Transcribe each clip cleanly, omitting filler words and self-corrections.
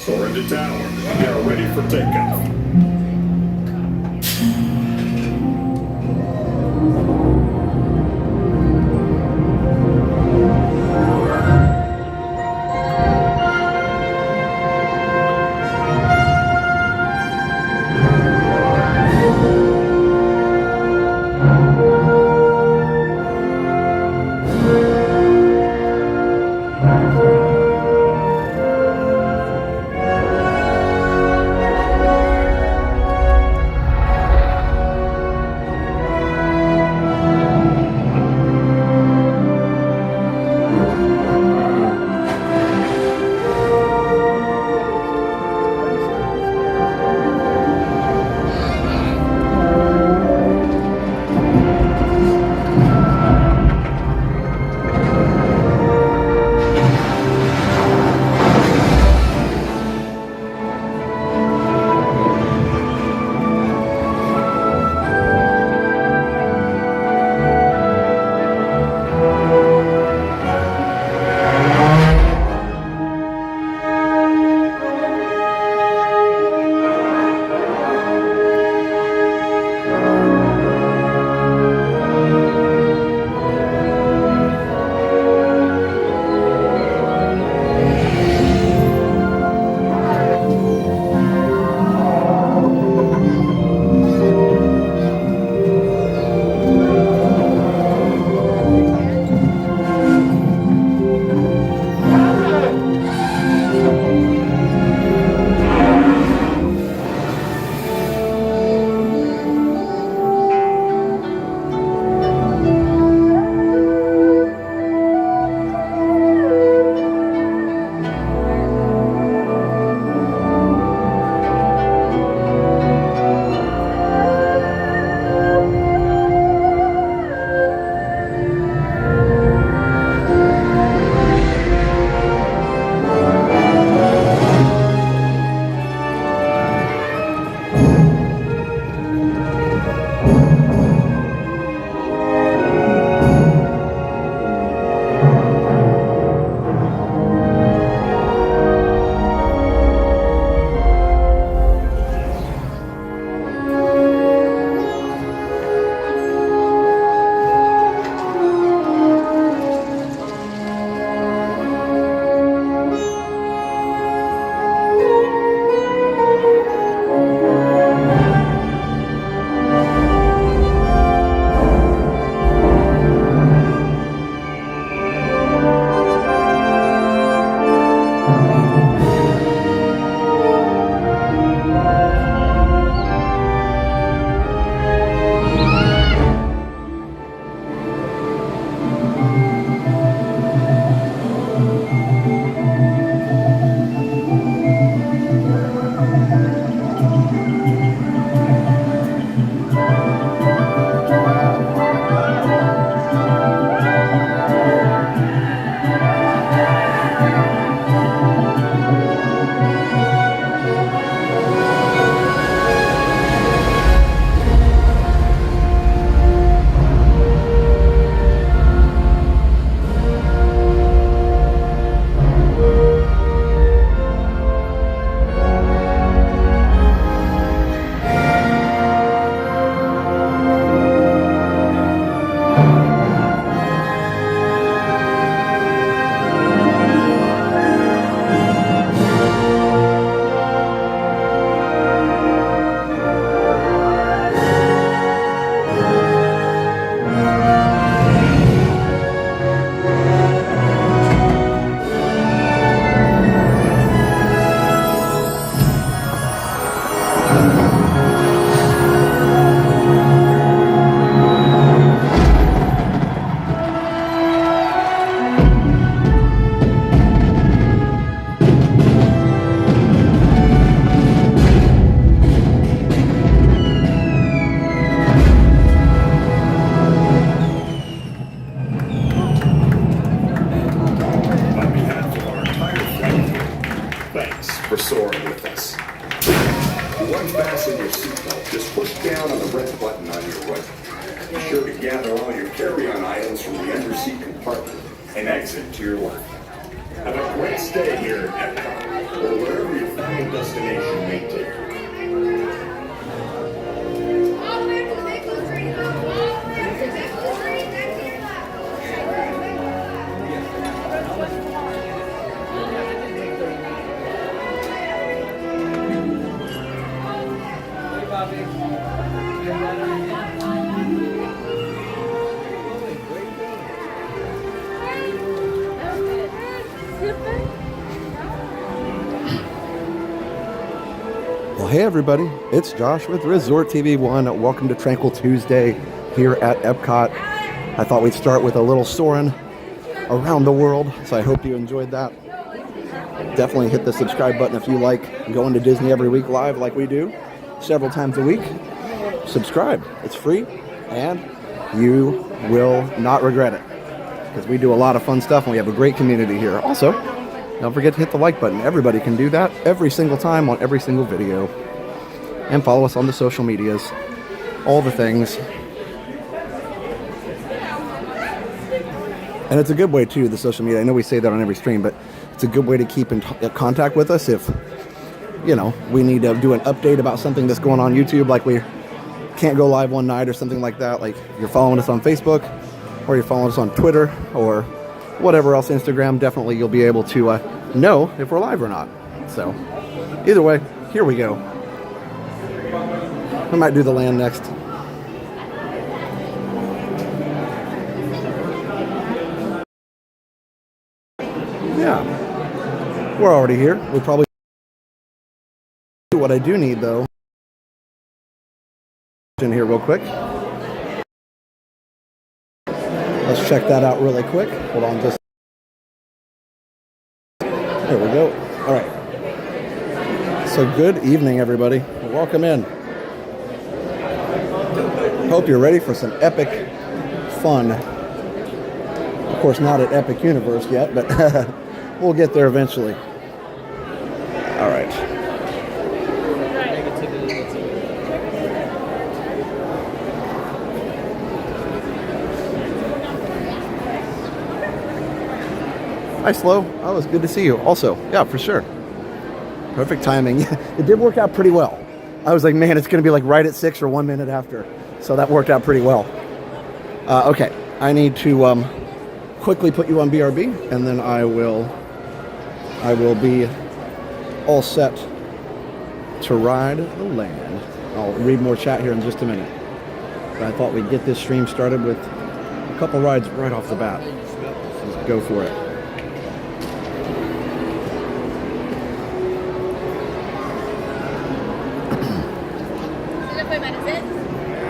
Soarin to tower. We are ready for takeoff. Thanks for soaring with us. To unfasten your seatbelt, just push down on the red button on your right. Be sure to gather all your carry-on items from the underseat compartment and exit to your left. Have a great stay here at Epcot or wherever your final destination may take you. Well, hey everybody, it's Josh with Resort TV 1. Welcome to Tranquil Tuesday here at Epcot. I thought we'd start with a little Soarin' around the world, so I hope you enjoyed that. Definitely hit the subscribe button if you like going to Disney every week live like we do, several times a week. Subscribe, it's free, and you will not regret it, because we do a lot of fun stuff and we have a great community here. Also, don't forget to hit the like button. Everybody can do that every single time on every single video. And follow us on the social medias. All the things. And it's a good way too, the social media. I know we say that on every stream, but it's a good way to keep in contact with us if, you know, we need to do an update about something that's going on YouTube, like we can't go live one night or something like that. Like you're following us on Facebook, or you're following us on Twitter, or whatever else, Instagram. Definitely you'll be able to know if we're live or not. So either way, here we go. I might do the land next. Yeah, we're already here. We probably what I do need though in here real quick. Let's check that out really quick. Hold on just. There we go. All right. So good evening, everybody. Welcome in. Hope you're ready for some epic fun. Of course, not at Epic Universe yet, but we'll get there eventually. All right. Hi, Slow. Oh, it was good to see you. Also, yeah, for sure. Perfect timing. It did work out pretty well. I was like, man, it's going to be like right at 6 or 1 minute after. So that worked out pretty well. Okay, I need to quickly put you on BRB, and then I will be all set to ride the land. I'll read more chat here in just a minute. But I thought we'd get this stream started with a couple rides right off the bat. Let's go for it.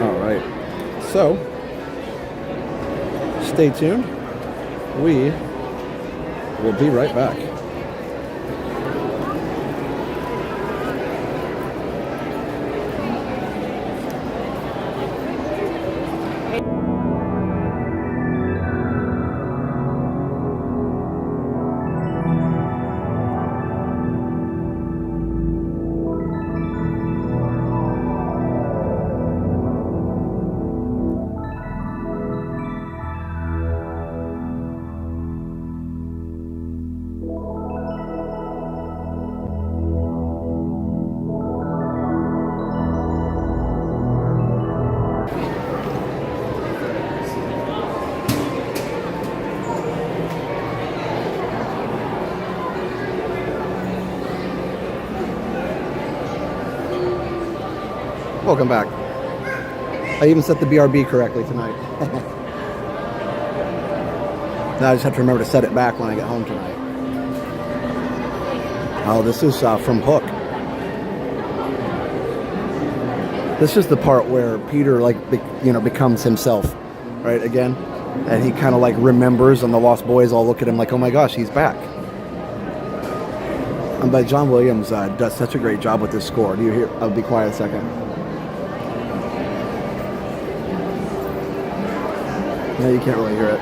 All right, so stay tuned. We will be right back. Welcome back. I even set the BRB correctly tonight. Now I just have to remember to set it back when I get home tonight. Oh, this is from Hook. This is the part where Peter, becomes himself, right, again. And he kind of, remembers, and the Lost Boys all look at him like, oh my gosh, he's back. And by John Williams does such a great job with this score. Do you hear? I'll be quiet a second. No, you can't really hear it.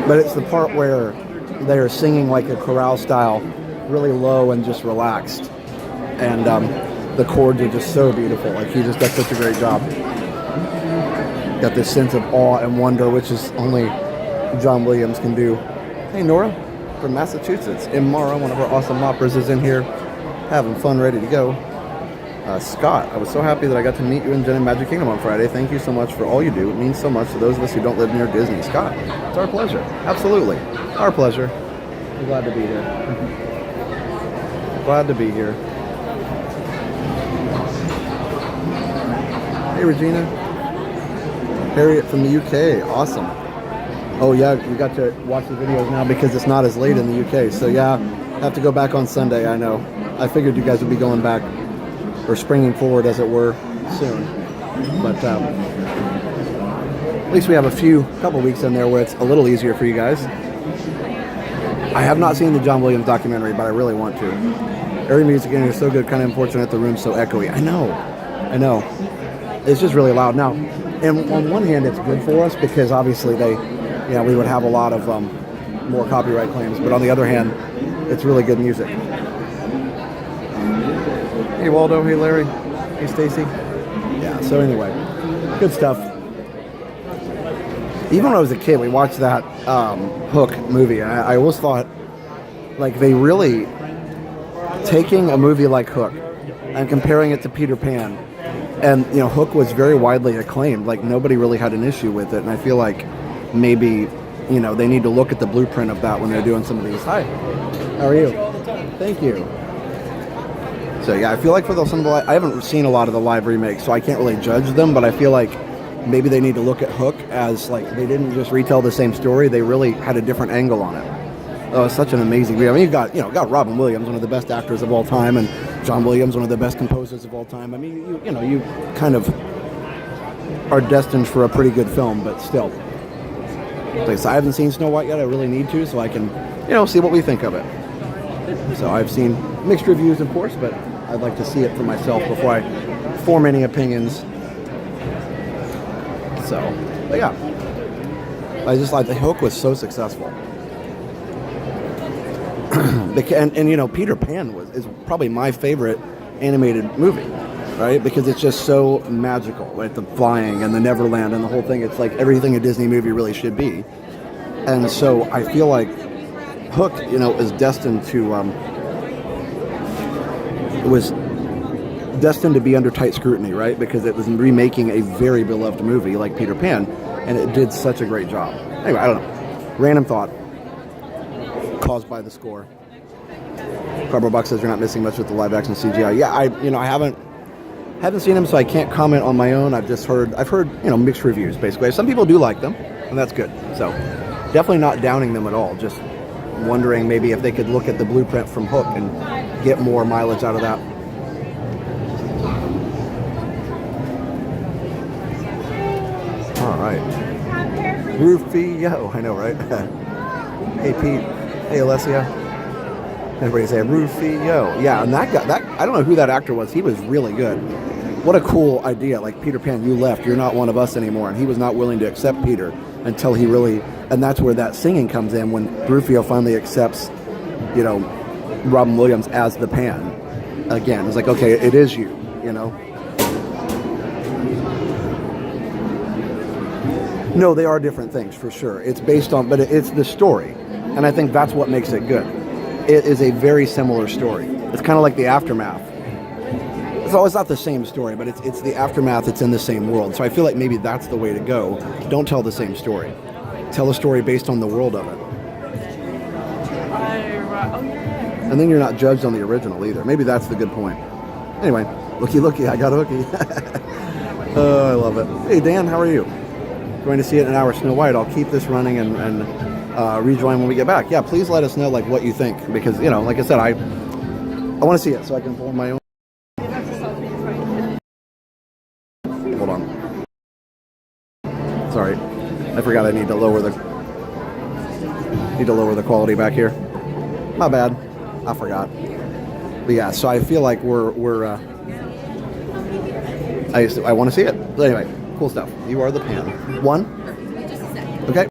But it's the part where they are singing like a chorale style, really low and just relaxed. And the chords are just so beautiful. Like, he just does such a great job. Got this sense of awe and wonder, which is only John Williams can do. Hey, Nora from Massachusetts. Imara, one of our awesome moppers, is in here having fun, ready to go. Scott, I was so happy that I got to meet you in Jen and Magic Kingdom on Friday. Thank you so much for all you do. It means so much to those of us who don't live near Disney. Scott, it's our pleasure. Absolutely. Our pleasure. We're glad to be here. Glad to be here. Hey, Regina. Harriet from the UK. Awesome. Oh, yeah, you got to watch the videos now because it's not as late in the UK. So, yeah, I have to go back on Sunday, I know. I figured you guys would be going back, or springing forward, as it were, soon. But at least we have a couple weeks in there where it's a little easier for you guys. I have not seen the John Williams documentary, but I really want to. Every music in here is so good, kind of unfortunate the room's so echoey. I know. It's just really loud. Now, and on one hand, it's good for us because obviously we would have a lot of more copyright claims. But on the other hand, it's really good music. Hey, Waldo. Hey, Larry. Hey, Stacy. Yeah, so anyway, good stuff. Even when I was a kid, we watched that Hook movie, and I always thought, like, they really taking a movie like Hook and comparing it to Peter Pan, and Hook was very widely acclaimed. Like, nobody really had an issue with it, and I feel like maybe they need to look at the blueprint of that when they're doing some of these. Hi, how are you? Thank you. So yeah, I feel like for some of the I haven't seen a lot of the live remakes, so I can't really judge them, but I feel like maybe they need to look at Hook as, like, they didn't just retell the same story, they really had a different angle on it. Oh, it's such an amazing movie. I mean, you've got Robin Williams, one of the best actors of all time, and John Williams, one of the best composers of all time. I mean, you kind of are destined for a pretty good film, but still. So I haven't seen Snow White yet. I really need to, so I can, see what we think of it. So I've seen mixed reviews, of course, but I'd like to see it for myself before I form any opinions. So, but yeah, I just like the Hook was so successful. and Peter Pan is probably my favorite animated movie, right? Because it's just so magical, right? The flying and the Neverland and the whole thing. It's like everything a Disney movie really should be. And so I feel like Hook, is destined to was destined to be under tight scrutiny, right? Because it was remaking a very beloved movie like Peter Pan, and it did such a great job. Anyway, I don't know. Random thought caused by the score. Cardboard Box says you're not missing much with the live action CGI. Yeah, I haven't seen them, so I can't comment on my own. I've heard mixed reviews basically. Some people do like them, and that's good. So definitely not downing them at all. Just wondering maybe if they could look at the blueprint from Hook and get more mileage out of that. All right. Rufio. I know, right? Hey, Pete. Hey, Alessia. Everybody say Rufio. Yeah, and that guy, I don't know who that actor was. He was really good. What a cool idea. Like, Peter Pan, you left. You're not one of us anymore. And he was not willing to accept Peter until he really... And that's where that singing comes in, when Rufio finally accepts, Robin Williams as the Pan. Again, it's like, okay, it is you, No, they are different things, for sure. It's based on... But it's the story. And I think that's what makes it good. It is a very similar story. It's kind of like the aftermath. So it's not the same story, but it's the aftermath. It's in the same world. So I feel like maybe that's the way to go. Don't tell the same story. Tell a story based on the world of it. And then you're not judged on the original either. Maybe that's the good point. Anyway, looky, I got a hooky. Oh, I love it. Hey, Dan, how are you? Going to see it in an hour, Snow White. I'll keep this running and rejoin when we get back. Yeah, please let us know what you think, because like I said, I want to see it so I can form my own. Hold on. Sorry, I forgot I need to lower the quality back here. My bad, I forgot. But yeah, so I feel like I want to see it. But anyway, cool stuff. You are the Pan. One. Okay.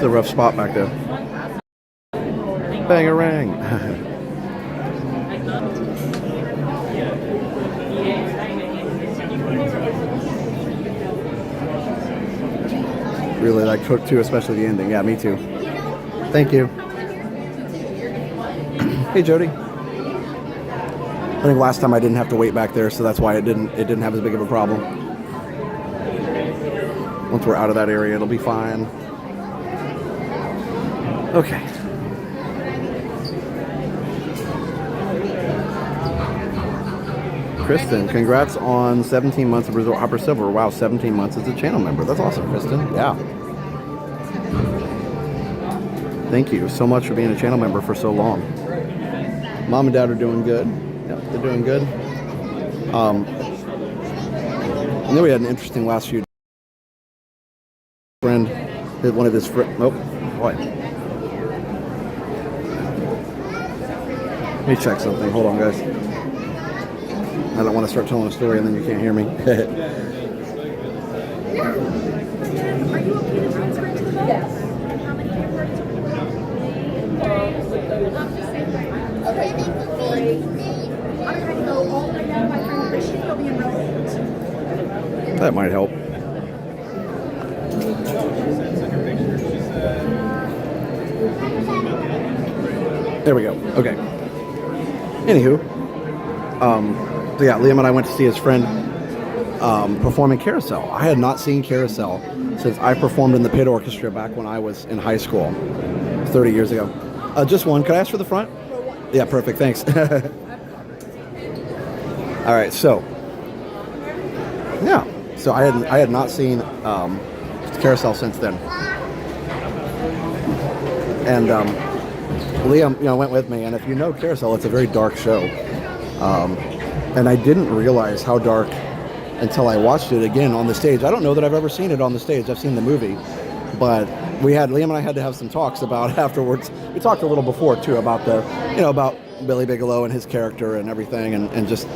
It's a rough spot back there. Bangarang. Really like Cook too, especially the ending. Yeah, me too. Thank you. Hey, Jody. I think last time I didn't have to wait back there, so that's why it didn't have as big of a problem. Once we're out of that area, it'll be fine. Okay. Kristen, congrats on 17 months of Resort Hopper Silver. Wow, 17 months as a channel member. That's awesome, Kristen. Yeah. Thank you so much for being a channel member for so long. Mom and Dad are doing good. Yep, they're doing good. I know we had an interesting last few days. Friend, one of his friends. Oh, boy. Let me check something. Hold on, guys. I don't want to start telling a story and then you can't hear me. Are you okay to transfer into the boat? Yes. How many airports are we Okay. I'm trying to go all the way down by Intermission. It'll be in Rosewood. That might help. There we go. Okay. Anywho, so yeah, Liam and I went to see his friend perform in Carousel. I had not seen Carousel since I performed in the pit orchestra back when I was in high school, 30 years ago. Just one. Could I ask for the front? Yeah, perfect. Thanks. All right. So, yeah. So I had not seen Carousel since then, and Liam, went with me. And if you know Carousel, it's a very dark show, and I didn't realize how dark until I watched it again on the stage. I don't know that I've ever seen it on the stage. I've seen the movie, but Liam and I had to have some talks about afterwards. We talked a little before too about about Billy Bigelow and his character and everything, and just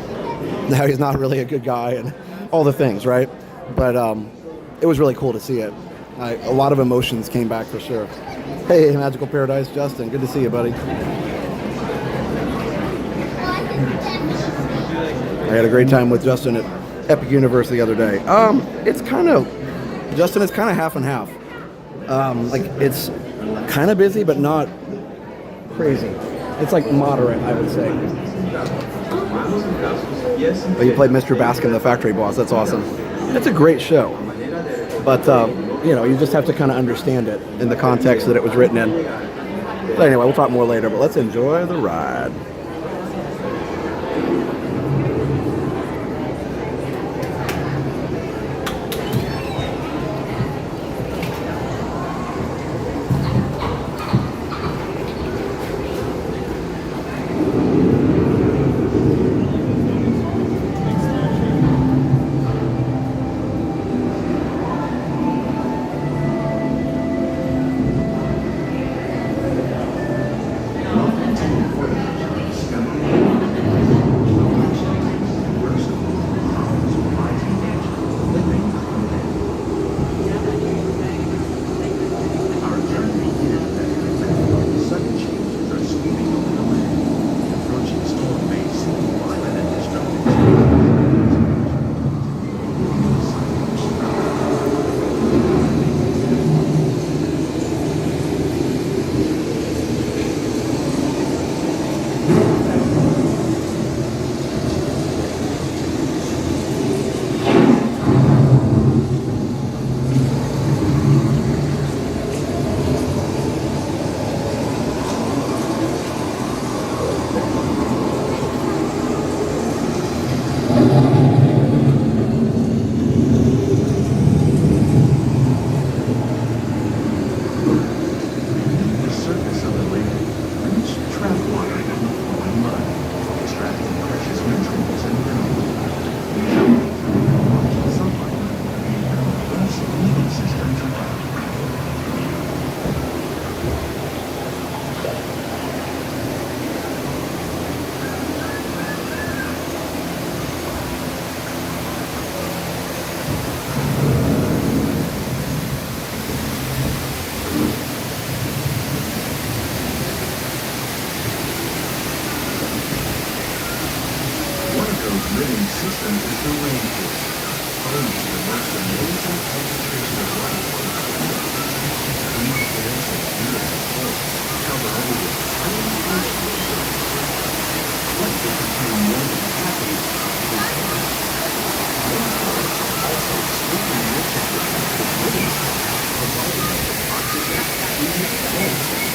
how he's not really a good guy and all the things, right? But it was really cool to see it. A lot of emotions came back for sure. Hey, Magical Paradise, Justin. Good to see you, buddy. I had a great time with Justin at Epic Universe the other day. It's kind of half and half. It's kind of busy, but not crazy. It's like moderate, I would say. But you played Mr. Baskin, the factory boss. That's awesome. It's a great show. But, you just have to kind of understand it in the context that it was written in. But anyway, we'll talk more later, but let's enjoy the ride. show's living system is the rainforest, home to the most amazing concentration of life on the planet. These dense and beautiful forests cover over tiny species. What's the between one of the happiest tropical forests? Rainforests are also extremely rich in protected living space, providing us with oxygen, food, and shelter.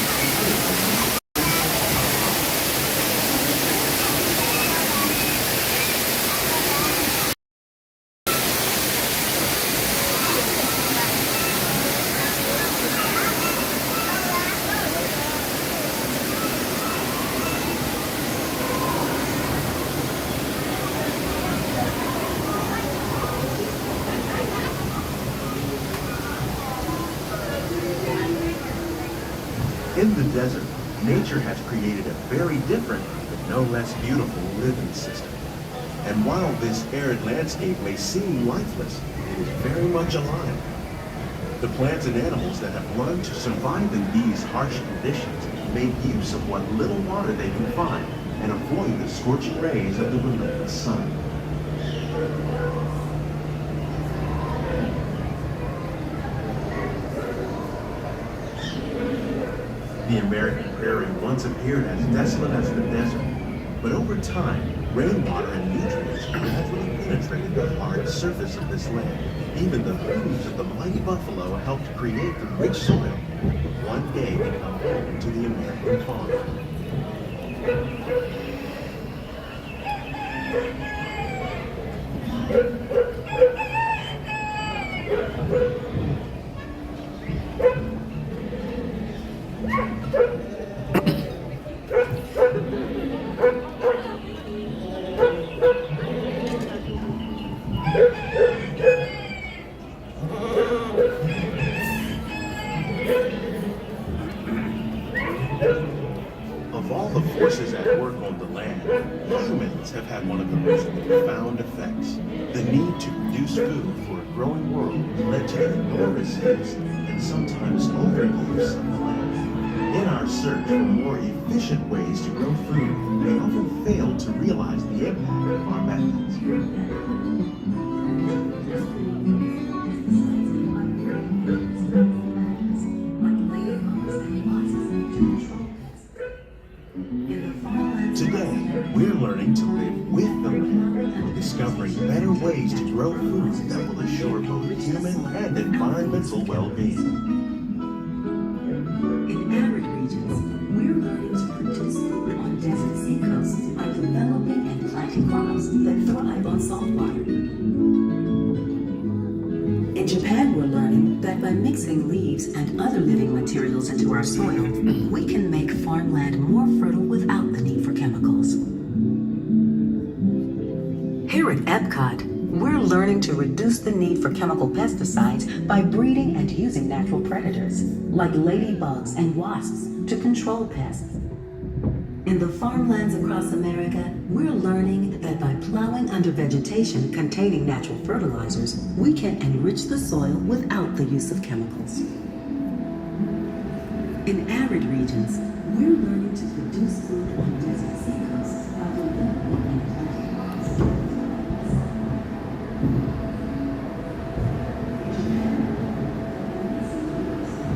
In the desert, nature has created a very different, but no less beautiful living system. And while this arid landscape may seem lifeless, it is very much alive. The plants and animals that have learned to survive in these harsh conditions make use of what little water they can find and avoid the scorching rays of the relentless sun. The American prairie once appeared as desolate as the desert, but over time, rainwater and nutrients gradually penetrated the hard surface of this land. Even the hooves of the mighty buffalo helped create the rich soil that would one day become home to the American fauna. Of all the forces at work on the land, humans have had one of the most profound effects. The need to produce food for a growing world led to enormous use and sometimes overuse of the land. In our search for more efficient ways to grow food, we often fail to realize the impact of our methods. Today, we're learning to live with the land, discovering better ways to grow foods that will assure both human and environmental well-being. In arid regions, we're learning to produce food on desert seacoasts by developing and planting crops that thrive on salt water. In Japan, we're learning that by mixing leaves and other living materials into our soil, we can make farmland more fertile without the need for chemicals. Here at Epcot, we're learning to reduce the need for chemical pesticides by breeding and using natural predators, like ladybugs and wasps, to control pests. In the farmlands across America, we're learning that by plowing under vegetation containing natural fertilizers, we can enrich the soil without the use of chemicals. In arid regions, we're learning to produce food on desert seacoasts by developing and planting crops.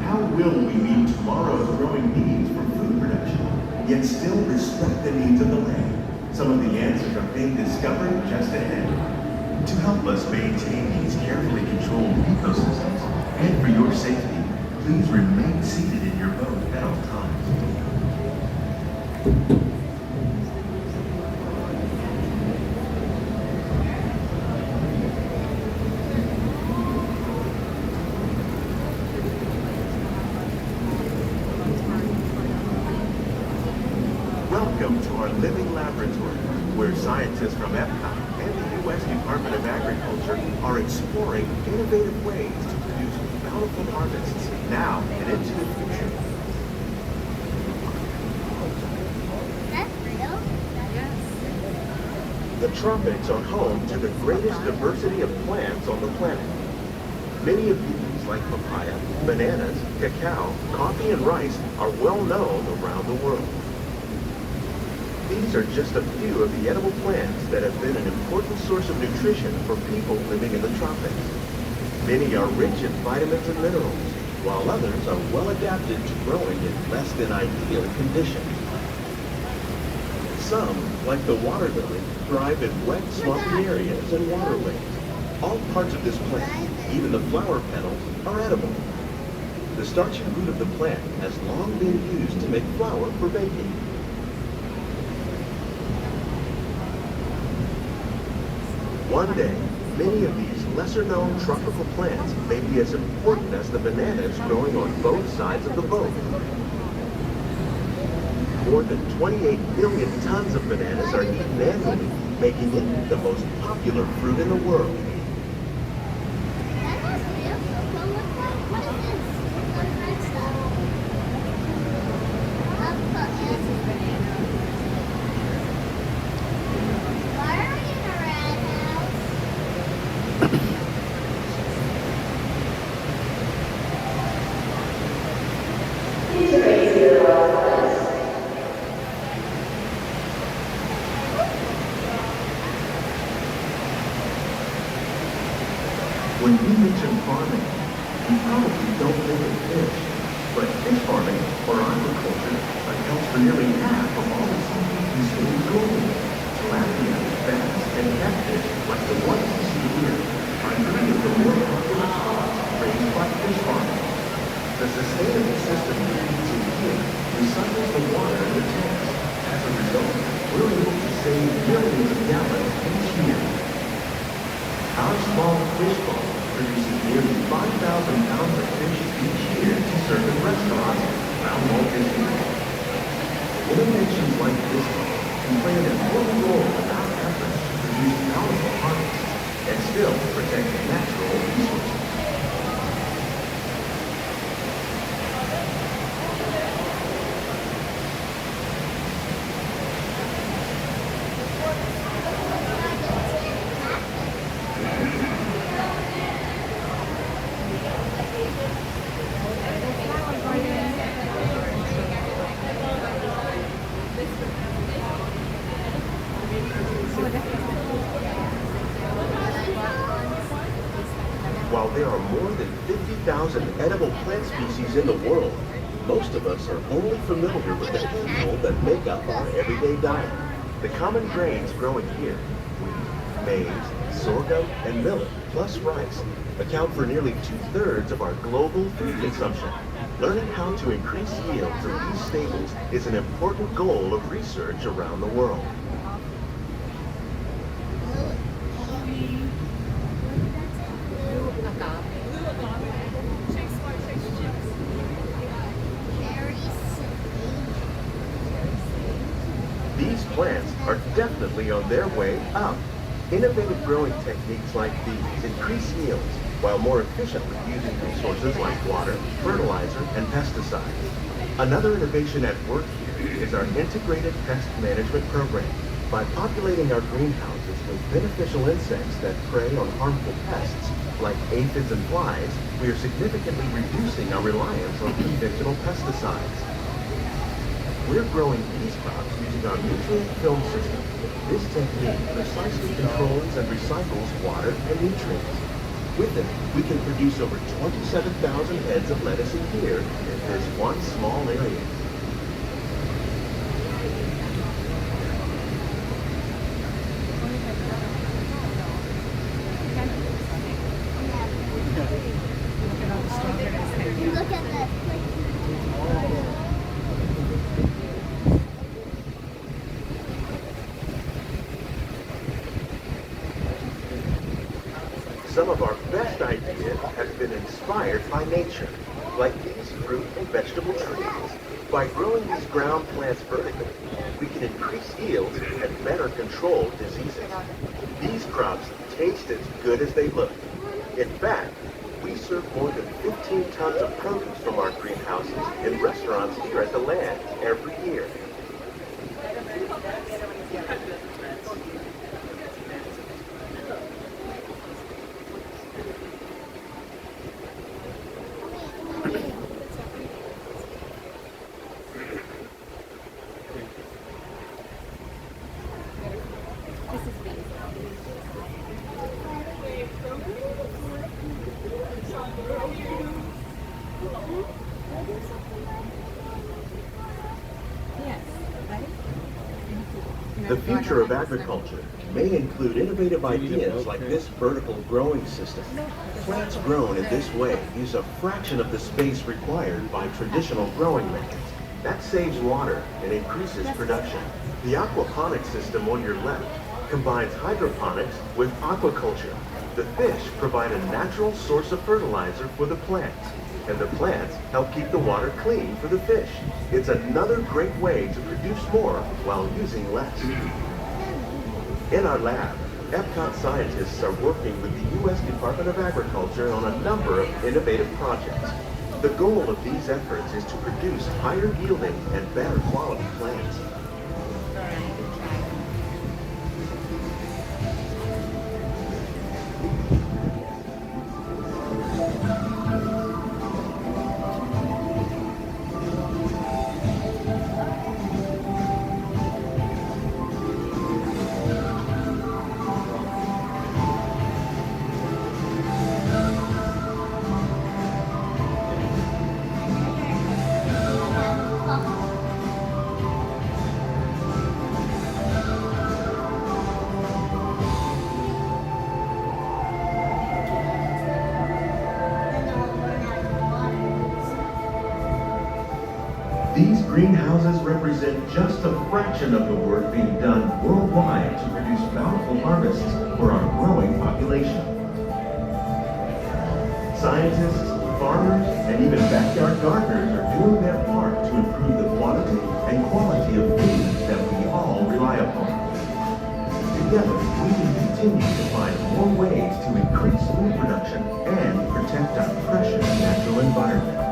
How will we meet tomorrow's growing needs for food production, yet still respect the needs of the land? Some of the answers are being discovered just ahead. To help us maintain these carefully controlled ecosystems, and for your safety, please remain seated in your boat at all times. Welcome to our living laboratory, where scientists from Epcot and the U.S. Department of Agriculture are exploring innovative ways to produce bountiful harvests now and into the future. That's real? The tropics are home to the greatest diversity of plants on the planet. Many of these, like papaya, bananas, cacao, coffee, and rice, are well known around the world. These are just a few of the edible plants that have been an important source of nutrition for people living in the tropics. Many are rich in vitamins and minerals, while others are well adapted to growing in less than ideal conditions. Some, like the water lily, thrive in wet, swampy areas and waterways. All parts of this plant, even the flower petals, are edible. The starchy root of the plant has long been used to make flour for baking. One day, many of these lesser-known tropical plants may be as important as the bananas growing on both sides of the boat. More than 28 billion tons of bananas are eaten annually, making it the most popular fruit in the world. When you mention farming, you probably don't think of fish, but fish farming, or aquaculture, accounts for nearly half of all the seafood consumed globally. Tilapia, bass, and catfish, like the ones you see here, are three of the more popular spots raised by fish farming. The sustainable system we use here recycles the water in the tanks. As a result, we're able to save millions of gallons each year. Our small fish farm produces nearly 5,000 pounds of fish each year to serve in restaurants around Walt Disney World. Innovations like this one can play an important role in our efforts to produce powerful harvests and still protect natural resources. While there are more than 50,000 edible plant species in the world, most of us are only familiar with the handful that make up our everyday diet. The common grains growing here, wheat, maize, sorghum, and millet, plus rice, account for nearly 2/3 of our global food consumption. Learning how to increase yields of these staples is an important goal of research around the world. These plants are definitely on their way up. Innovative growing techniques like these increase yields while more efficiently using resources like water, fertilizer, and pesticides. Another innovation at work here is our integrated pest management program. By populating our greenhouses with beneficial insects that prey on harmful pests, like aphids and flies, we are significantly reducing our reliance on conventional pesticides. We're growing these crops using our nutrient film system. This technique precisely controls and recycles water and nutrients. With it, we can produce over 27,000 heads of lettuce a year in this one small area. Look at that. Some of our best ideas have been inspired by nature, like these fruit and vegetable trees. By growing these ground plants vertically, we can increase yields and better control diseases. These crops taste as good as they look. In fact, we serve more than 15 tons of produce from our greenhouses in restaurants here at the land every year. The future of agriculture may include innovative ideas like this vertical growing system. Plants grown in this way use a fraction of the space required by traditional growing methods. That saves water and increases production. The aquaponics system on your left combines hydroponics with aquaculture. The fish provide a natural source of fertilizer for the plants, and the plants help keep the water clean for the fish. It's another great way to produce more while using less. In our lab, Epcot scientists are working with the U.S. Department of Agriculture on a number of innovative projects. The goal of these efforts is to produce higher yielding and better quality plants. These greenhouses represent just a fraction of the work being done worldwide to produce bountiful harvests for our growing population. Scientists, farmers, and even backyard gardeners are doing their part to improve the quantity and quality of food that we all rely upon. Together, we can continue to find more ways to increase food production and protect our precious natural environment.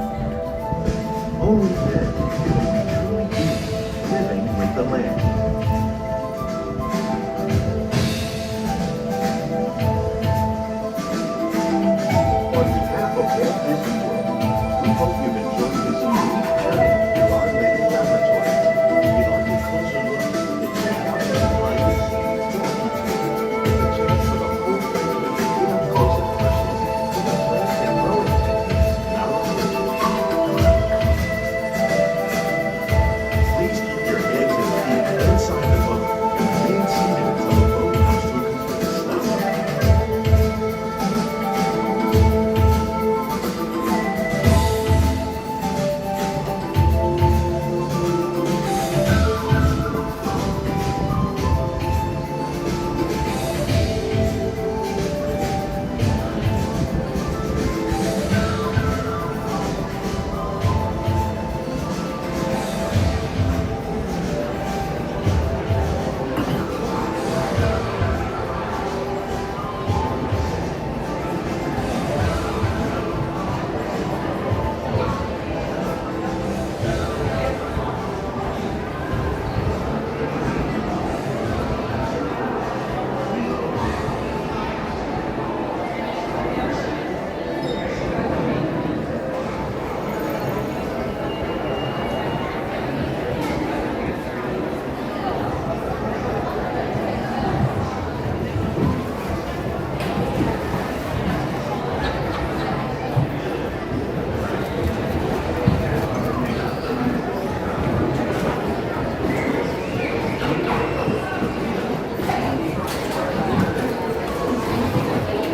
Only then can we be truly be living with the land. On behalf of Walt Disney World, we hope you've enjoyed this unique journey through our living laboratory. We'd like a closer look at the check out of behind the scenes it's a chance for the whole family to get up close and personal to the plants and growing techniques in our operation. Please keep your hands and feet inside the boat and remain seated until the boat comes to a complete stop.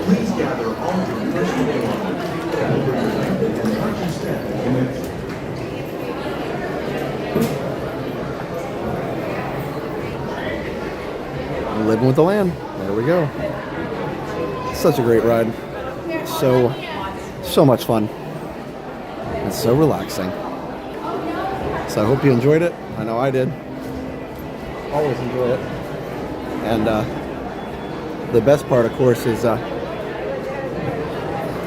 Please gather all your personal belongings over your length and march your step as you exit. Living with the land. There we go. Such a great ride. So much fun. And so relaxing. So I hope you enjoyed it. I know I did. Always enjoy it. And the best part, of course, is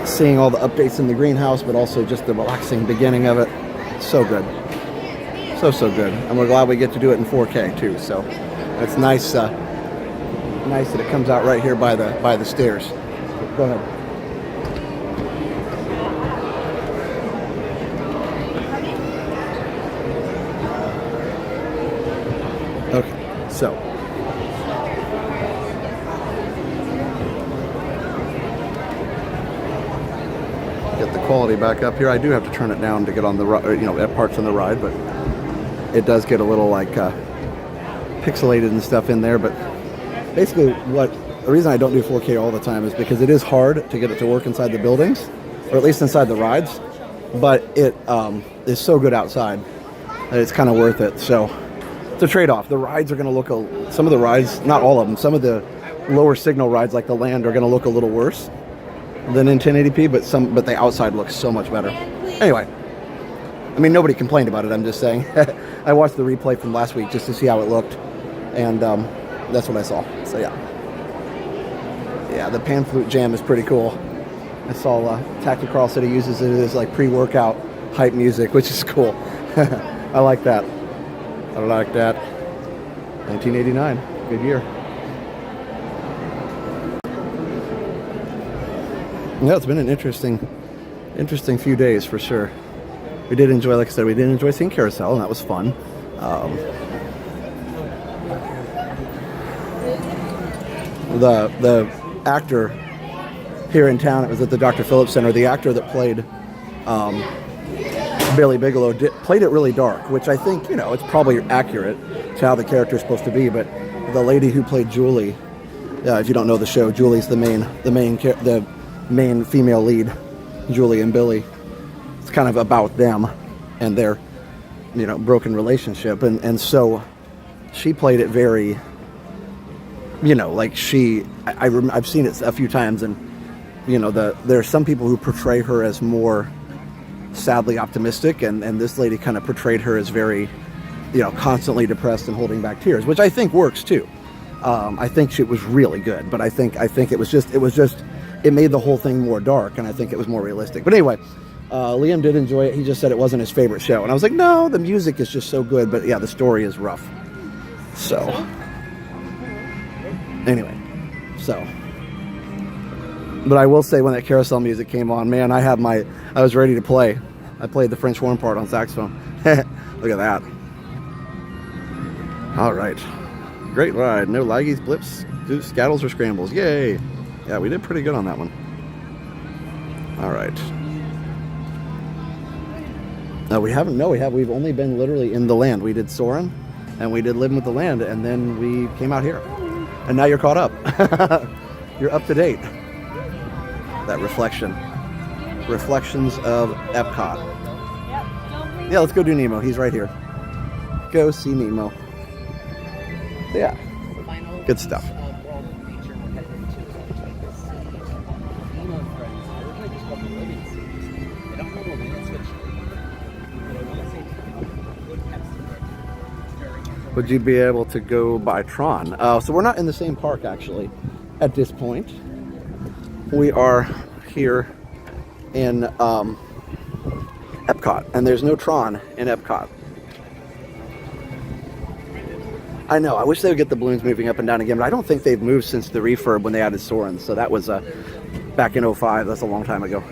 seeing all the updates in the greenhouse, but also just the relaxing beginning of it. So good. So good. And we're glad we get to do it in 4K too. So it's nice nice that it comes out right here by the stairs. Go ahead. Okay, so quality back up here. I do have to turn it down to get on the at parts on the ride, but it does get a little like pixelated and stuff in there. But basically, the reason I don't do 4K all the time is because it is hard to get it to work inside the buildings, or at least inside the rides. But it is so good outside that it's kind of worth it. So it's a trade-off. The rides are going to look some of the rides, not all of them, some of the lower signal rides like the Land are going to look a little worse than in 1080p, but the outside looks so much better. Anyway, I mean, nobody complained about it. I'm just saying. I watched the replay from last week just to see how it looked, and that's what I saw. So yeah, the pan flute jam is pretty cool. I saw Tacticross City uses it as like pre-workout hype music, which is cool. I like that. 1989, good year. Yeah, it's been an interesting few days for sure. We did enjoy, like I said, seeing Carousel, and that was fun. The actor here in town, it was at the Dr. Phillips Center, the actor that played Billy Bigelow played it really dark, which I think, it's probably accurate to how the character is supposed to be, but the lady who played Julie, if you don't know the show, Julie's the main female lead, Julie and Billy. It's kind of about them and their, broken relationship, and so she played it very, like I've seen it a few times, and there are some people who portray her as more sadly optimistic, and this lady kind of portrayed her as very, constantly depressed and holding back tears, which I think works too. I think she was really good, but I think it made the whole thing more dark, and I think it was more realistic. But anyway, Liam did enjoy it. He just said it wasn't his favorite show, and I was like, no, the music is just so good, but yeah, the story is rough. So anyway, but I will say, when that carousel music came on, man, I was ready to play. I played the French horn part on saxophone. Look at that. All right. Great ride. No laggies, blips, scattles, or scrambles. Yay. Yeah, we did pretty good on that one. All right. No, we haven't. No, we've only been literally in the Land. We did Soarin', and we did Living with the Land, and then we came out here. And now you're caught up. You're up to date. That reflections of Epcot. Yeah, let's go do Nemo. He's right here. Go see Nemo. Yeah, good stuff. Would you be able to go by Tron? So we're not in the same park actually at this point. We are here in Epcot, and there's no Tron in Epcot. I know, I wish they would get the balloons moving up and down again, but I don't think they've moved since the refurb when they added Soarin'. So that was back in 05. That's a long time ago.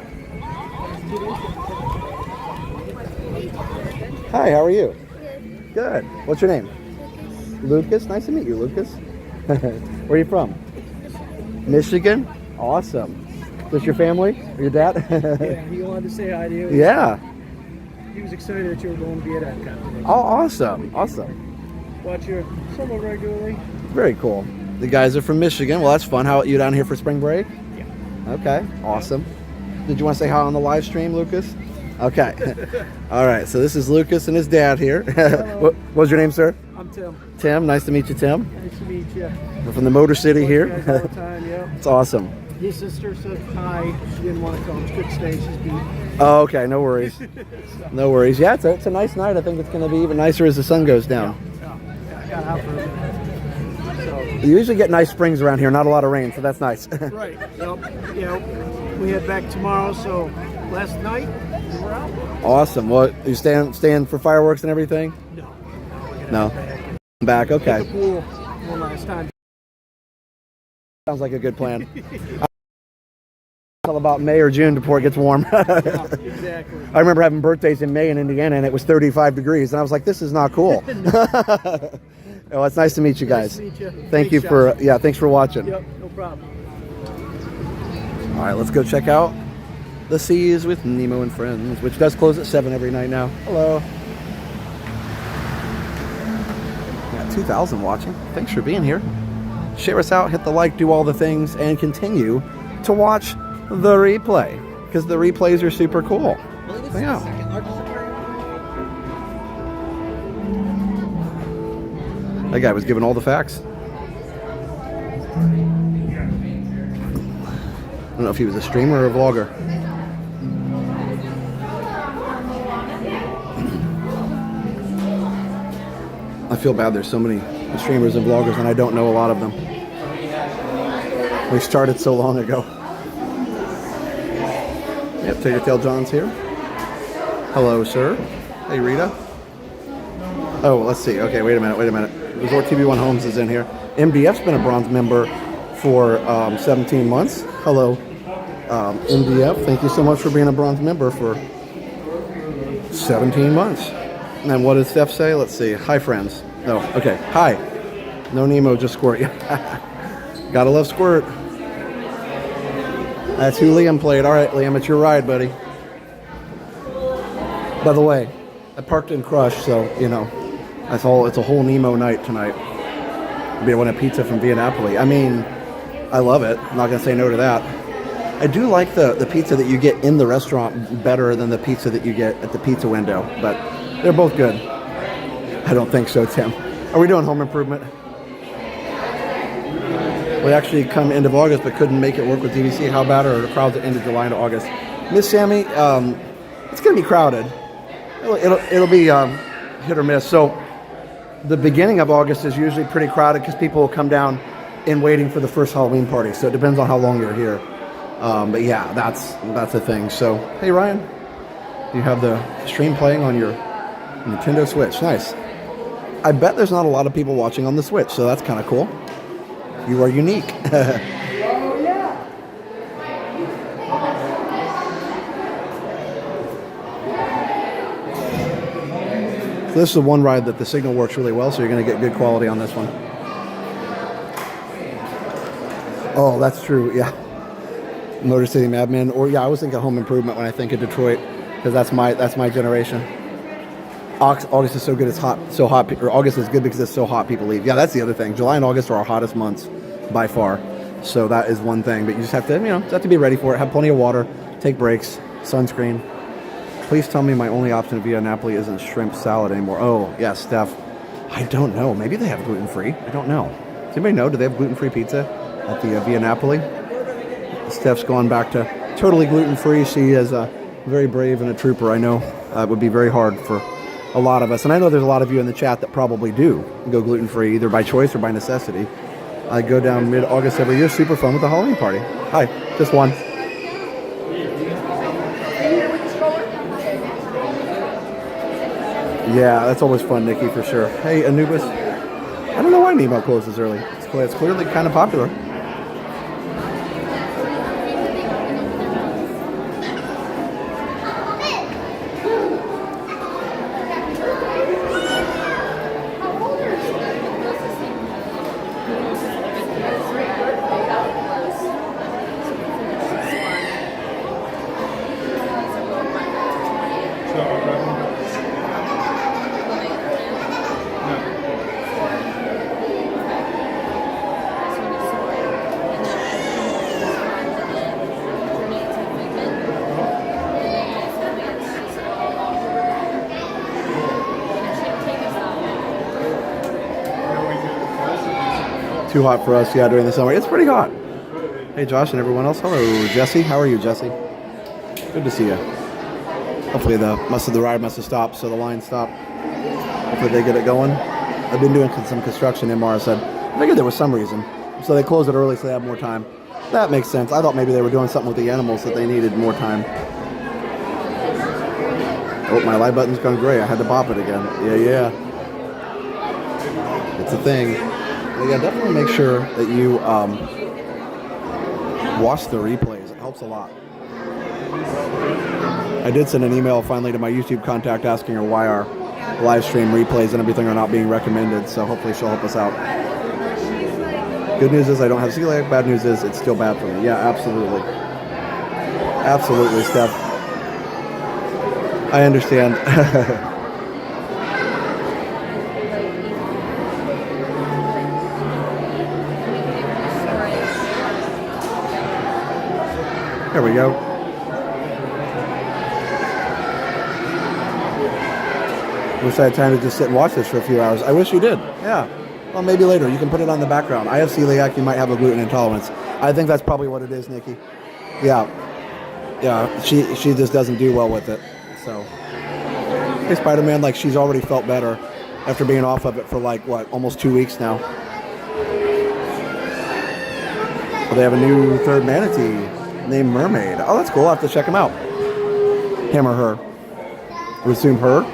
Hi, how are you? Good. What's your name? Lucas. Nice to meet you, Lucas. Where are you from? Michigan? Awesome. Is this your family? Or your dad? Yeah, he wanted to say hi to you. Yeah. He was excited that you were going to be at Epcot today. Oh, awesome. Awesome. Watch you somewhat regularly. Very cool. The guys are from Michigan. Well, that's fun. How you down here for spring break? Yeah. Okay. Awesome. Did you want to say hi on the live stream, Lucas? Okay. All right. So this is Lucas and his dad here. What was your name, sir? I'm Tim. Tim. Nice to meet you, Tim. Nice to meet you. We're from the Motor City Watch here. you guys all the time, yeah. It's awesome. His sister said hi. She didn't want to come. She couldn't stay. She's beat. Oh, okay. No worries. No worries. Yeah, it's a nice night. I think it's going to be even nicer as the sun goes down. Yeah, I got out for a minute. So. You usually get nice springs around here. Not a lot of rain, so that's nice. Right. Yep. Yeah. We head back tomorrow. So last night we were out. Awesome. Well, you staying for fireworks and everything? No. No. Back. Okay. Hit the pool one last time. Sounds like a good plan. Until about May or June before it gets warm. Yeah, exactly. I remember having birthdays in May in Indiana, and it was 35 degrees, and I was like, "This is not cool." Well, it's nice to meet you guys. Nice to meet you. Thank you Thanks, thanks for watching. Yep, no problem. All right, let's go check out The Seas with Nemo and Friends, which does close at 7 every night now. Hello. Got 2,000 watching. Thanks for being here. Share us out, hit the like, do all the things, and continue to watch the replay, because the replays are super cool. So, yeah. That guy was giving all the facts. I don't know if he was a streamer or a vlogger. I feel bad there's so many streamers and vloggers and I don't know a lot of them. We started so long ago. Yep, Tater Tail John's here. Hello, sir. Hey, Rita. Oh, let's see. Okay, wait a minute. Resort TV1 Homes is in here. MDF's been a bronze member for 17 months. Hello, MDF. Thank you so much for being a bronze member for 17 months. And what does Steph say? Let's see. Hi, friends. No, okay. Hi. No Nemo, just Squirt. Gotta love Squirt. That's who Liam played. All right, Liam, it's your ride, buddy. By the way, I parked in Crush, so, you know, it's a whole Nemo night tonight. I want a pizza from Via Napoli. I mean, I love it. I'm not going to say no to that. I do like the pizza that you get in the restaurant better than the pizza that you get at the pizza window, but they're both good. I don't think so, Tim. Are we doing home improvement? We actually come end of August, but couldn't make it work with DVC. How bad are the crowds at end of July into August? Miss Sammy, it's going to be crowded. It'll be hit or miss. So the beginning of August is usually pretty crowded because people will come down in waiting for the first Halloween party. So it depends on how long you're here. But yeah, that's the thing. So, hey, Ryan, you have the stream playing on your Nintendo Switch. Nice. I bet there's not a lot of people watching on the Switch, so that's kind of cool. You are unique. So this is the one ride that the signal works really well, so you're going to get good quality on this one. Oh, that's true, yeah. Motor City Madman, or yeah, I always think of Home Improvement when I think of Detroit, because that's my generation. August is so good, it's hot, so hot, or August is good because it's so hot people leave. Yeah, that's the other thing. July and August are our hottest months by far. So that is one thing, but you just have to, have to be ready for it. Have plenty of water, take breaks, sunscreen. Please tell me my only option at Via Napoli isn't shrimp salad anymore. Oh, yeah, Steph. I don't know. Maybe they have gluten-free. I don't know. Does anybody know? Do they have gluten-free pizza at the Via Napoli? Steph's gone back to totally gluten-free. She is very brave and a trooper. I know it would be very hard for a lot of us. And I know there's a lot of you in the chat that probably do go gluten-free, either by choice or by necessity. I go down mid-August every year. Super fun with the Halloween party. Hi, just one. Yeah, that's always fun, Nikki, for sure. Hey, Anubis. I don't know why Nemo closes early. It's clearly kind of popular. Too hot for us, yeah, during the summer. It's pretty hot. Hey, Josh and everyone else. Hello, Jesse. How are you, Jesse? Good to see you. Hopefully the ride must have stopped, so the line stopped. Hopefully they get it going. I've been doing some construction in Mars. I figured there was some reason. So they closed it early so they have more time. That makes sense. I thought maybe they were doing something with the animals that they needed more time. Oh, my live button's gone gray. I had to bop it again. Yeah. It's a thing. Yeah, definitely make sure that you watch the replays. It helps a lot. I did send an email finally to my YouTube contact asking her why our live stream replays and everything are not being recommended, so hopefully she'll help us out. Good news is I don't have celiac. Bad news is it's still bad for me. Yeah, absolutely. Absolutely, Steph. I understand. There we go. Wish I had time to just sit and watch this for a few hours. I wish you did. Yeah. Well, maybe later. You can put it on the background. I have celiac. You might have a gluten intolerance. I think that's probably what it is, Nikki. Yeah. Yeah. She just doesn't do well with it. So, hey, Spider-Man, like she's already felt better after being off of it for like, what, almost 2 weeks now. Well, they have a new third manatee named Mermaid. Oh, that's cool. I'll have to check him out. Him or her? I would assume her.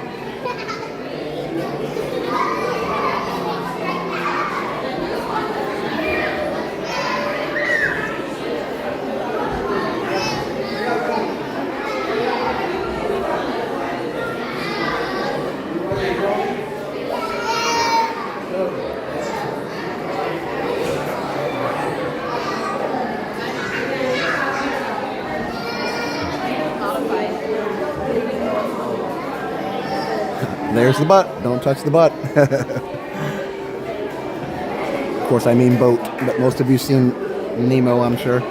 There's the butt. Don't touch the butt. Of course, I mean boat, but most of you seen Nemo, I'm sure.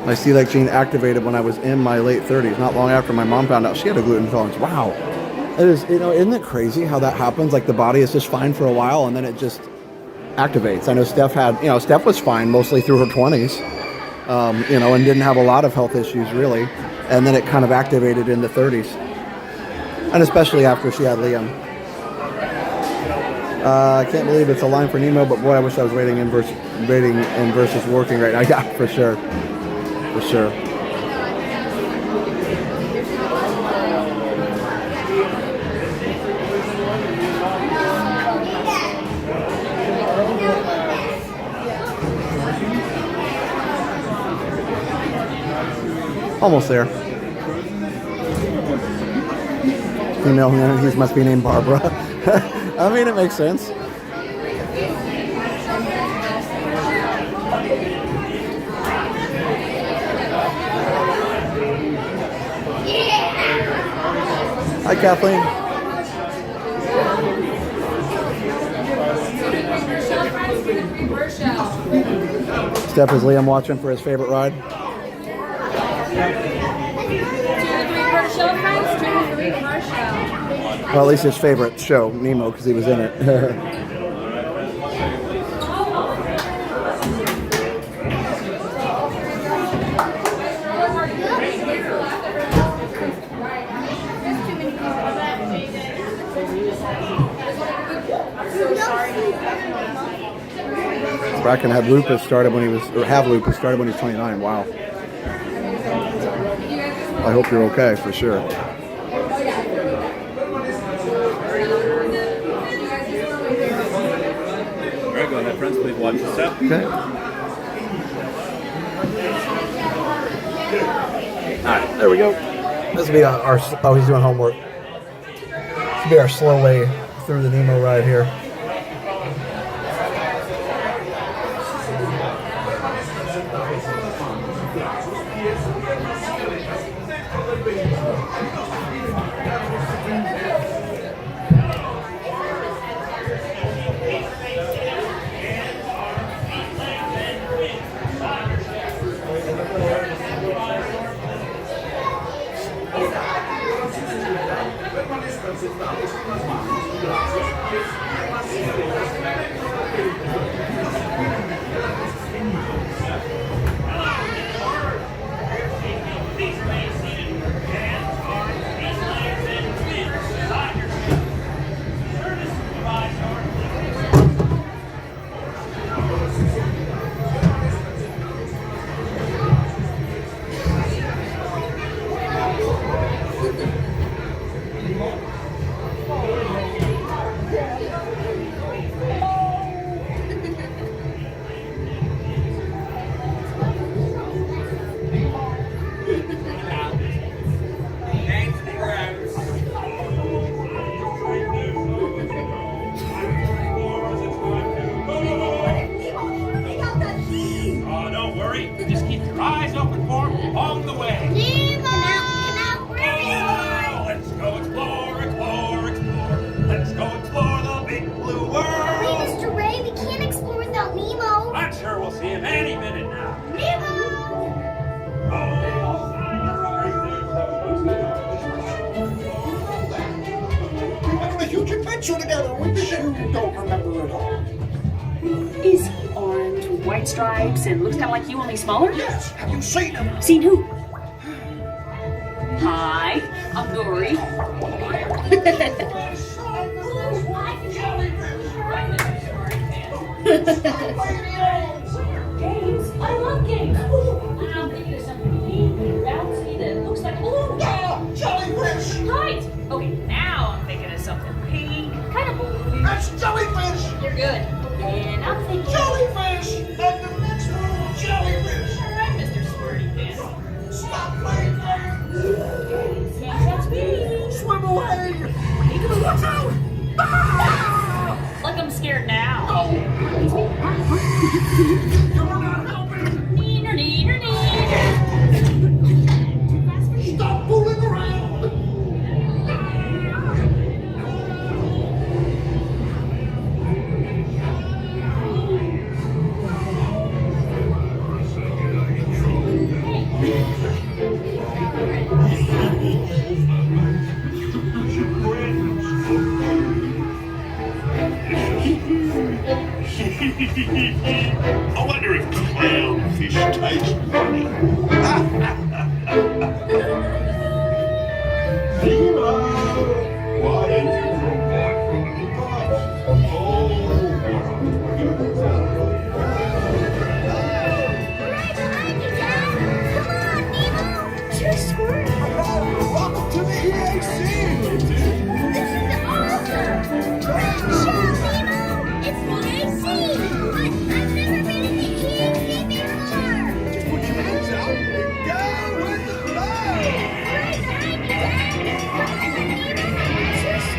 My celiac gene activated when I was in my late 30s, not long after my mom found out she had a gluten intolerance. Wow. It is, isn't it crazy how that happens? Like the body is just fine for a while and then it just activates. I know Steph had, Steph was fine mostly through her 20s, and didn't have a lot of health issues really. And then it kind of activated in the 30s. And especially after she had Liam. I can't believe it's a line for Nemo, but boy, I wish I was waiting in versus working right now. Yeah, for sure. For sure. Almost there. Female manatees must be named Barbara. I mean, it makes sense. Hi, Kathleen. Steph, is Liam watching for his favorite ride? Well, at least his favorite show, Nemo, because he was in it. Bracken had lupus started when he was 29. Wow. I hope you're okay, for sure. Go ahead, friends. Please watch the step. Okay. All right, there we go. This will be our. Oh, he's doing homework. This will be our slow way through the Nemo ride here. white stripes and looks kind of like you, only smaller? Yes, have you seen him? Seen who? Hi, I'm Dory. Games? I love games. I'm thinking of something neat and bouncy that looks like, ooh, Yeah, jellyfish! right. Okay, now I'm thinking of something pink, kind of blue. That's jellyfish! You're good. And I'm thinking, Jellyfish! And the next one, jellyfish! all right, Mr. Squirty Pants. Stop playing that! Games, that's me. Swim away! Watch out! Ah! Like I'm scared now. You're not helping! Neener, neener, neener. Stop fooling around! I wonder if clownfish taste funny. Nemo! Why don't you provide for a little bite? Welcome to the EAC! This is awesome. Great show, Nemo. It's the AC. I've never been in the EAC before. Just put your hands out and go with the flow! Right behind me, Dad. Welcome to the EAC!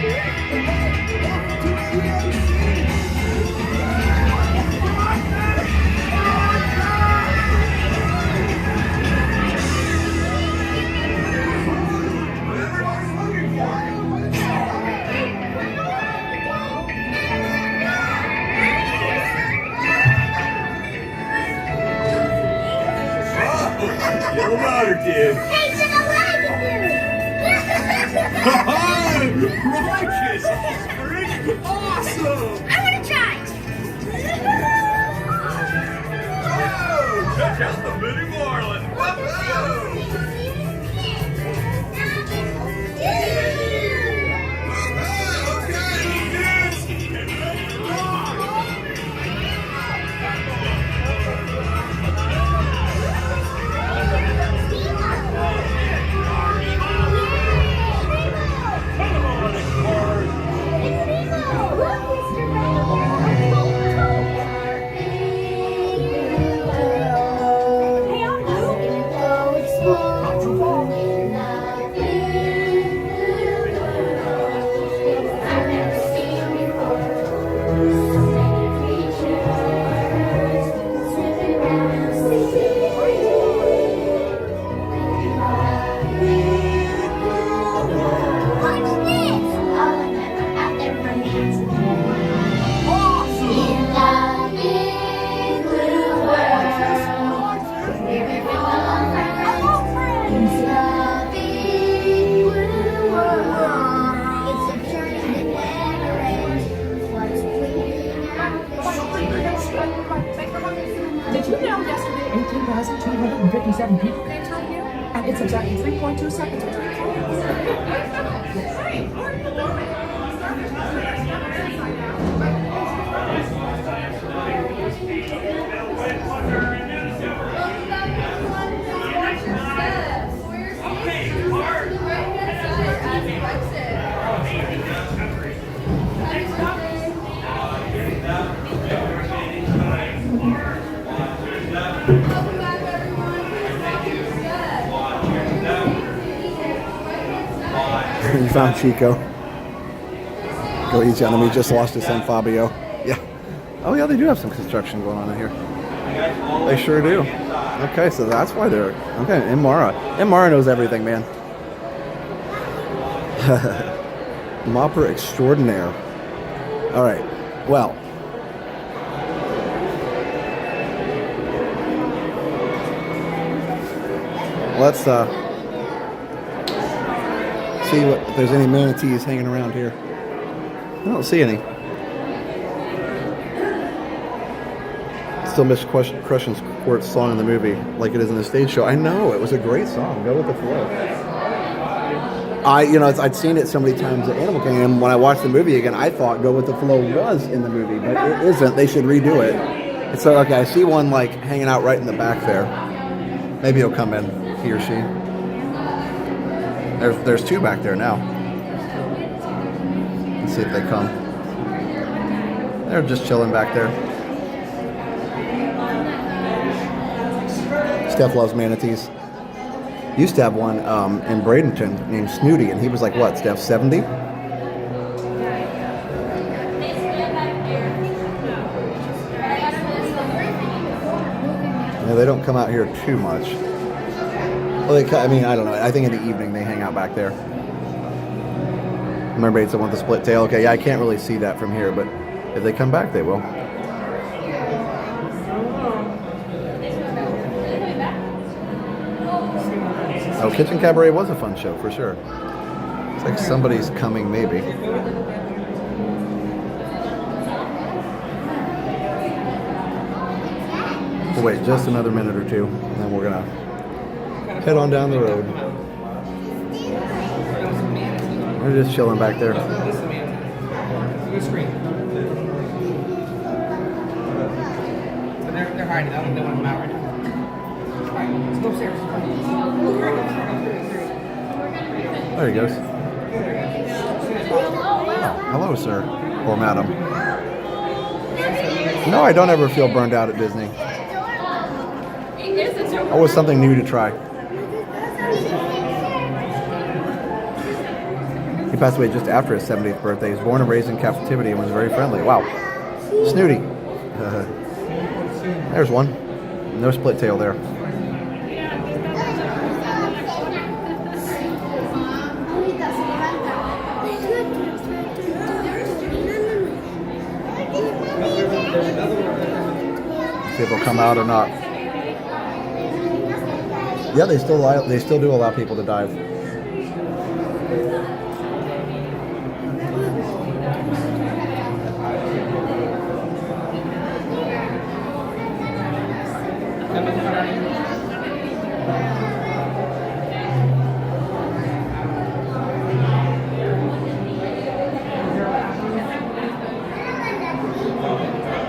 Everybody's looking for You're a rider, kid. Hey, check out what I can do. Righteous! Freaking awesome! I want to try. Check out the Mini Marlin! Did you know yesterday 18,257 people came through here? And it's exactly 3.2 seconds between You found Chico. Go easy on him. He just lost his son Fabio. Yeah. Oh yeah, they do have some construction going on in here. They sure do. Okay, so that's why they're okay. And Mara knows everything, man. Mopper extraordinaire. All right. Well. Let's see if there's any manatees hanging around here. I don't see any. Still miss Crush and Squirt's song in the movie, like it is in the stage show. I know, it was a great song. Go with the flow. I'd seen it so many times at Animal Kingdom. When I watched the movie again, I thought Go with the Flow was in the movie, but it isn't. They should redo it. And so, okay, I see one like hanging out right in the back there. Maybe he'll come in, he or she. There's two back there now. Let's see if they come. They're just chilling back there. Steph loves manatees. Used to have one in Bradenton named Snooty, and he was like, what, Steph, 70? Yeah, they don't come out here too much. Well, I don't know. I think in the evening they hang out back there. Mermaids that want the split tail. Okay, yeah, I can't really see that from here, but if they come back, they will. Oh, Kitchen Cabaret was a fun show, for sure. It's like somebody's coming, maybe. We'll wait just another minute or two, and then we're going to head on down the road. We're just chilling back there. They're hiding. I don't know what I'm out right now. Let's go upstairs. There he goes. Hello, sir. Or madam. No, I don't ever feel burned out at Disney. Always something new to try. He passed away just after his 70th birthday. He was born and raised in captivity and was very friendly. Wow. Snooty. There's one. No split tail there. See if they'll come out or not. Yeah, they still do allow people to dive.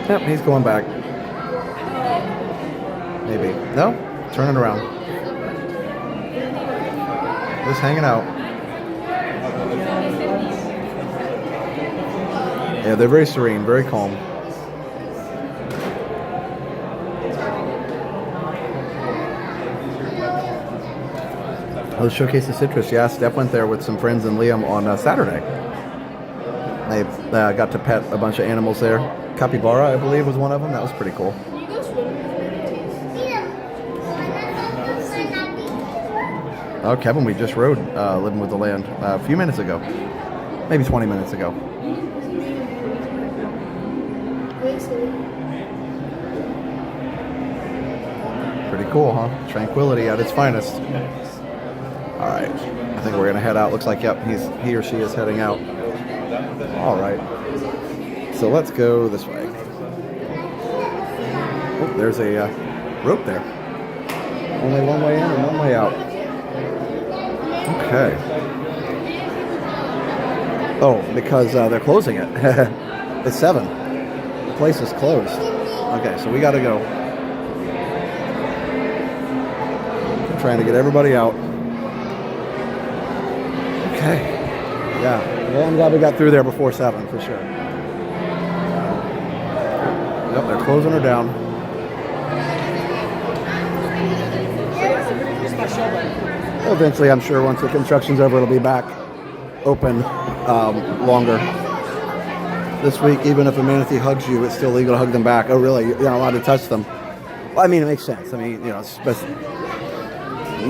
Yep, he's going back. Maybe. No? Turning around. Just hanging out. Yeah, they're very serene, very calm. Oh, Showcase of Citrus. Yeah, Steph went there with some friends and Liam on Saturday. They got to pet a bunch of animals there. Capybara, I believe, was one of them. That was pretty cool. Oh, Kevin, we just rode Living with the Land a few minutes ago. Maybe 20 minutes ago. Pretty cool, huh? Tranquility at its finest. All right. I think we're going to head out. Looks like, yep, he or she is heading out. All right. So let's go this way. Oh, there's a rope there. Only one way in and one way out. Okay. Oh, because they're closing it. It's 7. The place is closed. Okay, so we got to go. I'm trying to get everybody out. Okay. Yeah. Well, I'm glad we got through there before 7 for sure. Yep, they're closing her down. Eventually, I'm sure once the construction's over, it'll be back open longer. This week, even if a manatee hugs you, it's still legal to hug them back. Oh, really? You're not allowed to touch them. Well, I mean, it makes sense. I mean, we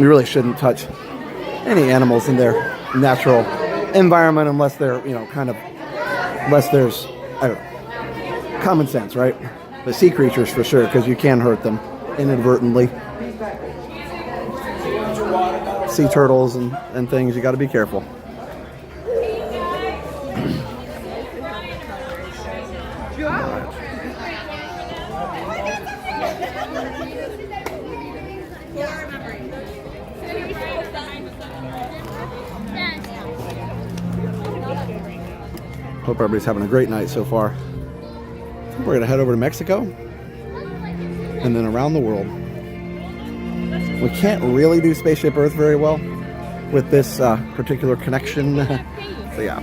really shouldn't touch any animals in their natural environment unless they're, unless there's, I don't know, common sense, right? The sea creatures for sure, because you can hurt them inadvertently. Sea turtles and things, you got to be careful. Hope everybody's having a great night so far. I think we're gonna head over to Mexico and then around the world. We can't really do Spaceship Earth very well with this particular connection. So yeah.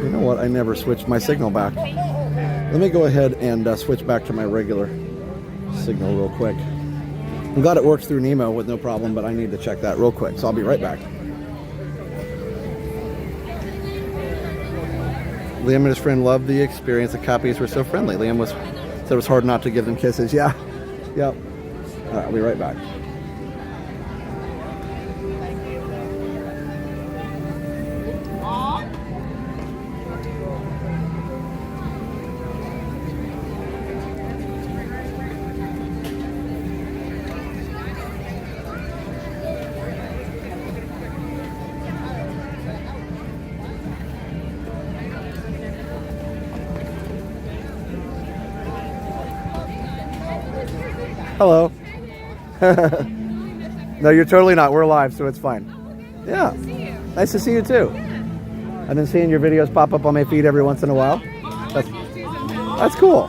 You know what? I never switched my signal back. Let me go ahead and switch back to my regular signal real quick. I'm glad it works through Nemo with no problem, but I need to check that real quick, so I'll be right back. Liam and his friend loved the experience. The copies were so friendly. Liam said it was hard not to give them kisses. Yeah. Yep. All right, I'll be right back. Hello. No, you're totally not. We're live, so it's fine. Yeah. Nice to see you too. I've been seeing your videos pop up on my feed every once in a while. That's cool.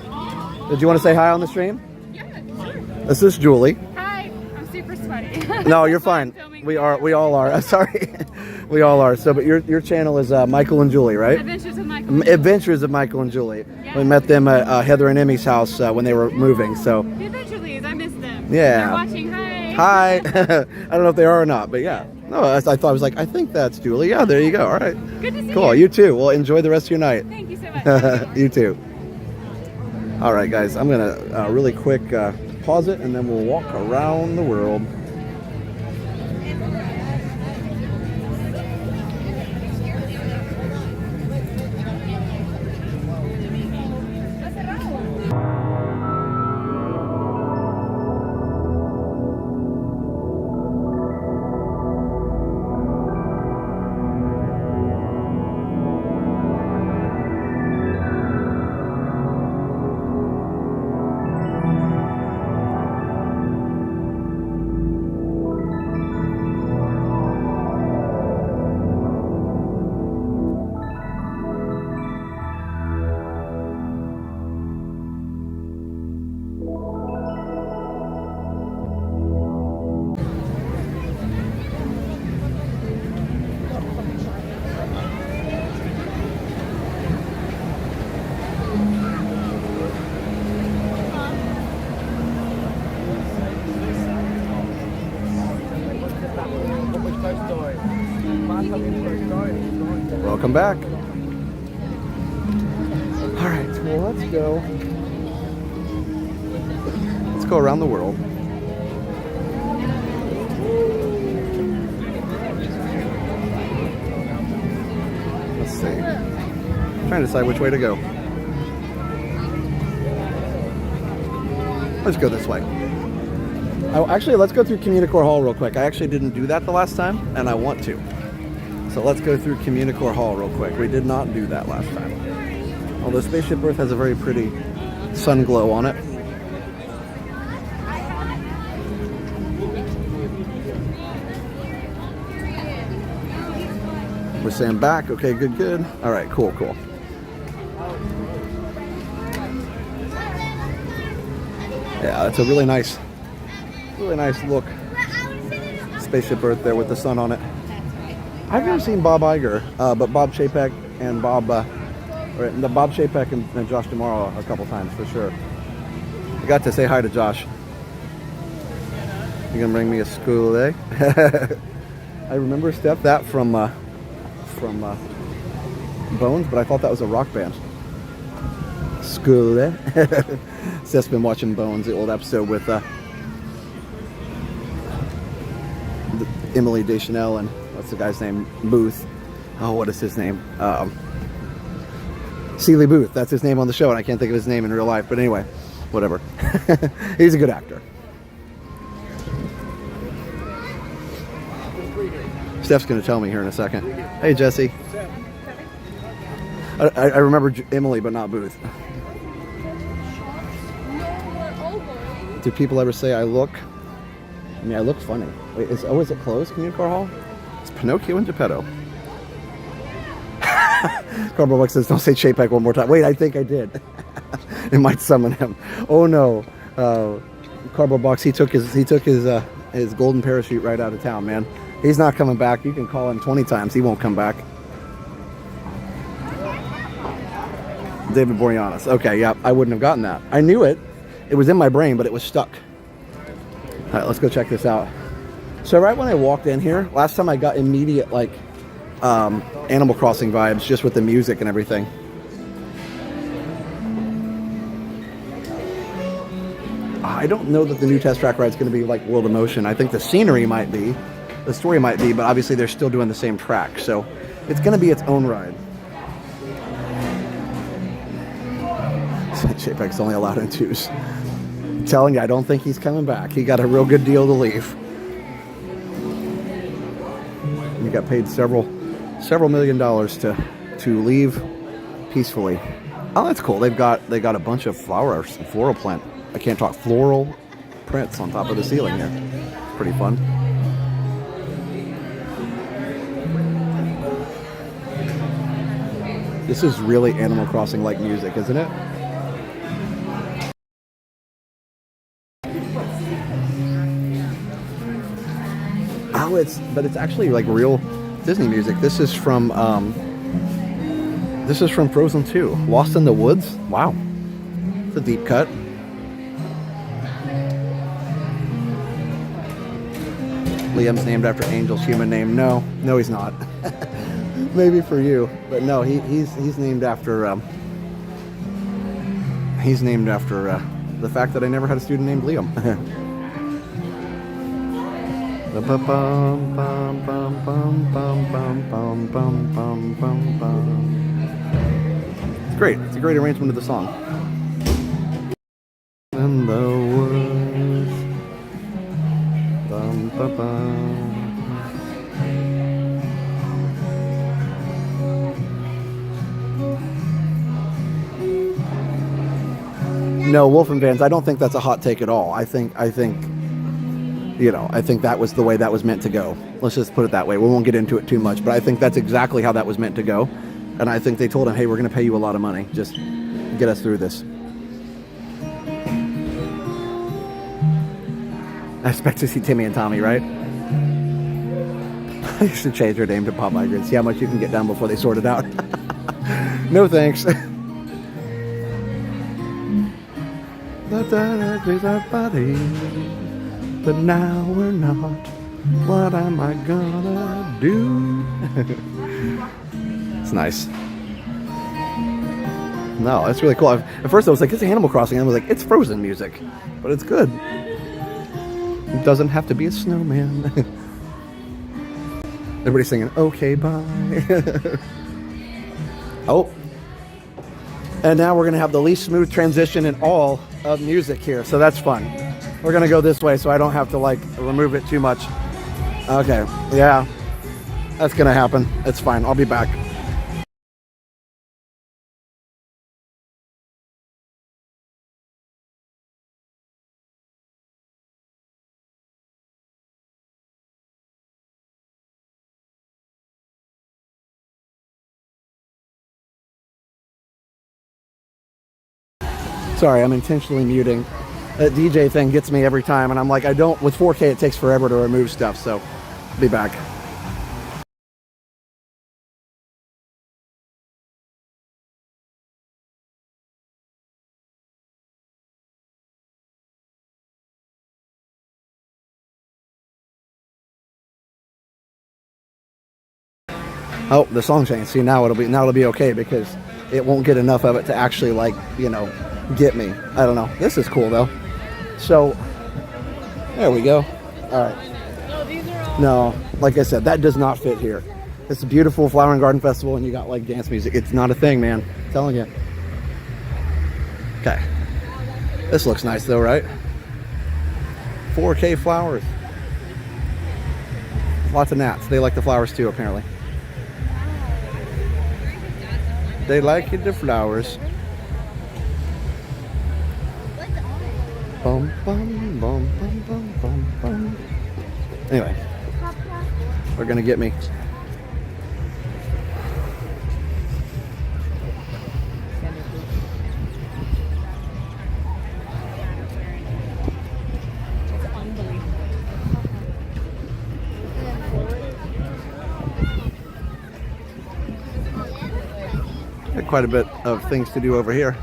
Did you want to say hi on the stream? Yeah, sure. This is Julie. Hi. I'm super sweaty. No, you're fine. We all are. Sorry. We all are. So, but your channel is Michael and Julie, right? Adventures of Michael. Adventures of Michael and Julie. Yeah. We met them at Heather and Emmy's house when they were moving. So. The Adventurelys, I miss them. Yeah. They're watching. Hi. Hi. I don't know if they are or not, but yeah. No, I thought I was like, I think that's Julie. Yeah, there you go. All right. Good to see cool. you. You too. Well, enjoy the rest of your night. Thank you so much. You too. All right, guys. I'm gonna really quick pause it, and then we'll walk around the world. Welcome back. All right, well, let's go. Let's go around the world. Let's see. I'm trying to decide which way to go. Let's go this way. Oh, actually, let's go through Communicore Hall real quick. I actually didn't do that the last time, and I want to. So let's go through Communicore Hall real quick. We did not do that last time. Although Spaceship Earth has a very pretty sun glow on it. We're saying back. Okay, good, good. All right, cool, cool. Yeah, that's a really nice look. Spaceship Earth there with the sun on it. I've never seen Bob Iger, but Bob Chapek and Bob Chapek and Josh Tomorrow a couple times for sure. I got to say hi to Josh. You gonna bring me a school day? I remember Steph that from Bones, but I thought that was a rock band. School day. Steph's been watching Bones, the old episode with Emily Deschanel and what's the guy's name? Booth. Oh, what is his name? Seeley Booth. That's his name on the show, and I can't think of his name in real life. But anyway, whatever. He's a good actor. Steph's going to tell me here in a second. Hey, Jesse. I remember Emily, but not Booth. Do people ever say I look? I mean, I look funny. Wait, is it closed, Communicore Hall? It's Pinocchio and Geppetto. Cardboard Box says, don't say Chapek one more time. Wait, I think I did. It might summon him. Oh no. Cardboard Box, he took his golden parachute right out of town, man. He's not coming back. You can call him 20 times. He won't come back. David Boreanaz. Okay, yeah, I wouldn't have gotten that. I knew it. It was in my brain, but it was stuck. All right, let's go check this out. So right when I walked in here, last time I got immediate, like, Animal Crossing vibes just with the music and everything. I don't know that the new test track ride is going to be like World of Motion. I think the scenery might be, the story might be, but obviously they're still doing the same track, so it's going to be its own ride. Chapek's only allowed in 2s. I'm telling you, I don't think he's coming back. He got a real good deal to leave. He got paid several $1 million to leave peacefully. Oh, that's cool. They got a bunch of flowers, floral plant. I can't talk, floral prints on top of the ceiling here. Pretty fun. This is really Animal Crossing like music, isn't it? Oh, it's actually like real Disney music. This is from Frozen 2. Lost in the Woods. Wow, it's a deep cut. Liam's named after Angel's human name. No, he's not. Maybe for you, but no, he's named after the fact that I never had a student named Liam. It's great. It's a great arrangement of the song. In the woods. Bum, ba, bum. No, Wolf and Vans, I don't think that's a hot take at all. I think that was the way that was meant to go. Let's just put it that way. We won't get into it too much, but I think that's exactly how that was meant to go. And I think they told him, hey, we're going to pay you a lot of money. Just get us through this. I expect to see Timmy and Tommy, right? I should change their name to Pop Migrants. See how much you can get done before they sort it out. No thanks. Our body, but now we're not. What am I gonna do? It's nice. No, that's really cool. At first I was like, it's Animal Crossing. And I was like, it's Frozen music. But it's good. It doesn't have to be a snowman. Everybody's singing, okay, bye. Oh. And now we're going to have the least smooth transition in all of music here. So that's fun. We're going to go this way so I don't have to like remove it too much. Okay. Yeah. That's going to happen. It's fine. I'll be back. Sorry, I'm intentionally muting. That DJ thing gets me every time, and I'm like, with 4K it takes forever to remove stuff, so I'll be back. Oh, the song changed. See, now it'll be okay because it won't get enough of it to actually like, get me. I don't know. This is cool though. So there we go. All right. No, like I said, that does not fit here. It's a beautiful flower and garden festival and you got like dance music. It's not a thing, man. I'm telling you. Okay. This looks nice though, right? 4K flowers. Lots of gnats. They like the flowers too, apparently. They like the flowers. Bum, bum, bum, bum, bum, bum, bum. Anyway, we're gonna get me. Got quite a bit of things to do over here.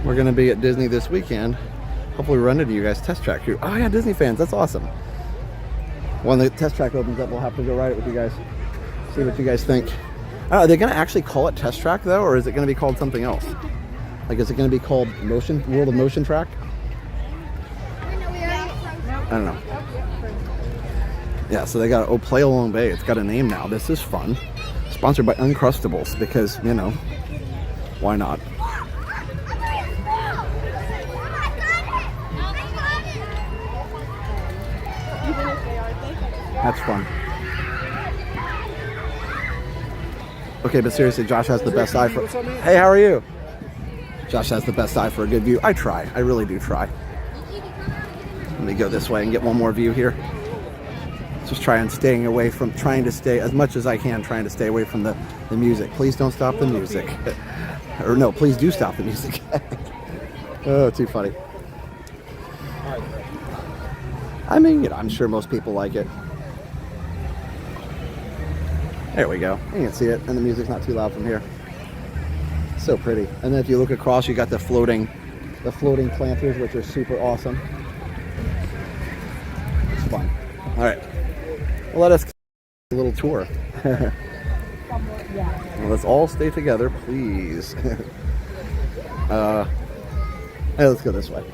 We're going to be at Disney this weekend. Hopefully run into you guys test track here. Oh yeah, Disney fans, that's awesome. When the test track opens up, we'll have to go ride it with you guys. See what you guys think. Are they going to actually call it test track though, or is it going to be called something else? Like, is it going to be called World of Motion Track? I don't know. Yeah, so they got Play Along Bay. It's got a name now. This is fun. Sponsored by Uncrustables because, you know, why not? That's fun. Okay, but seriously, Josh has the best eye for... Hey, how are you? Josh has the best eye for a good view. I try. I really do try. Let me go this way and get one more view here. Just trying to stay as much as I can, trying to stay away from the music. Please don't stop the music. Or no, please do stop the music. Oh, too funny. I mean, you know, I'm sure most people like it. There we go. You can see it, and the music's not too loud from here. So pretty. And then if you look across, you got the floating planters, which are super awesome. It's fun. All right. Well, let us a little tour. Well, let's all stay together, please. Hey, let's go this way.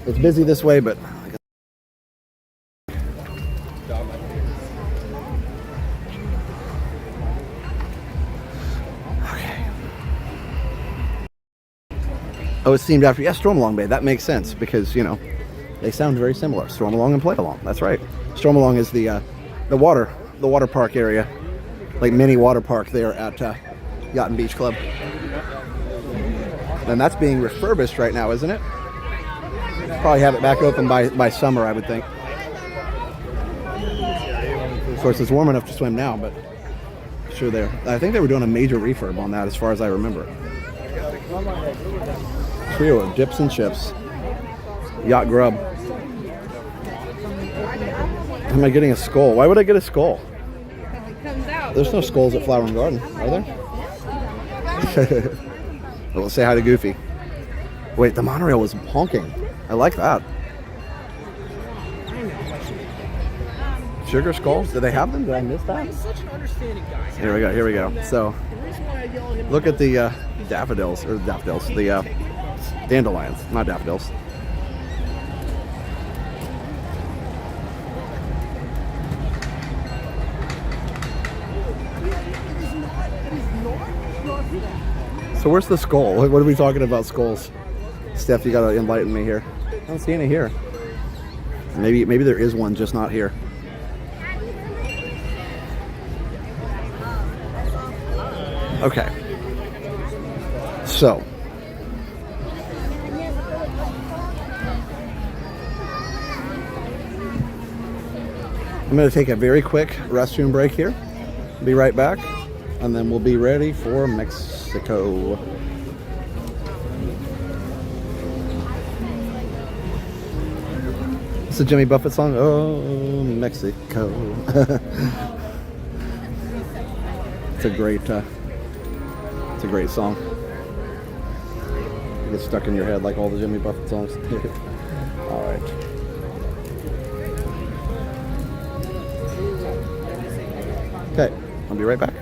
It's busy this way, but oh, it's themed after, yeah, Stormalong Bay. That makes sense because, you know, they sound very similar. Stormalong and Play Along. That's right. Stormalong is the water park area, like mini water park there at Yacht and Beach Club. And that's being refurbished right now, isn't it? Probably have it back open by summer, I would think. Of course, it's warm enough to swim now, but sure there. I think they were doing a major refurb on that, as far as I remember. Trio of dips and chips. Yacht grub. Am I getting a skull? Why would I get a skull? There's no skulls at Flower and Garden, are there? Well, let's say hi to Goofy. Wait, the monorail was honking. I like that. Sugar skulls? Do they have them? Did I miss that? Here we go. Here we go. So, look at the daffodils, the dandelions, not daffodils. So where's the skull? What are we talking about skulls? Steph, you gotta enlighten me here. I don't see any here. Maybe there is one, just not here. Okay. So. I'm going to take a very quick restroom break here. Be right back. And then we'll be ready for Mexico. It's a Jimmy Buffett song. Oh, Mexico. It's a great song. It gets stuck in your head like all the Jimmy Buffett songs. All right. Okay, I'll be right back.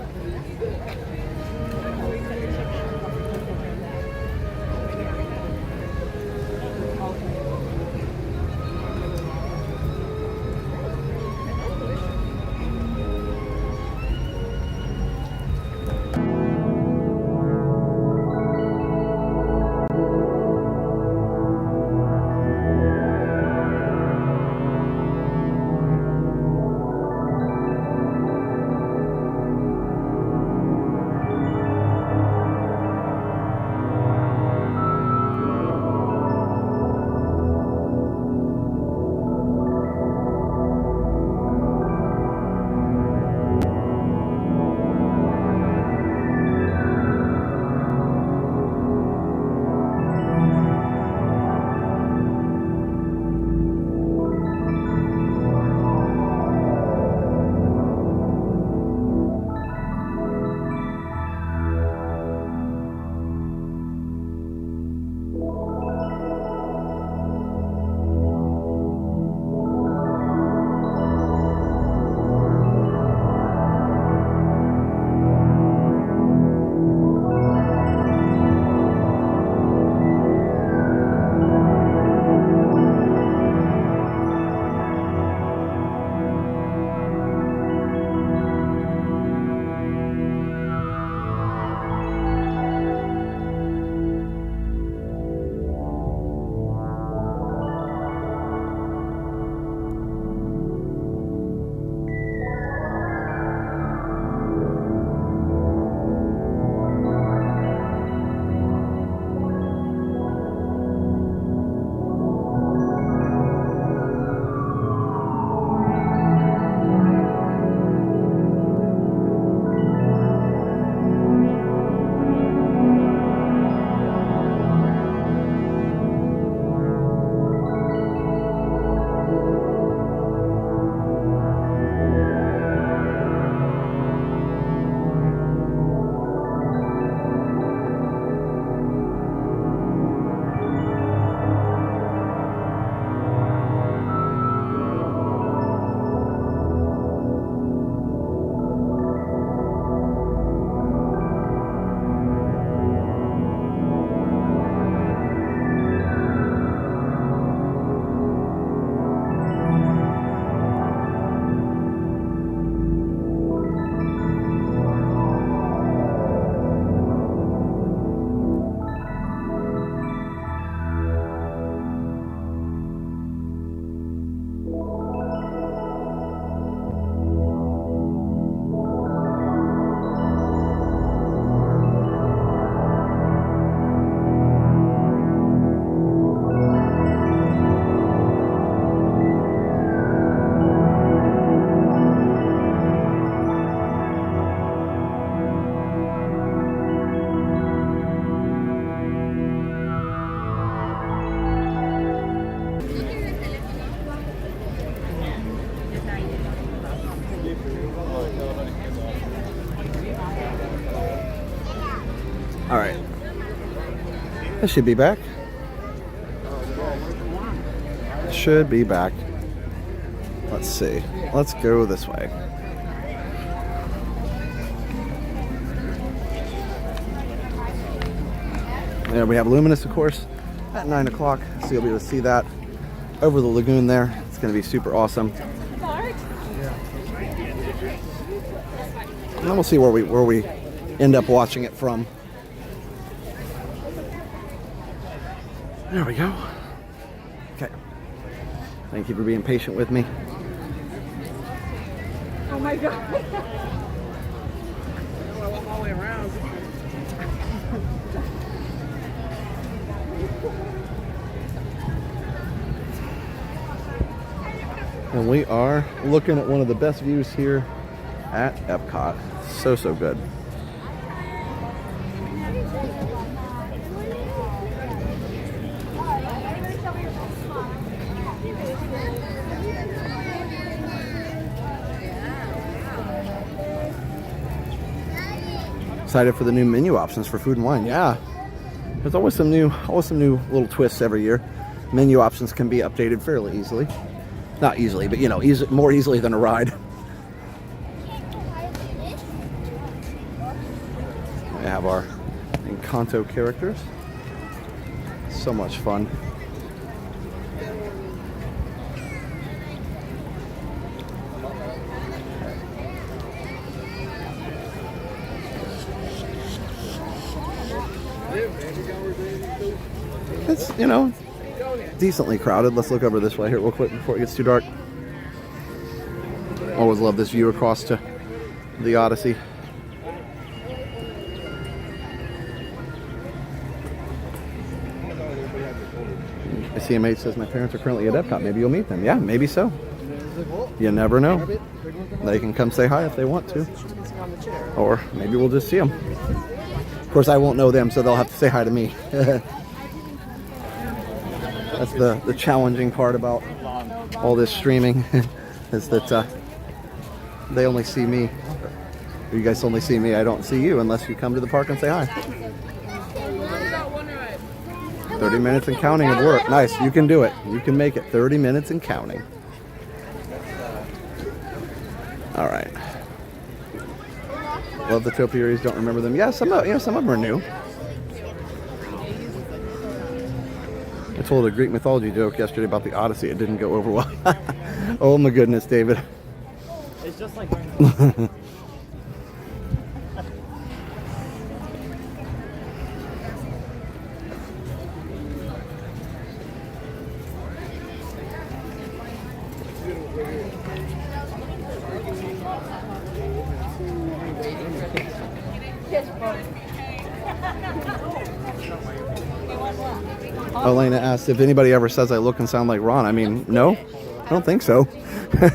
It should be back. Should be back. Let's see. Let's go this way. There we have Luminous, of course, at 9 o'clock. So you'll be able to see that over the lagoon there. It's going to be super awesome. And then we'll see where we end up watching it from. There we go. Okay. Thank you for being patient with me. Oh my god. All the way around. And we are looking at one of the best views here at Epcot. So good. Excited for the new menu options for food and wine. Yeah, there's always some new little twists every year. Menu options can be updated fairly easily. Not easily, but you know, more easily than a ride. We have our Encanto characters. So much fun. It's, you know, decently crowded. Let's look over this way here real quick before it gets too dark. Always love this view across to the Odyssey. CMH says my parents are currently at Epcot. Maybe you'll meet them. Yeah, maybe so. You never know. They can come say hi if they want to. Or maybe we'll just see them. Of course, I won't know them, so they'll have to say hi to me. That's the challenging part about all this streaming is that they only see me. You guys only see me. I don't see you unless you come to the park and say hi. 30 minutes and counting of work. Nice. You can do it. You can make it 30 minutes and counting. All right. Love the topiaries. Don't remember them. Yeah, some of them are new. I told a Greek mythology joke yesterday about the Odyssey. It didn't go over well. Oh my goodness, David. It's just like Elena asked if anybody ever says I look and sound like Ron. I mean, no, I don't think so. I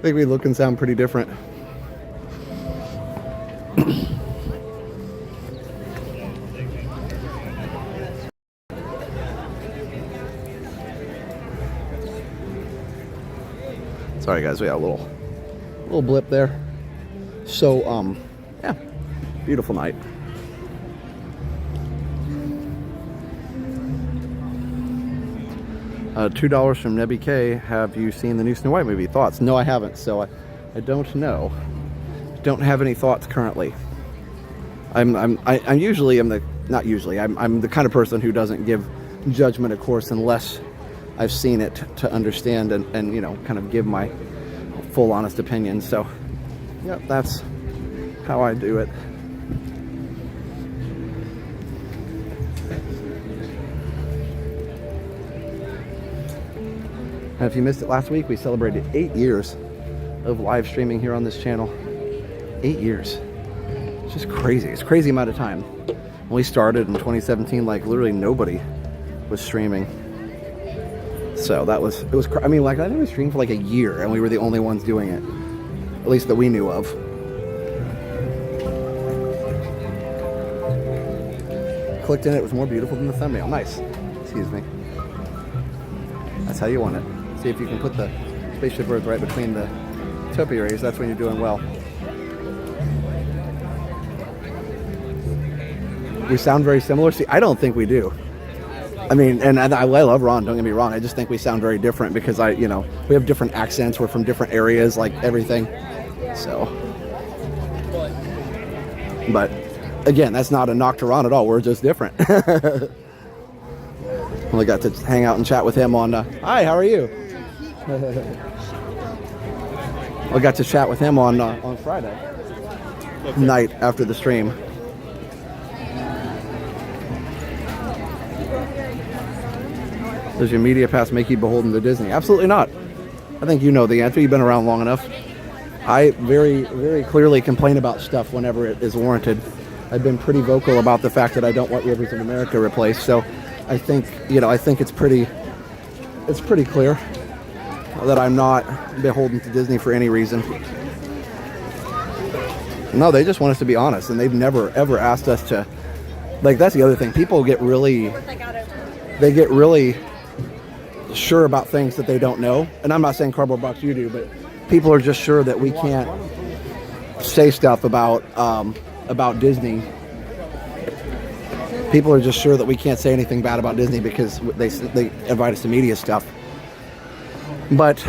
think we look and sound pretty different. Sorry guys, we had a little blip there. So yeah, beautiful night. $2 from Nebby K. Have you seen the new Snow White movie? Thoughts? No, I haven't, so I don't know. Don't have any thoughts currently. I'm the kind of person who doesn't give judgment, of course, unless I've seen it to understand and you know, kind of give my full honest opinion. So yep, that's how I do it. And if you missed it last week, we celebrated 8 years of live streaming here on this channel. 8 years. It's just crazy. It's a crazy amount of time. When we started in 2017, like literally nobody was streaming. So it was, I mean, like I think we streamed for like a year and we were the only ones doing it. At least that we knew of. Clicked in, it was more beautiful than the thumbnail. Nice. Excuse me. That's how you want it. See if you can put the spaceship Earth right between the topiaries. That's when you're doing well. We sound very similar. See, I don't think we do. I mean, and I love Ron, don't get me wrong. I just think we sound very different because we have different accents. We're from different areas, like everything. So, but again, that's not a knock to Ron at all. We're just different. Only got to hang out and chat with him on, hi, how are you? I got to chat with him on Friday night after the stream. Does your media pass make you beholden to Disney? Absolutely not. I think you know the answer. You've been around long enough. I very, very clearly complain about stuff whenever it is warranted. I've been pretty vocal about the fact that I don't want Rivers of America replaced. So I think, I think it's pretty clear that I'm not beholden to Disney for any reason. No, they just want us to be honest, and they've never, ever asked us to, that's the other thing. People get really sure about things that they don't know. And I'm not saying Cardboard Box you do, but people are just sure that we can't say stuff about Disney. People are just sure that we can't say anything bad about Disney because they invite us to media stuff. But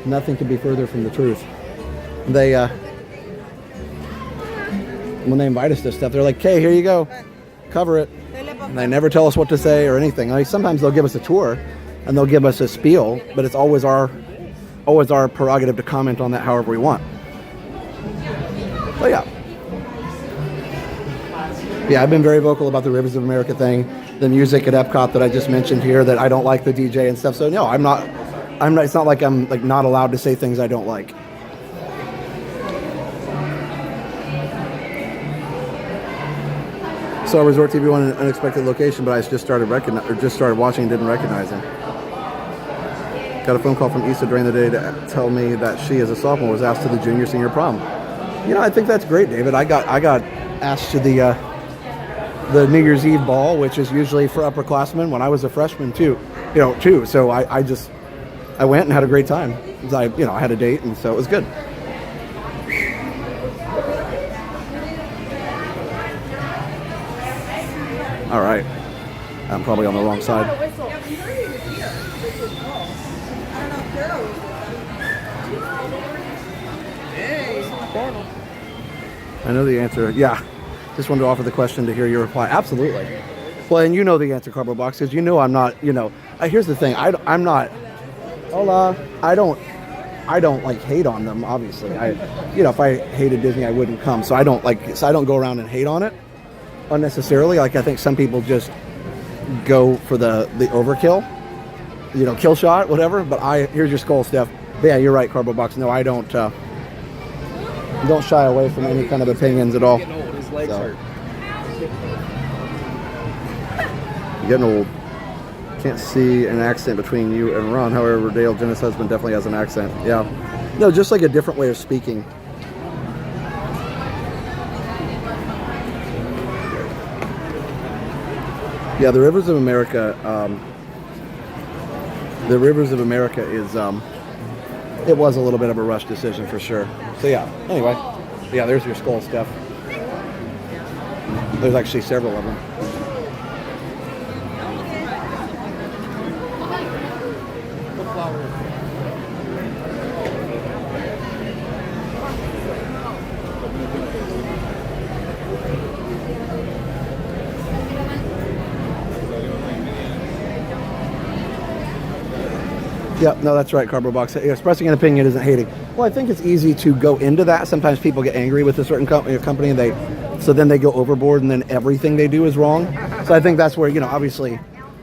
nothing could be further from the truth. They when they invite us to stuff, they're like, "Okay, here you go, cover it." And they never tell us what to say or anything. Sometimes they'll give us a tour and they'll give us a spiel, but it's always our prerogative to comment on that however we want. But yeah, I've been very vocal about the Rivers of America thing, the music at Epcot that I just mentioned here, that I don't like the DJ and stuff. So no, I'm not. It's not like I'm not allowed to say things I don't like. Saw Resort TV on an unexpected location, but I just started watching and didn't recognize him. Got a phone call from Issa during the day to tell me that she, as a sophomore, was asked to the junior senior prom. I think that's great, David. I got asked to the New Year's Eve ball, which is usually for upperclassmen, when I was a freshman too. So I went and had a great time. I had a date, and so it was good. All right, I'm probably on the wrong side. I know the answer. Yeah, just wanted to offer the question to hear your reply. Absolutely. Well, and you know the answer, Cardboard Box, because I'm not. Here's the thing. I'm not. Hola. I don't hate on them. Obviously, if I hated Disney, I wouldn't come. So I don't go around and hate on it unnecessarily. I think some people just go for the overkill, kill shot, whatever. But here's your skull, Steph. But yeah, you're right, Cardboard Box. No, I don't shy away from any kind of opinions at all. So. You're getting old. Can't see an accent between you and Ron. However, Dale, Jenna's husband, definitely has an accent. Yeah. No, just like a different way of speaking. Yeah, the Rivers of America. The Rivers of America is. It was a little bit of a rush decision for sure. So yeah. Anyway, yeah. There's your skull stuff. There's actually several of them. Yeah, no, that's right, Cardboard Box. Expressing an opinion isn't hating. Well, I think it's easy to go into that. Sometimes people get angry with a certain company, so then they go overboard, and then everything they do is wrong. So I think that's where, obviously,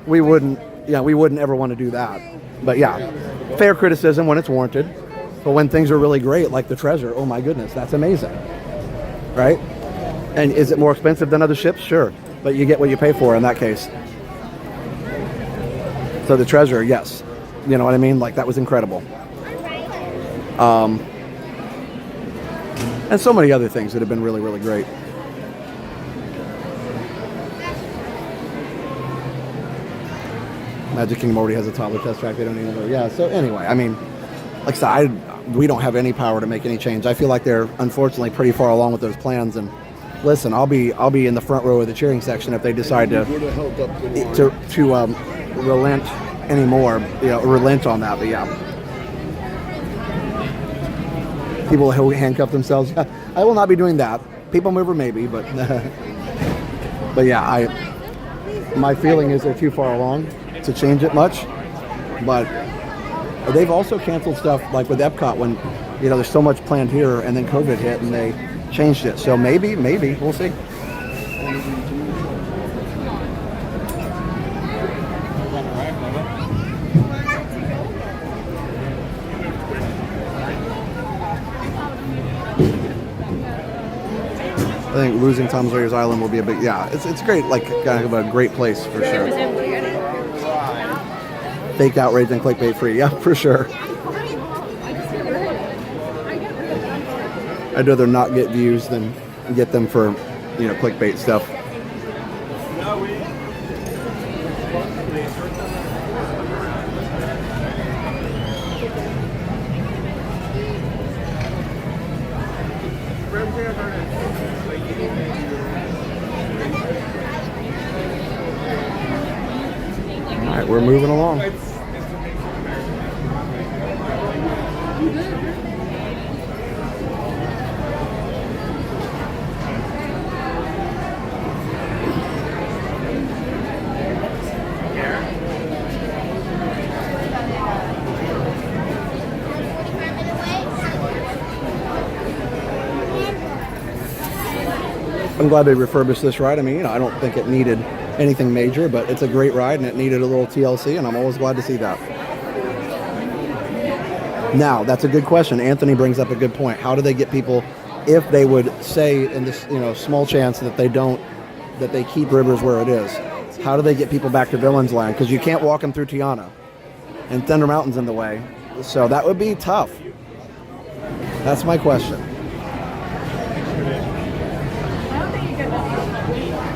we wouldn't ever want to do that. But yeah, fair criticism when it's warranted. But when things are really great, like the Treasure, oh my goodness, that's amazing, right? And is it more expensive than other ships? Sure, but you get what you pay for in that case. So the Treasure, yes. You know what I mean? That was incredible. And so many other things that have been really, really great. Magic Kingdom already has a toddler test track. They don't even know. Yeah, so anyway, like I said, we don't have any power to make any change. I feel like they're unfortunately pretty far along with those plans, and Listen, I'll be in the front row of the cheering section if they decide to relent anymore, relent on that. But yeah, people who handcuff themselves, I will not be doing that. People mover maybe, but but yeah, my feeling is they're too far along to change it much. But they've also canceled stuff like with Epcot when there's so much planned here, and then COVID hit and they changed it. So maybe we'll see. I think losing Tom Sawyer's Island will be a big, it's great, like kind of a great place for sure. Fake outrage and clickbait free, yeah, for sure. I'd rather not get views than get them for, clickbait stuff. All right, we're moving along. I'm glad they refurbished this ride. I mean, I don't think it needed anything major, but it's a great ride and it needed a little TLC, and I'm always glad to see that. Now, that's a good question. Anthony brings up a good point. How do they get people, if they would say in this, small chance that they keep Rivers where it is, how do they get people back to Villains Land? Because you can't walk them through Tiana, and Thunder Mountain's in the way. So that would be tough. That's my question.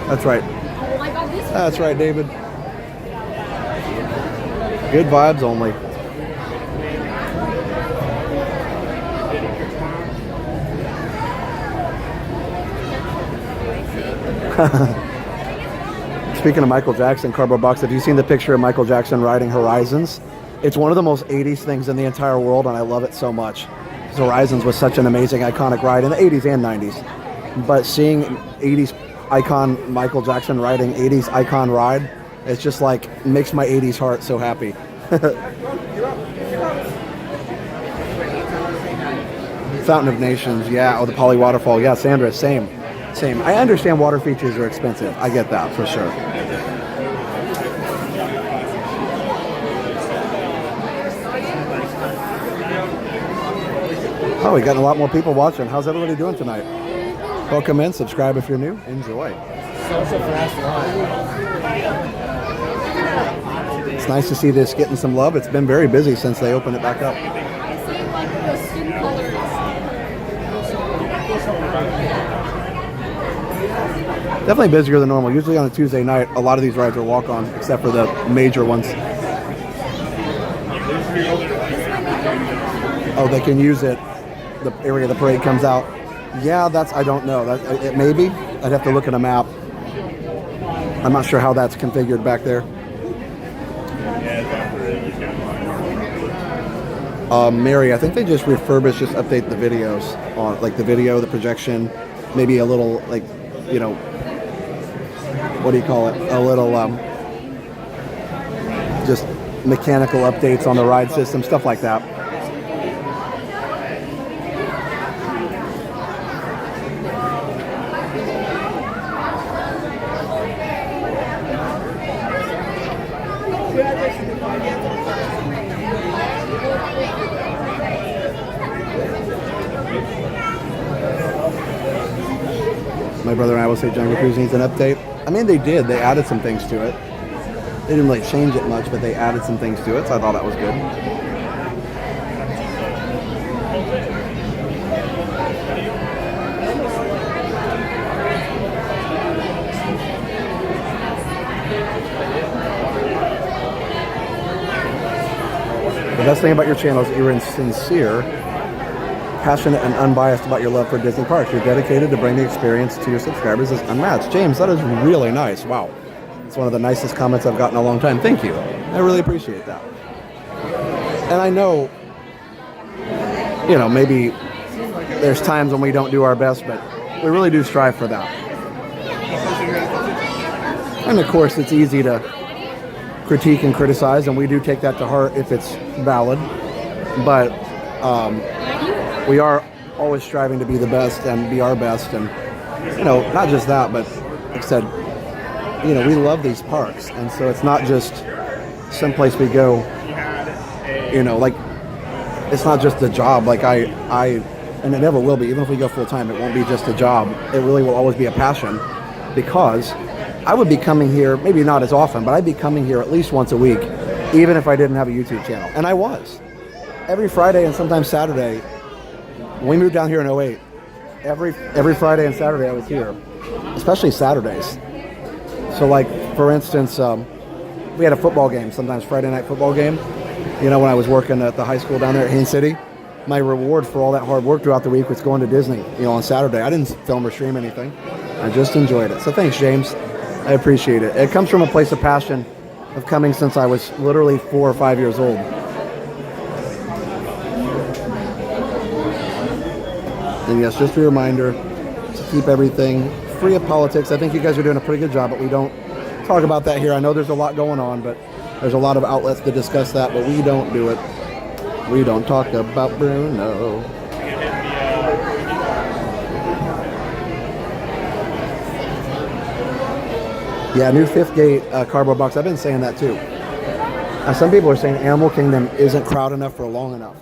That's right. That's right, David. Good vibes only. Speaking of Michael Jackson, Cardboard Box, have you seen the picture of Michael Jackson riding Horizons? It's one of the most 80s things in the entire world, and I love it so much. Horizons was such an amazing, iconic ride in the 80s and 90s. But seeing 80s icon Michael Jackson riding 80s icon ride, it's just like makes my 80s heart so happy. Fountain of Nations, yeah. Oh, the Poly Waterfall, yeah. Sandra, same. I understand water features are expensive. I get that for sure. Oh, we got a lot more people watching. How's everybody doing tonight? Welcome in, subscribe if you're new, enjoy. It's nice to see this getting some love. It's been very busy since they opened it back up. Definitely busier than normal. Usually on a Tuesday night, a lot of these rides are walk-on, except for the major ones. Oh, they can use it. The area the parade comes out. Yeah, I don't know. It may be. I'd have to look at a map. I'm not sure how that's configured back there. Mary, I think they just refurbished, just update the videos on, like the video, the projection, maybe a little, like, what do you call it? A little, just mechanical updates on the ride system, stuff like that. My brother and I will say Jungle Cruise needs an update. I mean, they did. They added some things to it. They didn't really change it much, but they added some things to it, so I thought that was good. The best thing about your channel is that you're sincere, passionate and unbiased about your love for Disney parks. You're dedicated to bring the experience to your subscribers is unmatched. James, that is really nice. Wow. It's one of the nicest comments I've gotten in a long time. Thank you. I really appreciate that. And I know, maybe there's times when we don't do our best, but we really do strive for that. And of course, it's easy to critique and criticize, and we do take that to heart if it's valid. But we are always striving to be the best and be our best. And, not just that, but like I said, we love these parks. And so it's not just someplace we go, like, it's not just a job. Like and it never will be, even if we go full time, it won't be just a job. It really will always be a passion, because I would be coming here, maybe not as often, but I'd be coming here at least once a week, even if I didn't have a YouTube channel. And I was. Every Friday and sometimes Saturday, when we moved down here in 2008, every Friday and Saturday I was here, especially Saturdays. So like, for instance, we had a football game, sometimes Friday night football game, when I was working at the high school down there at Haines City. My reward for all that hard work throughout the week was going to Disney, on Saturday. I didn't film or stream anything. I just enjoyed it. So thanks, James. I appreciate it. It comes from a place of passion of coming since I was literally 4 or 5 years old. And yes, just a reminder to keep everything free of politics. I think you guys are doing a pretty good job, but we don't talk about that here. I know there's a lot going on, but there's a lot of outlets to discuss that, but we don't do it. We don't talk about Bruno. Yeah, new fifth gate cardboard box. I've been saying that too. Some people are saying Animal Kingdom isn't crowded enough or long enough.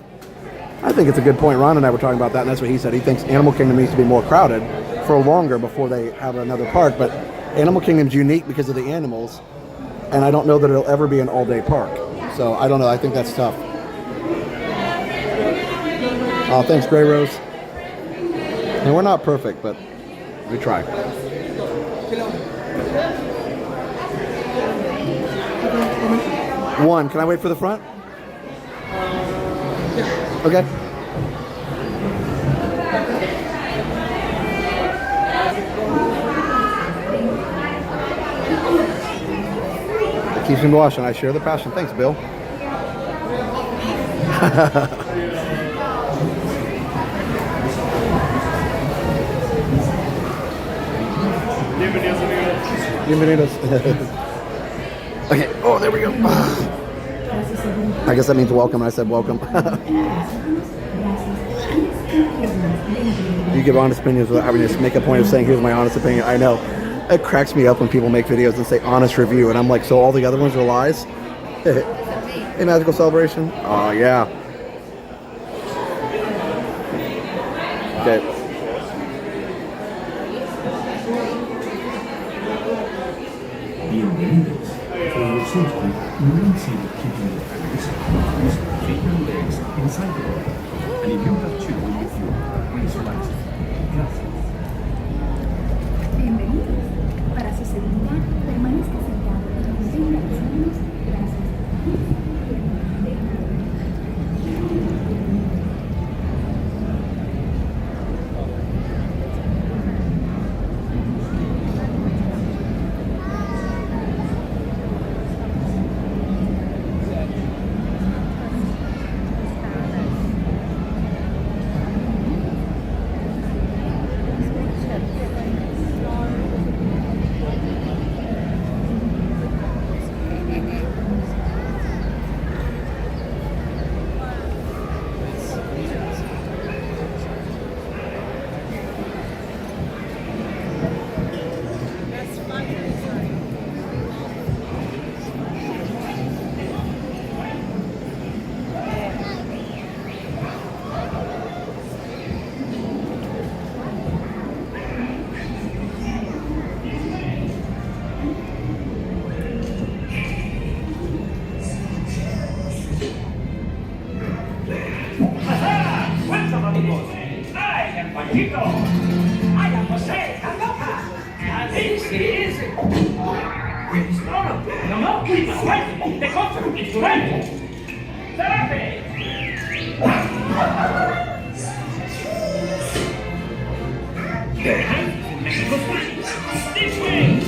I think it's a good point. Ron and I were talking about that, and that's what he said. He thinks Animal Kingdom needs to be more crowded for longer before they have another park. But Animal Kingdom's unique because of the animals, and I don't know that it'll ever be an all-day park. So I don't know. I think that's tough. Oh, thanks, Gray Rose. And we're not perfect, but we try. One, can I wait for the front? Okay. It keeps me watching. I share the passion. Thanks, Bill. Bienvenidos. Okay. Oh, there we go. I guess that means welcome. I said welcome. You give honest opinions without having to make a point of saying, here's my honest opinion. I know. It cracks me up when people make videos and say honest review. And I'm like, so all the other ones are lies? Hey, Magical Celebration? Oh, yeah. Okay. Bienvenidos. For your safety, we consider keeping your families, arms, feet and legs inside the boat. And if you have children with you, please relax. Gracias. Bienvenidos. Para su seguridad, permanezca sentado y mantenga las manos. Gracias. This way!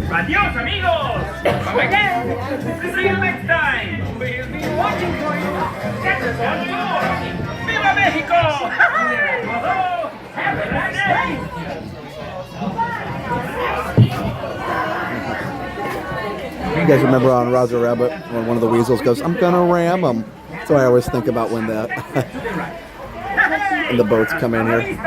Adios, amigos! Come again! See you next time! We'll be watching for you! Get us on tour! Viva Mexico! Have a nice day! You guys remember on Roger Rabbit when one of the weasels goes, "I'm gonna ram them"? So I always think about when that when the boats come in here.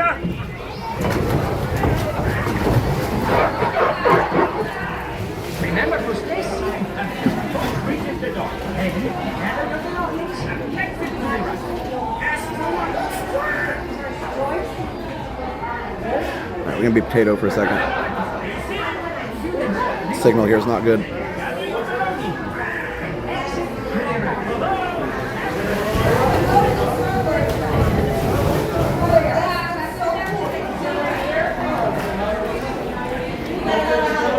gonna be potato for a second. Signal here is not good.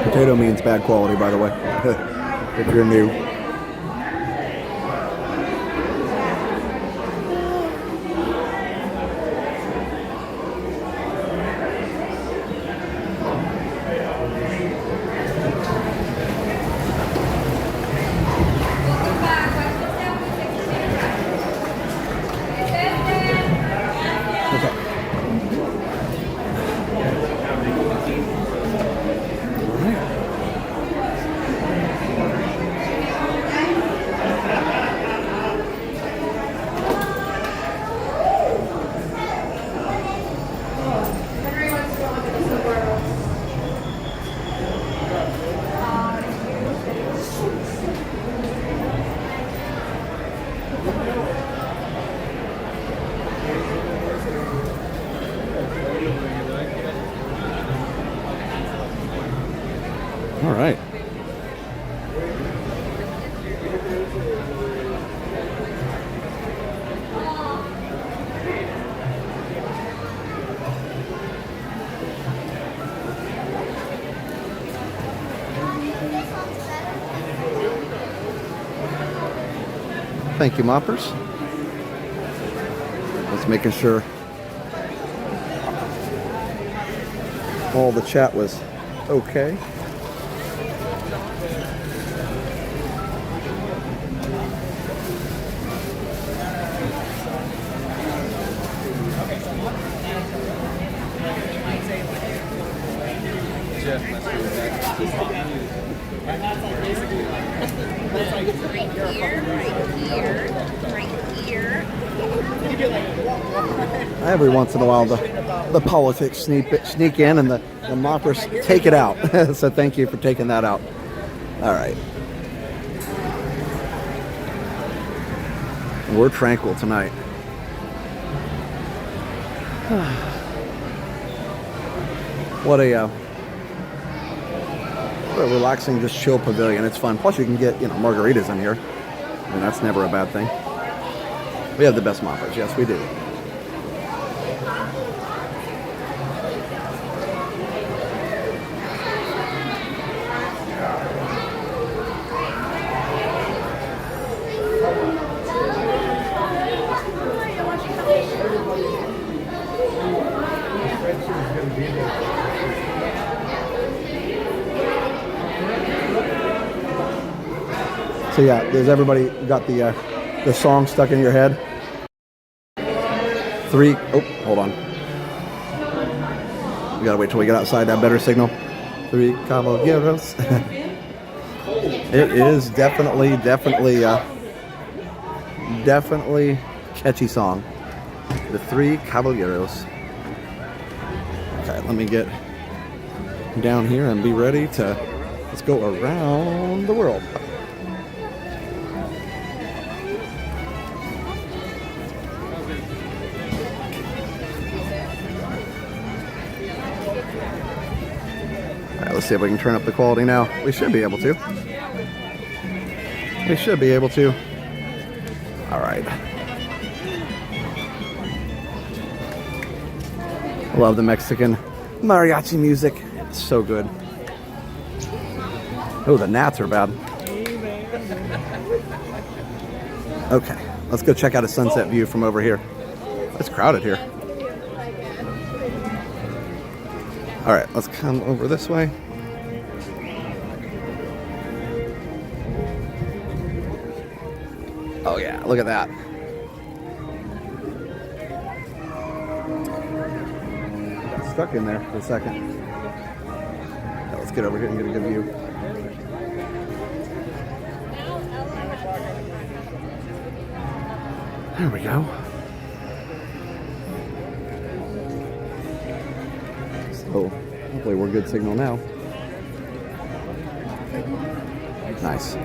Potato means bad quality, by the way, if you're new. All right. Thank you, moppers. Just making sure all the chat was okay. Every once in a while, the politics sneak in, and the moppers take it out. So thank you for taking that out. All right. We're tranquil tonight. What a relaxing, just chill pavilion. It's fun. Plus, you can get margaritas in here, and that's never a bad thing. We have the best moppers. Yes, we do. So yeah, does everybody got the song stuck in your head? Hold on. We gotta wait till we get outside to have better signal. Three caballeros. It is definitely catchy song. The Three Caballeros. Okay, let me get down here and be ready to, let's go around the world. Let's see if we can turn up the quality now. We should be able to. We should be able to. All right. Love the Mexican mariachi music. It's so good. Oh, the gnats are bad. Okay, let's go check out a sunset view from over here. It's crowded here. All right, let's come over this way. Oh yeah, look at that. Got stuck in there for a second. Now let's get over here and get a good view. There we go. So hopefully we're good signal now. Nice.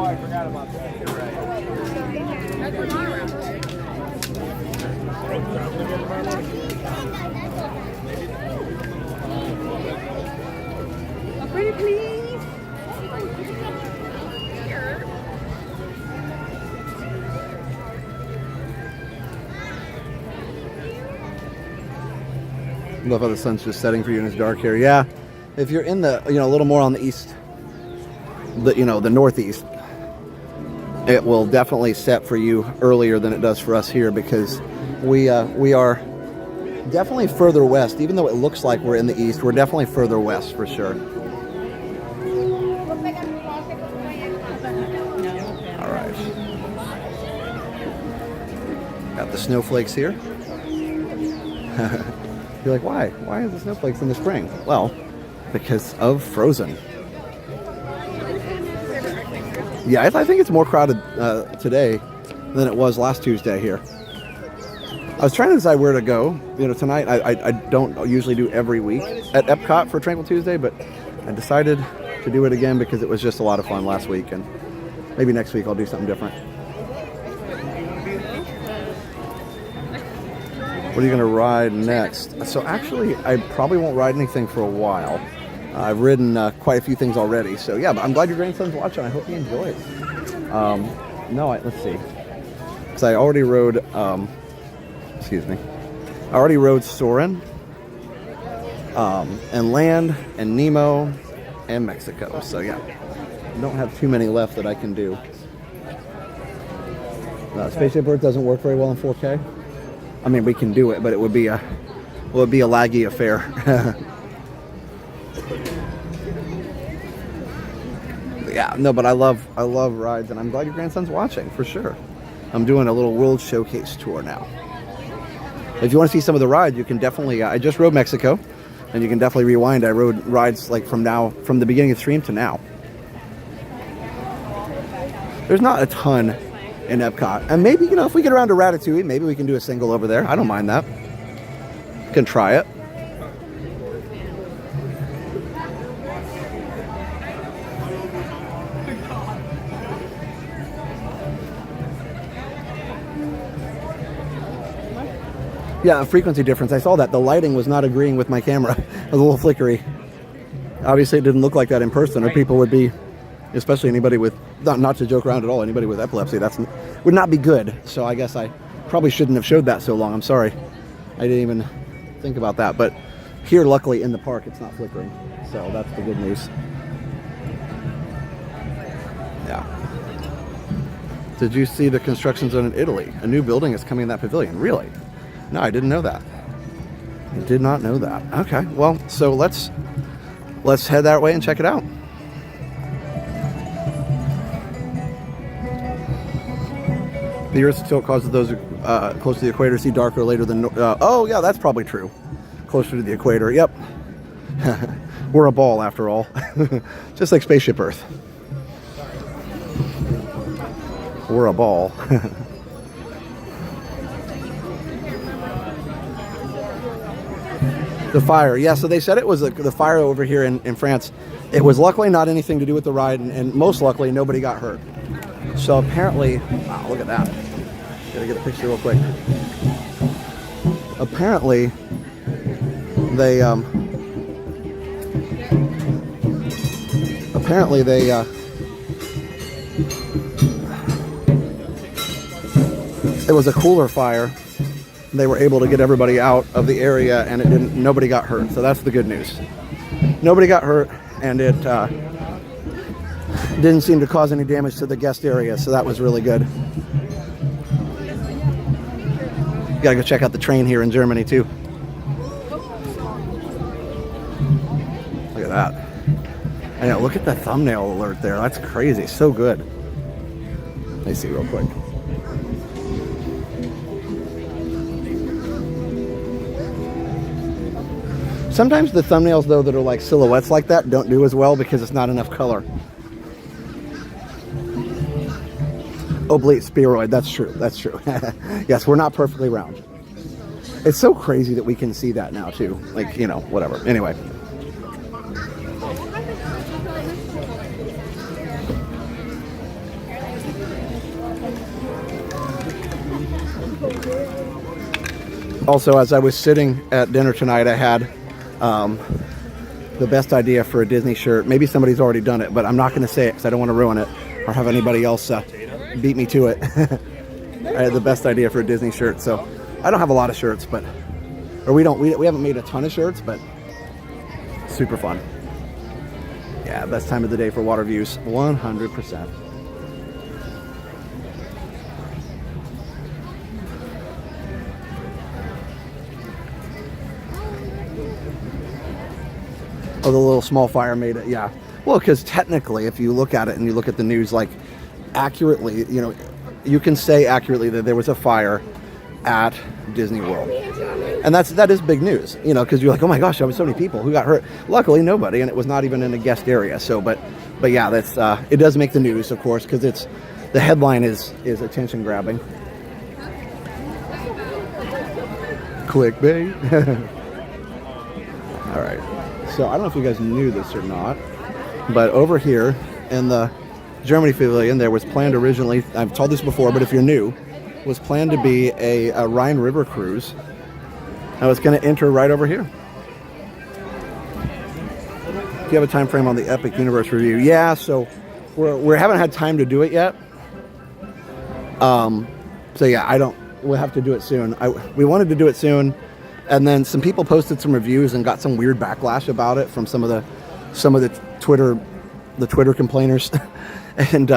Oh, I forgot about that. You're right. Pretty please. Love how the sun's just setting for you and it's dark here. Yeah, if you're in the, a little more on the east, the northeast, it will definitely set for you earlier than it does for us here because we are definitely further west. Even though it looks like we're in the east, we're definitely further west for sure. All right. Got the snowflakes here. You're like, why? Why is the snowflakes in the spring? Well, because of Frozen. Yeah, I think it's more crowded today than it was last Tuesday here. I was trying to decide where to go. Tonight I don't usually do every week at Epcot for Tranquil Tuesday, but I decided to do it again because it was just a lot of fun last week, and maybe next week I'll do something different. What are you going to ride next? So actually, I probably won't ride anything for a while. I've ridden quite a few things already. So yeah, but I'm glad your grandson's watching. I hope he enjoys. Let's see. Because I already rode, excuse me. I already rode Soarin, and Land, and Nemo, and Mexico. So yeah, I don't have too many left that I can do. Spaceship Earth doesn't work very well in 4K. I mean, we can do it, but it would be a laggy affair. Yeah, no, but I love rides, and I'm glad your grandson's watching for sure. I'm doing a little World Showcase tour now. If you want to see some of the rides, you can definitely. I just rode Mexico, and you can definitely rewind. I rode rides like from the beginning of the stream to now. There's not a ton in Epcot, and maybe if we get around to Ratatouille, maybe we can do a single over there. I don't mind that. Can try it. Yeah, a frequency difference. I saw that. The lighting was not agreeing with my camera. It was a little flickery. Obviously, it didn't look like that in person, or people would be, especially anybody with, not to joke around at all, anybody with epilepsy, would not be good. So I guess I probably shouldn't have showed that so long. I'm sorry. I didn't even think about that. But here, luckily, in the park, it's not flickering. So that's the good news. Yeah. Did you see the construction zone in Italy? A new building is coming in that pavilion. Really? No, I didn't know that. I did not know that. Okay, well, so let's head that way and check it out. The Earth's tilt causes those close to the equator to see darker later than... oh, yeah, that's probably true. Closer to the equator, yep. We're a ball, after all. Just like Spaceship Earth. We're a ball. The fire, yeah, so they said it was the fire over here in France. It was luckily not anything to do with the ride, and most luckily nobody got hurt. So apparently, wow, look at that. Gotta get a picture real quick. Apparently, they it was a cooler fire. They were able to get everybody out of the area, and nobody got hurt. So that's the good news. Nobody got hurt, and it didn't seem to cause any damage to the guest area. So that was really good. You gotta go check out the train here in Germany too. Look at that. I know, look at the thumbnail alert there. That's crazy. So good. Let me see real quick. Sometimes the thumbnails, though, that are like silhouettes like that don't do as well because it's not enough color. Oblate spheroid, that's true, that's true. Yes, we're not perfectly round. It's so crazy that we can see that now, too. Like, whatever. Anyway. Also, as I was sitting at dinner tonight, I had the best idea for a Disney shirt. Maybe somebody's already done it, but I'm not going to say it because I don't want to ruin it or have anybody else beat me to it. I had the best idea for a Disney shirt. So I don't have a lot of shirts, but we haven't made a ton of shirts, but super fun. Yeah, best time of the day for water views, 100%. Oh, the little small fire made it, yeah. Well, because technically, if you look at it and you look at the news, like, accurately, you know, you can say accurately that there was a fire at Disney World. And that is big news, you know, because you're like, oh my gosh, there were so many people who got hurt. Luckily, nobody, and it was not even in a guest area. So, but yeah, that's it does make the news, of course, because it's the headline is attention grabbing. Clickbait. All right. So I don't know if you guys knew this or not, but over here in the Germany pavilion, there was planned originally, I've told this before, but if you're new, was planned to be a Rhine River cruise. I was going to enter right over here. Do you have a time frame on the Epic Universe review? Yeah, so we haven't had time to do it yet. So yeah, we'll have to do it soon. We wanted to do it soon. And then some people posted some reviews and got some weird backlash about it from some of the Twitter complainers and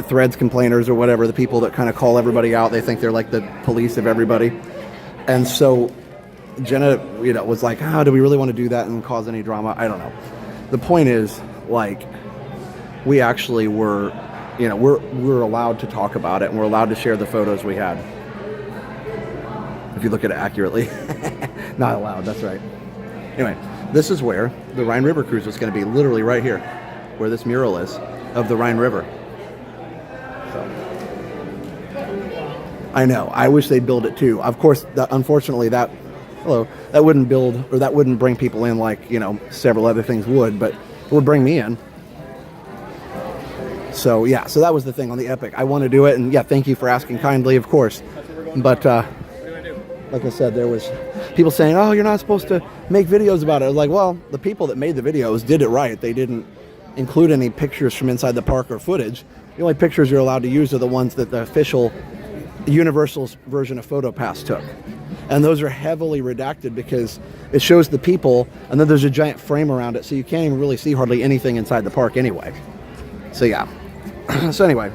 Threads complainers or whatever, the people that kind of call everybody out. They think they're like the police of everybody. And so Jenna, was like, do we really want to do that and cause any drama? I don't know. The point is, like, we actually were, we're allowed to talk about it and we're allowed to share the photos we had. If you look at it accurately. Not allowed, that's right. Anyway, this is where the Rhine River cruise is going to be, literally right here, where this mural is, of the Rhine River. So. I know, I wish they'd build it too. Of course, unfortunately, that wouldn't bring people in like, several other things would, but it would bring me in. So yeah, so that was the thing on the Epic. I want to do it, and yeah, thank you for asking kindly, of course. But, like I said, there was people saying, oh, you're not supposed to make videos about it. I was like, well, the people that made the videos did it right. They didn't include any pictures from inside the park or footage. The only pictures you're allowed to use are the ones that the official Universal's version of PhotoPass took. And those are heavily redacted because it shows the people, and then there's a giant frame around it, so you can't even really see hardly anything inside the park anyway. So yeah. So anyway.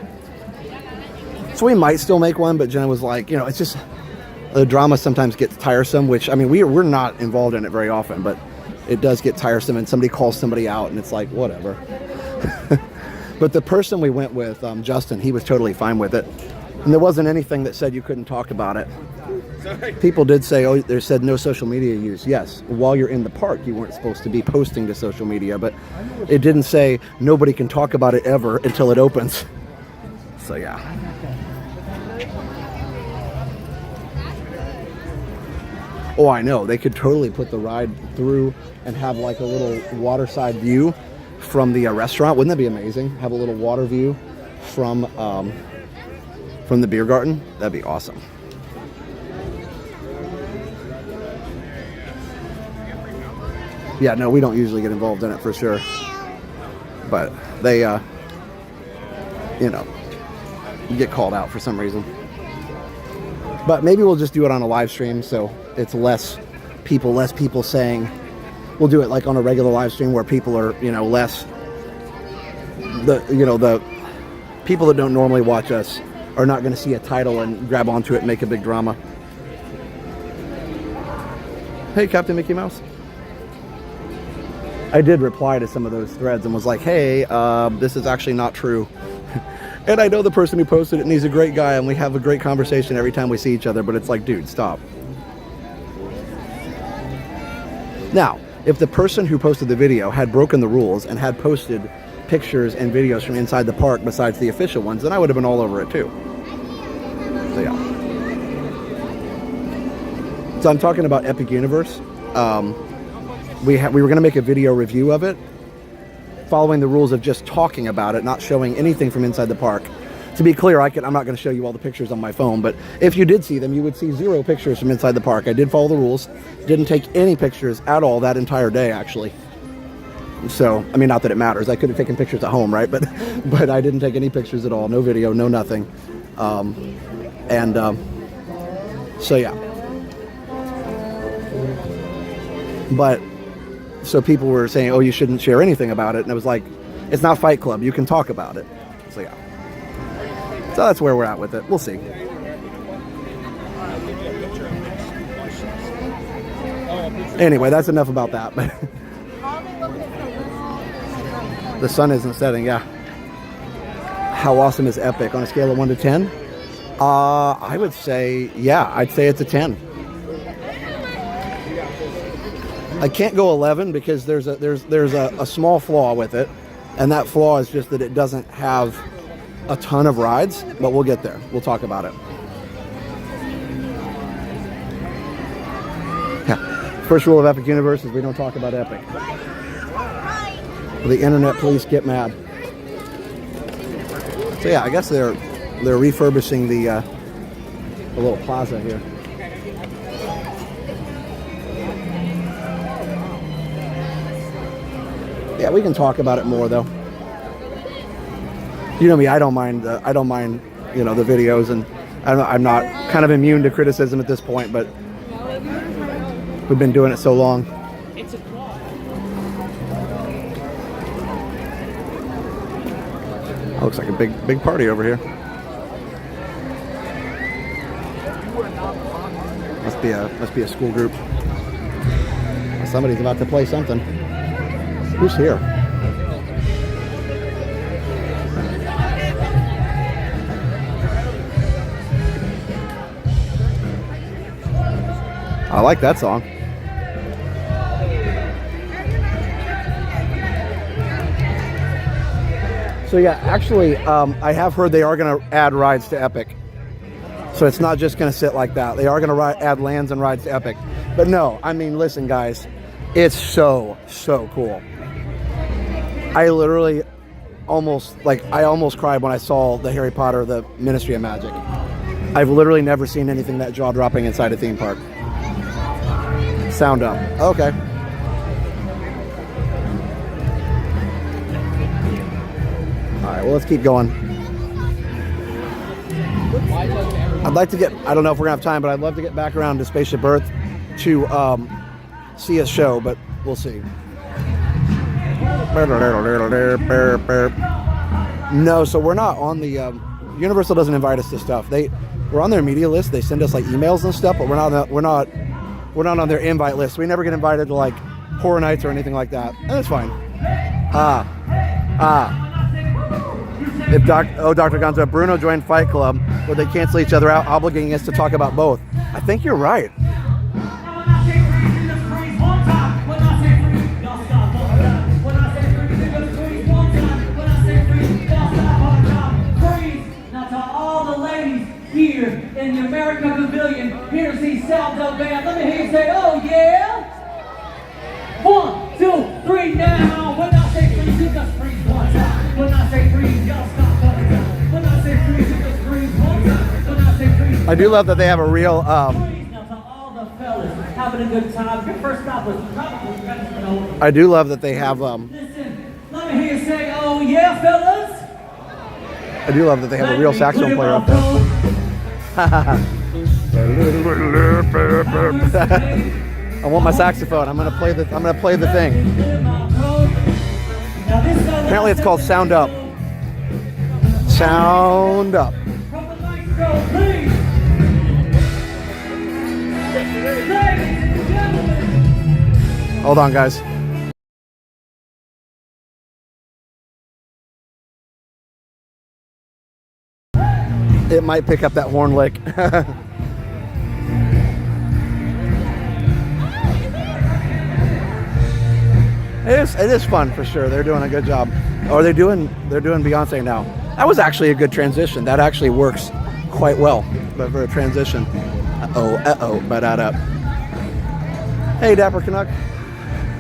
So we might still make one, but Jenna was like, it's just... the drama sometimes gets tiresome, which, I mean, we're not involved in it very often, but it does get tiresome, and somebody calls somebody out, and it's like, whatever. But the person we went with, Justin, he was totally fine with it. And there wasn't anything that said you couldn't talk about it. Sorry. People did say, they said no social media use. Yes, while you're in the park, you weren't supposed to be posting to social media, but it didn't say nobody can talk about it ever until it opens. So, yeah. Oh, I know. They could totally put the ride through and have like a little waterside view from the restaurant. Wouldn't that be amazing? Have a little water view from the beer garden. That'd be awesome. Yeah, no, we don't usually get involved in it for sure. But they, get called out for some reason. But maybe we'll just do it on a live stream, so it's less people saying. We'll do it like on a regular live stream where people are, less. The people that don't normally watch us are not going to see a title and grab onto it and make a big drama. Hey, Captain Mickey Mouse. I did reply to some of those threads and was like, hey, this is actually not true. And I know the person who posted it, and he's a great guy, and we have a great conversation every time we see each other, but it's like, dude, stop. Now, if the person who posted the video had broken the rules and had posted pictures and videos from inside the park besides the official ones, then I would have been all over it too. So yeah. So I'm talking about Epic Universe. We were going to make a video review of it, following the rules of just talking about it, not showing anything from inside the park. To be clear, I'm not going to show you all the pictures on my phone, but if you did see them, you would see 0 pictures from inside the park. I did follow the rules. Didn't take any pictures at all that entire day, actually. So, I mean, not that it matters. I could have taken pictures at home, right? But I didn't take any pictures at all. No video, no nothing. So, yeah. But, so people were saying, oh, you shouldn't share anything about it. And it was like, it's not Fight Club. You can talk about it. So, yeah. So that's where we're at with it. We'll see. Anyway, that's enough about that. The sun isn't setting, yeah. How awesome is Epic on a scale of 1 to 10? I would say, yeah, I'd say it's a 10. I can't go 11 because there's a small flaw with it, and that flaw is just that it doesn't have a ton of rides, but we'll get there. We'll talk about it. Yeah. First rule of Epic Universe is we don't talk about Epic. The internet police get mad. So yeah, I guess they're refurbishing the little plaza here. Yeah, we can talk about it more though. You know me, I don't mind, you know, the videos, and I'm not kind of immune to criticism at this point, but we've been doing it so long. Oh, looks like a big party over here. Must be a school group. Somebody's about to play something. Who's here? I like that song. So yeah, actually, I have heard they are going to add rides to Epic. So it's not just going to sit like that. They are going to add lands and rides to Epic. But no, I mean, listen, guys, it's so cool. I literally almost cried when I saw the Harry Potter, the Ministry of Magic. I've literally never seen anything that jaw-dropping inside a theme park. Sound up. Okay. All right, well, let's keep going. I'd like to get, I don't know if we're going to have time, but I'd love to get back around to Spaceship Earth to see a show, but we'll see. No, so we're not on the, Universal doesn't invite us to stuff. We're on their media list. They send us like emails and stuff, but we're not on their invite list. We never get invited to like horror nights or anything like that. And that's fine. If Dr. Gonzo, Bruno joined Fight Club, would they cancel each other out, obligating us to talk about both? I think you're right. Here in the America Pavilion, here to see Sound Up Band. Let me hear you say, oh yeah! 1, 2, 3, now! When I say freeze, you just freeze one time. When I say freeze, y'all stop one time. When I say freeze, you just freeze one time. When I say freeze, I do love that they have a real now to all the fellas having a good time. Your first stop was probably I do love that they have Listen, let me hear you say, oh yeah, fellas! I do love that they have a real saxophone player up there. I want my saxophone. I'm gonna play the thing. Apparently it's called Sound Up. Sound Up. Hold on, guys. It might pick up that horn lick. It is fun for sure. They're doing a good job. Or they're doing Beyonce now. That was actually a good transition. That actually works quite well, but for a transition. But up. Hey, Dapper Canuck.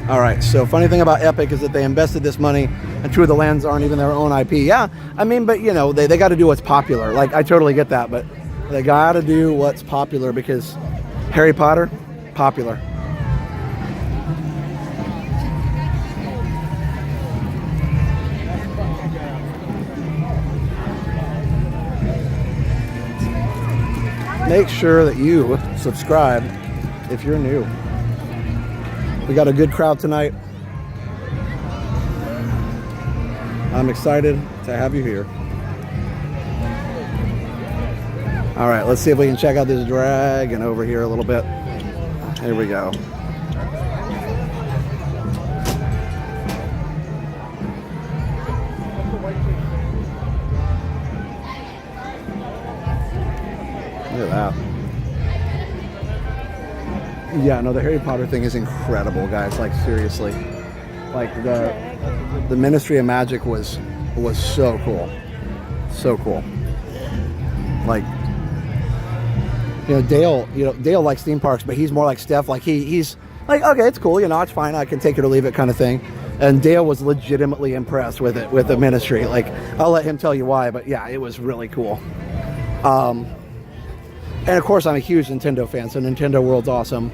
All right, so funny thing about Epic is that they invested this money and two of the lands aren't even their own IP. Yeah, I mean, but you know, they got to do what's popular. Like, I totally get that, but they got to do what's popular because Harry Potter, popular. Make sure that you subscribe if you're new. We got a good crowd tonight. I'm excited to have you here. All right, let's see if we can check out this dragon over here a little bit. Here we go. Look at that. Yeah, no, the Harry Potter thing is incredible, guys. Like, seriously. Like, the Ministry of Magic was so cool. So cool. Like, you know, Dale likes theme parks, but he's more like Steph. Like, he's like, okay, it's cool, you know, it's fine, I can take it or leave it kind of thing. And Dale was legitimately impressed with it, with the Ministry. Like, I'll let him tell you why, but yeah, it was really cool. And of course, I'm a huge Nintendo fan, so Nintendo World's awesome.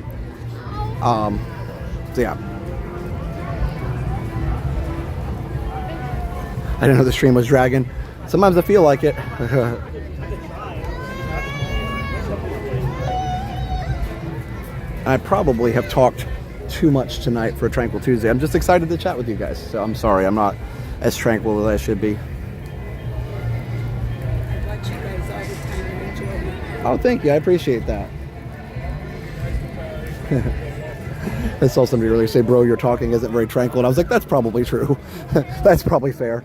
So yeah. I didn't know the stream was dragging. Sometimes I feel like it. I probably have talked too much tonight for a Tranquil Tuesday. I'm just excited to chat with you guys, so I'm sorry I'm not as tranquil as I should be. Oh, thank you. I appreciate that. I saw somebody earlier say, bro, your talking isn't very tranquil. And I was like, that's probably true. That's probably fair.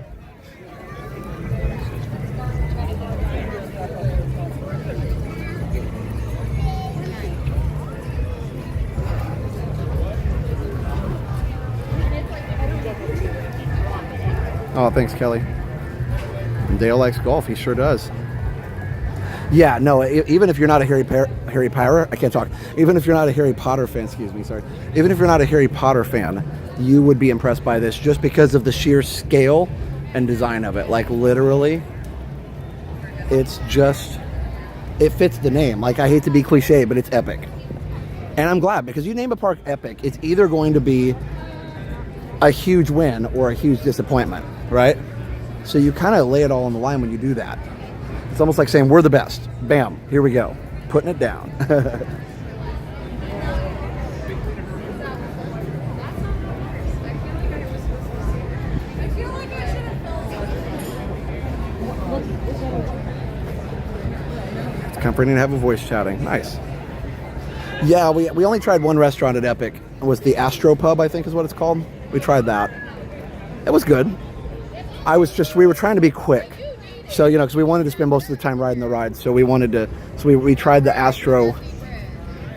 Oh, thanks, Kelly. And Dale likes golf. He sure does. Yeah, no, even if you're not a Harry Potter, I can't talk. Even if you're not a Harry Potter fan, excuse me, sorry. Even if you're not a Harry Potter fan, you would be impressed by this just because of the sheer scale and design of it. Like, literally, it's just, it fits the name. Like, I hate to be cliche, but it's epic. And I'm glad, because you name a park epic, it's either going to be a huge win or a huge disappointment, right? So you kind of lay it all on the line when you do that. It's almost like saying, we're the best. Bam, here we go. Putting it down. It's comforting to have a voice chatting. Nice. Yeah, we only tried one restaurant at Epic. It was the Astro Pub, I think is what it's called. We tried that. It was good. We were trying to be quick. So, you know, because we wanted to spend most of the time riding the ride. So we tried the Astro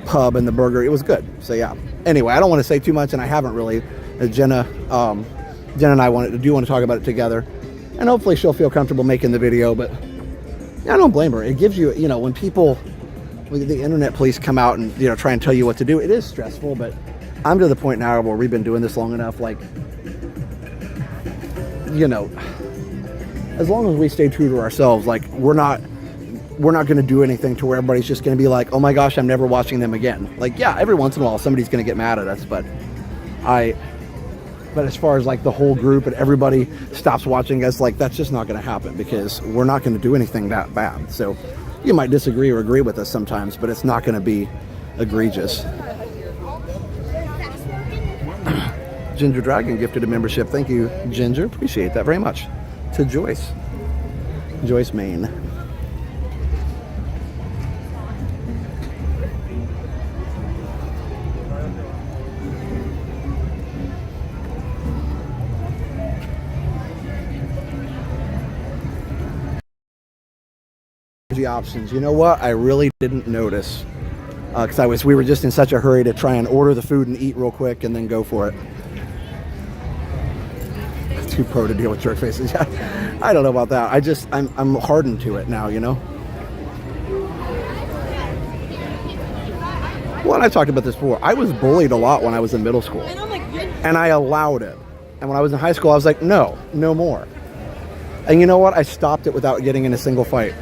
Pub and the burger. It was good. So, yeah. Anyway, I don't want to say too much, and I haven't really. Jenna and I want to talk about it together. And hopefully she'll feel comfortable making the video. But yeah, I don't blame her. It gives you, you know, when the internet police come out and, you know, try and tell you what to do, it is stressful. But I'm to the point now where we've been doing this long enough, like, you know, as long as we stay true to ourselves, like, we're not going to do anything to where everybody's just going to be like, oh my gosh, I'm never watching them again. Like, yeah, every once in a while somebody's going to get mad at us, but as far as like the whole group and everybody stops watching us, like, that's just not going to happen because we're not going to do anything that bad. So you might disagree or agree with us sometimes, but it's not going to be egregious. Ginger Dragon gifted a membership. Thank you, Ginger. Appreciate that very much. To Joyce, Maine. Options. You know what? I really didn't notice because we were just in such a hurry to try and order the food and eat real quick and then go for it. Too pro to deal with jerk faces. Yeah, I don't know about that. I'm hardened to it now, you know. Well, and I've talked about this before. I was bullied a lot when I was in middle school. And I allowed it. And when I was in high school, I was like, no more. And you know what? I stopped it without getting in a single fight.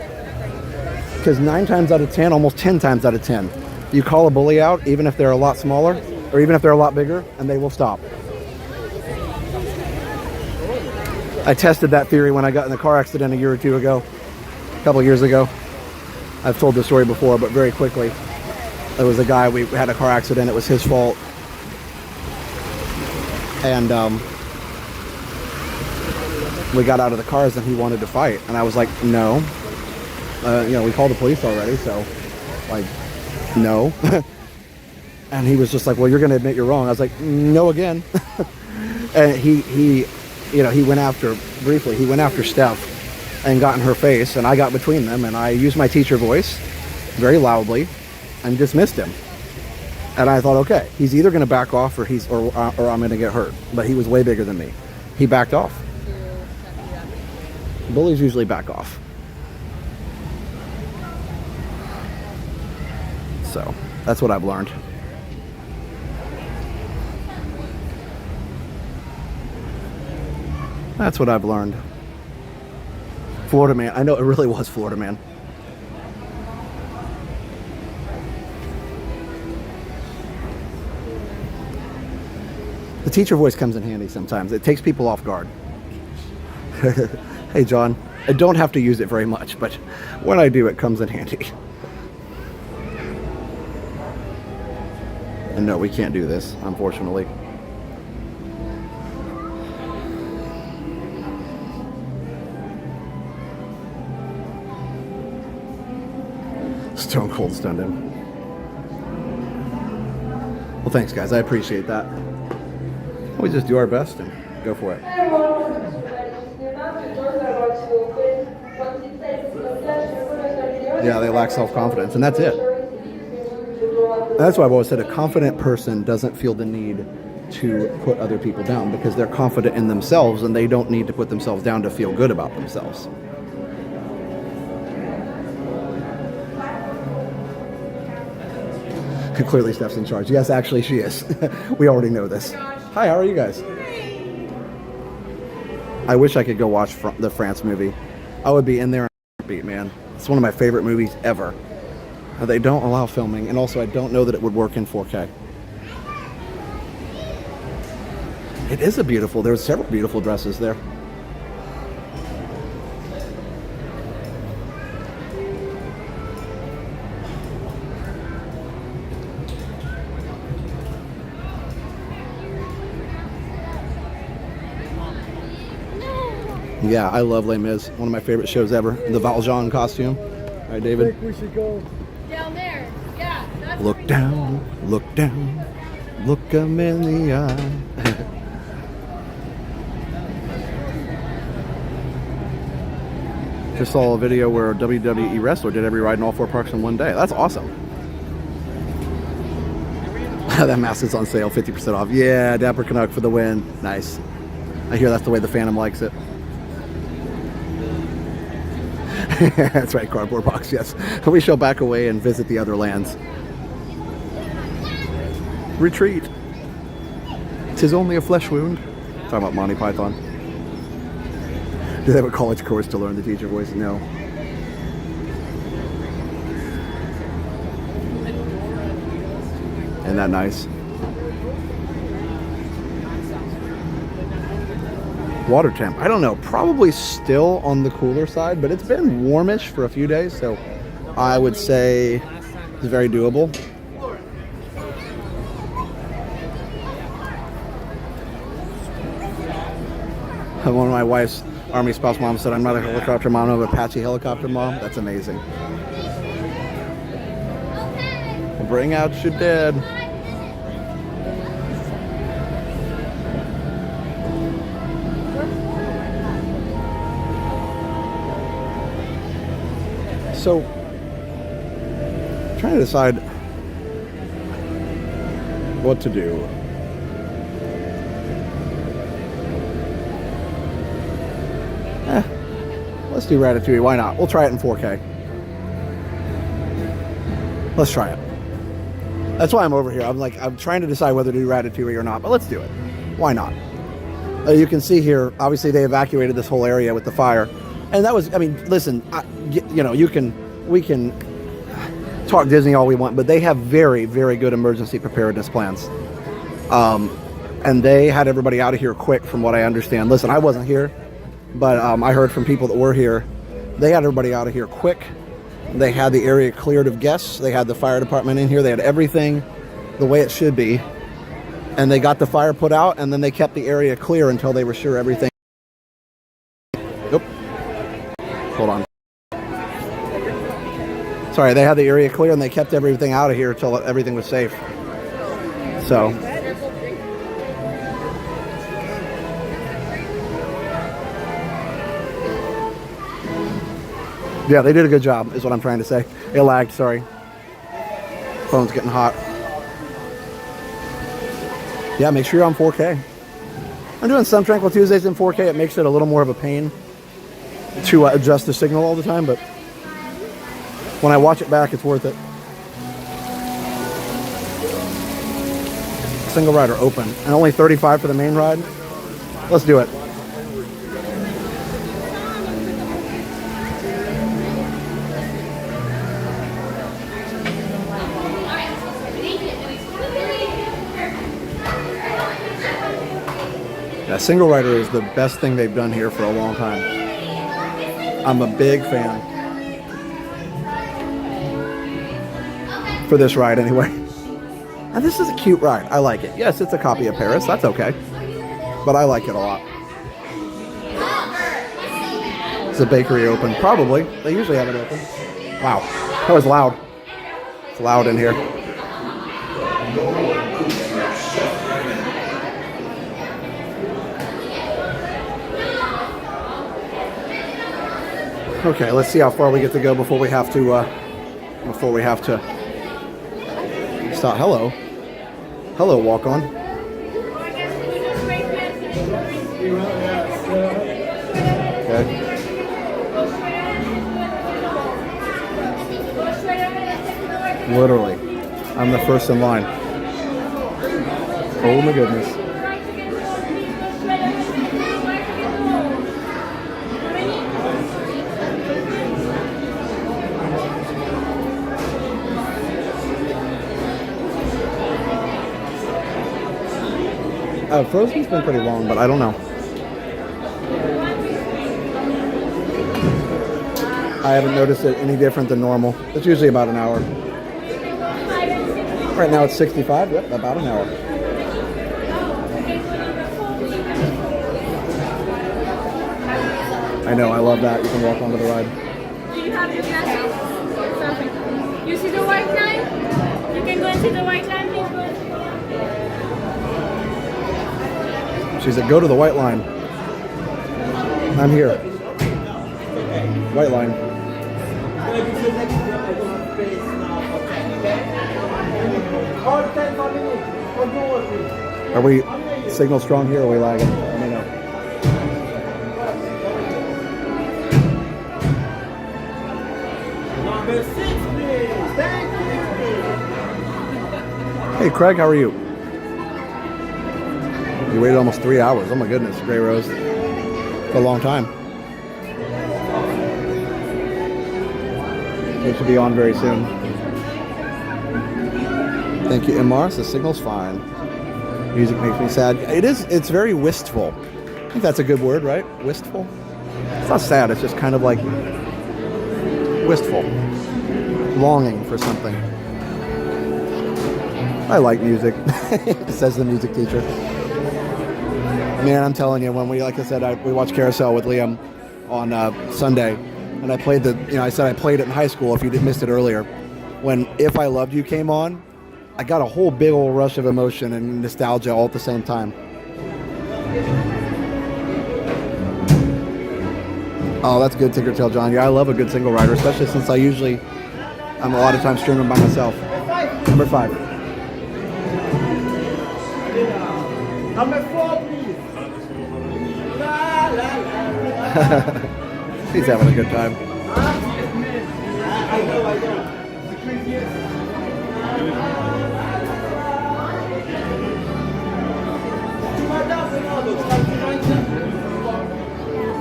Because 9 times out of 10, almost 10 times out of 10, you call a bully out, even if they're a lot smaller, or even if they're a lot bigger, and they will stop. I tested that theory when I got in the car accident a year or two ago, a couple years ago. I've told this story before, but very quickly. There was a guy, we had a car accident, it was his fault. And we got out of the cars and he wanted to fight. And I was like, no. We called the police already, so, like, no. And he was just like, well, you're going to admit you're wrong. I was like, no again. And he went after Steph and got in her face, and I got between them, and I used my teacher voice very loudly and dismissed him. And I thought, okay, he's either going to back off or I'm going to get hurt. But he was way bigger than me. He backed off. Bullies usually back off. So that's what I've learned. That's what I've learned. Florida Man. I know it really was Florida Man. The teacher voice comes in handy sometimes. It takes people off guard. Hey, John. I don't have to use it very much, but when I do, it comes in handy. And no, we can't do this, unfortunately. Stone Cold stunned him. Well, thanks, guys. I appreciate that. We just do our best and go for it. Yeah, they lack self-confidence, and that's it. That's why I've always said a confident person doesn't feel the need to put other people down because they're confident in themselves and they don't need to put themselves down to feel good about themselves. Clearly Steph's in charge. Yes, actually she is. We already know this. Hi, how are you guys? I wish I could go watch the France movie. I would be in there in a heartbeat, man. It's one of my favorite movies ever. They don't allow filming, and also I don't know that it would work in 4K. It is there's several beautiful dresses there. Yeah, I love Les Mis. One of my favorite shows ever. The Valjean costume. All right, David. I think we should go down there. Yeah. That's look down, look 'em in the eye. Just saw a video where a WWE wrestler did every ride in all 4 parks in one day. That's awesome. That mask is on sale, 50% off. Yeah, Dapper Canuck for the win. Nice. I hear that's the way the Phantom likes it. That's right, cardboard box, yes. We shall back away and visit the other lands. Retreat. 'Tis only a flesh wound. Talking about Monty Python. Do they have a college course to learn the teacher voice? No. Isn't that nice? Water temp, I don't know, probably still on the cooler side, but it's been warmish for a few days, so I would say it's very doable. One of my wife's Army spouse mom said, I'm not a helicopter mom, I'm an Apache helicopter mom. That's amazing. Bring out your dead. So, trying to decide what to do. Let's do Ratatouille. Why not? We'll try it in 4K. Let's try it. That's why I'm over here. I'm trying to decide whether to do Ratatouille or not, but let's do it. Why not? You can see here, obviously they evacuated this whole area with the fire. And that was, I mean, listen, you know, we can talk Disney all we want, but they have very, very good emergency preparedness plans. And they had everybody out of here quick from what I understand. Listen, I wasn't here, but I heard from people that were here. They had everybody out of here quick. They had the area cleared of guests. They had the fire department in here. They had everything the way it should be. And they got the fire put out, and then they kept the area clear until they were sure everything. Nope. Hold on. Sorry, they had the area clear, and they kept everything out of here until everything was safe. So. Yeah, they did a good job, is what I'm trying to say. It lagged, sorry. Phone's getting hot. Yeah, make sure you're on 4K. I'm doing some Tranquil Tuesdays in 4K. It makes it a little more of a pain to adjust the signal all the time, but when I watch it back, it's worth it. Single rider open, and only 35 for the main ride. Let's do it. Yeah, single rider is the best thing they've done here for a long time. I'm a big fan. For this ride, anyway. And this is a cute ride. I like it. Yes, it's a copy of Paris. That's okay. But I like it a lot. Is the bakery open? Probably. They usually have it open. Wow. That was loud. It's loud in here. Okay, let's see how far we get to go before we have to stop. Hello. Hello, walk on. Okay. Literally. I'm the first in line. Oh my goodness. Frozen's been pretty long, but I don't know. I haven't noticed it any different than normal. It's usually about an hour. Right now it's 65. Yep, about an hour. I know, I love that. You can walk onto the ride. Do you have your glasses? Perfect. You see the white line? You can go and see the white line, please go. She said, go to the white line. I'm here. White line. Are we signal strong here or are we lagging? Let me know. Number 6, please. Thank you. Hey, Craig, how are you? You waited almost 3 hours. Oh my goodness, Gray Rose. It's a long time. It should be on very soon. Thank you, Mars. The signal's fine. Music makes me sad. It's very wistful. I think that's a good word, right? Wistful? It's not sad, it's just kind of like wistful. Longing for something. I like music, says the music teacher. Man, I'm telling you, when we, like I said, we watched Carousel with Liam on Sunday, and I played I said I played it in high school if you missed it earlier. When If I Loved You came on, I got a whole big old rush of emotion and nostalgia all at the same time. Oh, that's good, Tinkertail John. Yeah, I love a good single rider, especially since I'm a lot of times streaming by myself. Number 5. Number 4, please. He's having a good time. I know.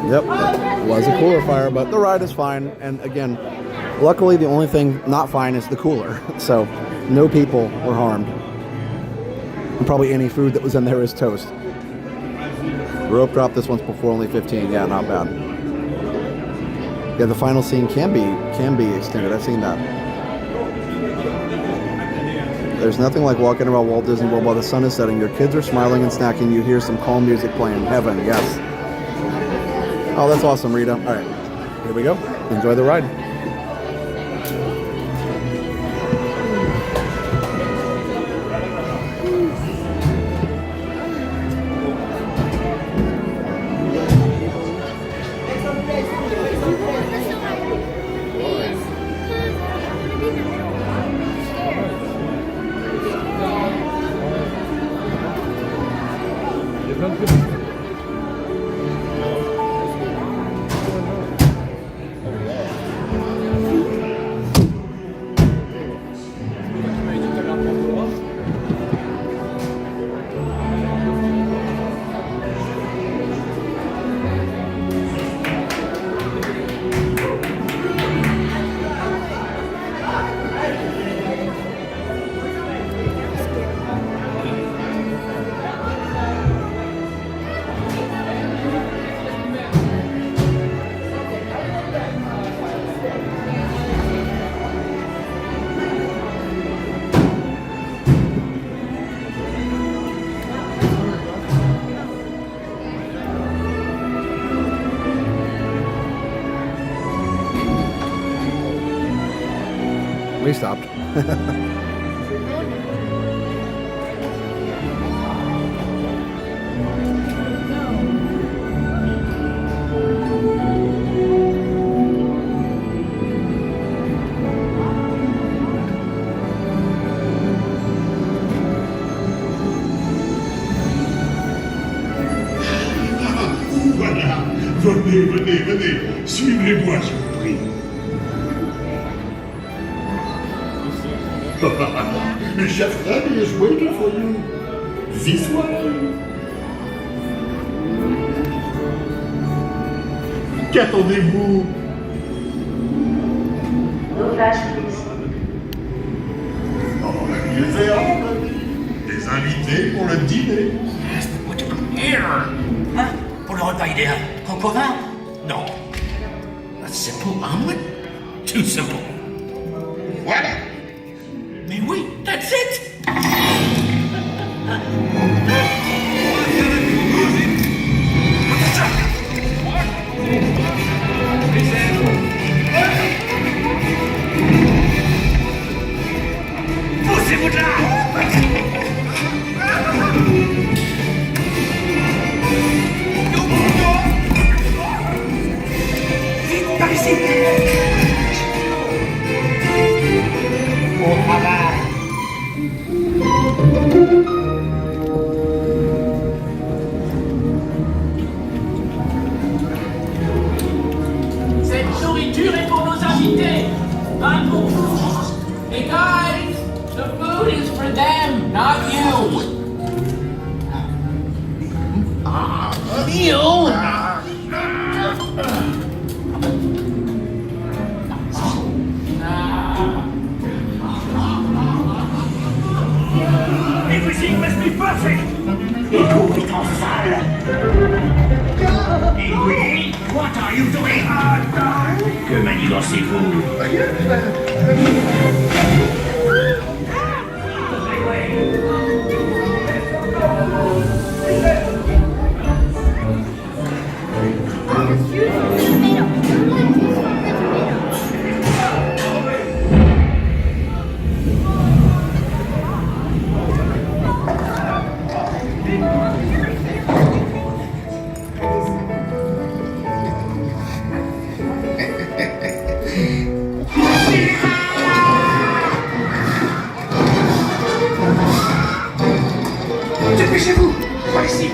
Yep, it was a cooler fire, but the ride is fine. And again, luckily the only thing not fine is the cooler. So no people were harmed. And probably any food that was in there is toast. Rope drop, this one's before only 15. Yeah, not bad. Yeah, the final scene can be extended. I've seen that. There's nothing like walking around Walt Disney World while the sun is setting. Your kids are smiling and snacking. You hear some calm music playing. Heaven, yes. Oh, that's awesome, Rita. All right, here we go. Enjoy the ride. We stopped. Voilà, venez, suivez-moi, je vous prie. Chef Freddy is waiting for you. This way. Qu'attendez-vous? No flash, please. Oh, les verres, des invités pour le dîner. Yes, but what to prepare? Hein? Pour le repas idéal. Coq au vin? No. A simple omelet? Too simple. Voilà. Mais oui, that's it! Poussez-vous de là! Vite, par ici! Au travail! Cette nourriture est pour nos invités, pas pour vous. Hey guys, the food is for them, not you. You? Everything must be perfect. Et tout est en salle! Et oui, what are you doing? Que manigancez-vous? Dépêchez-vous! Par ici!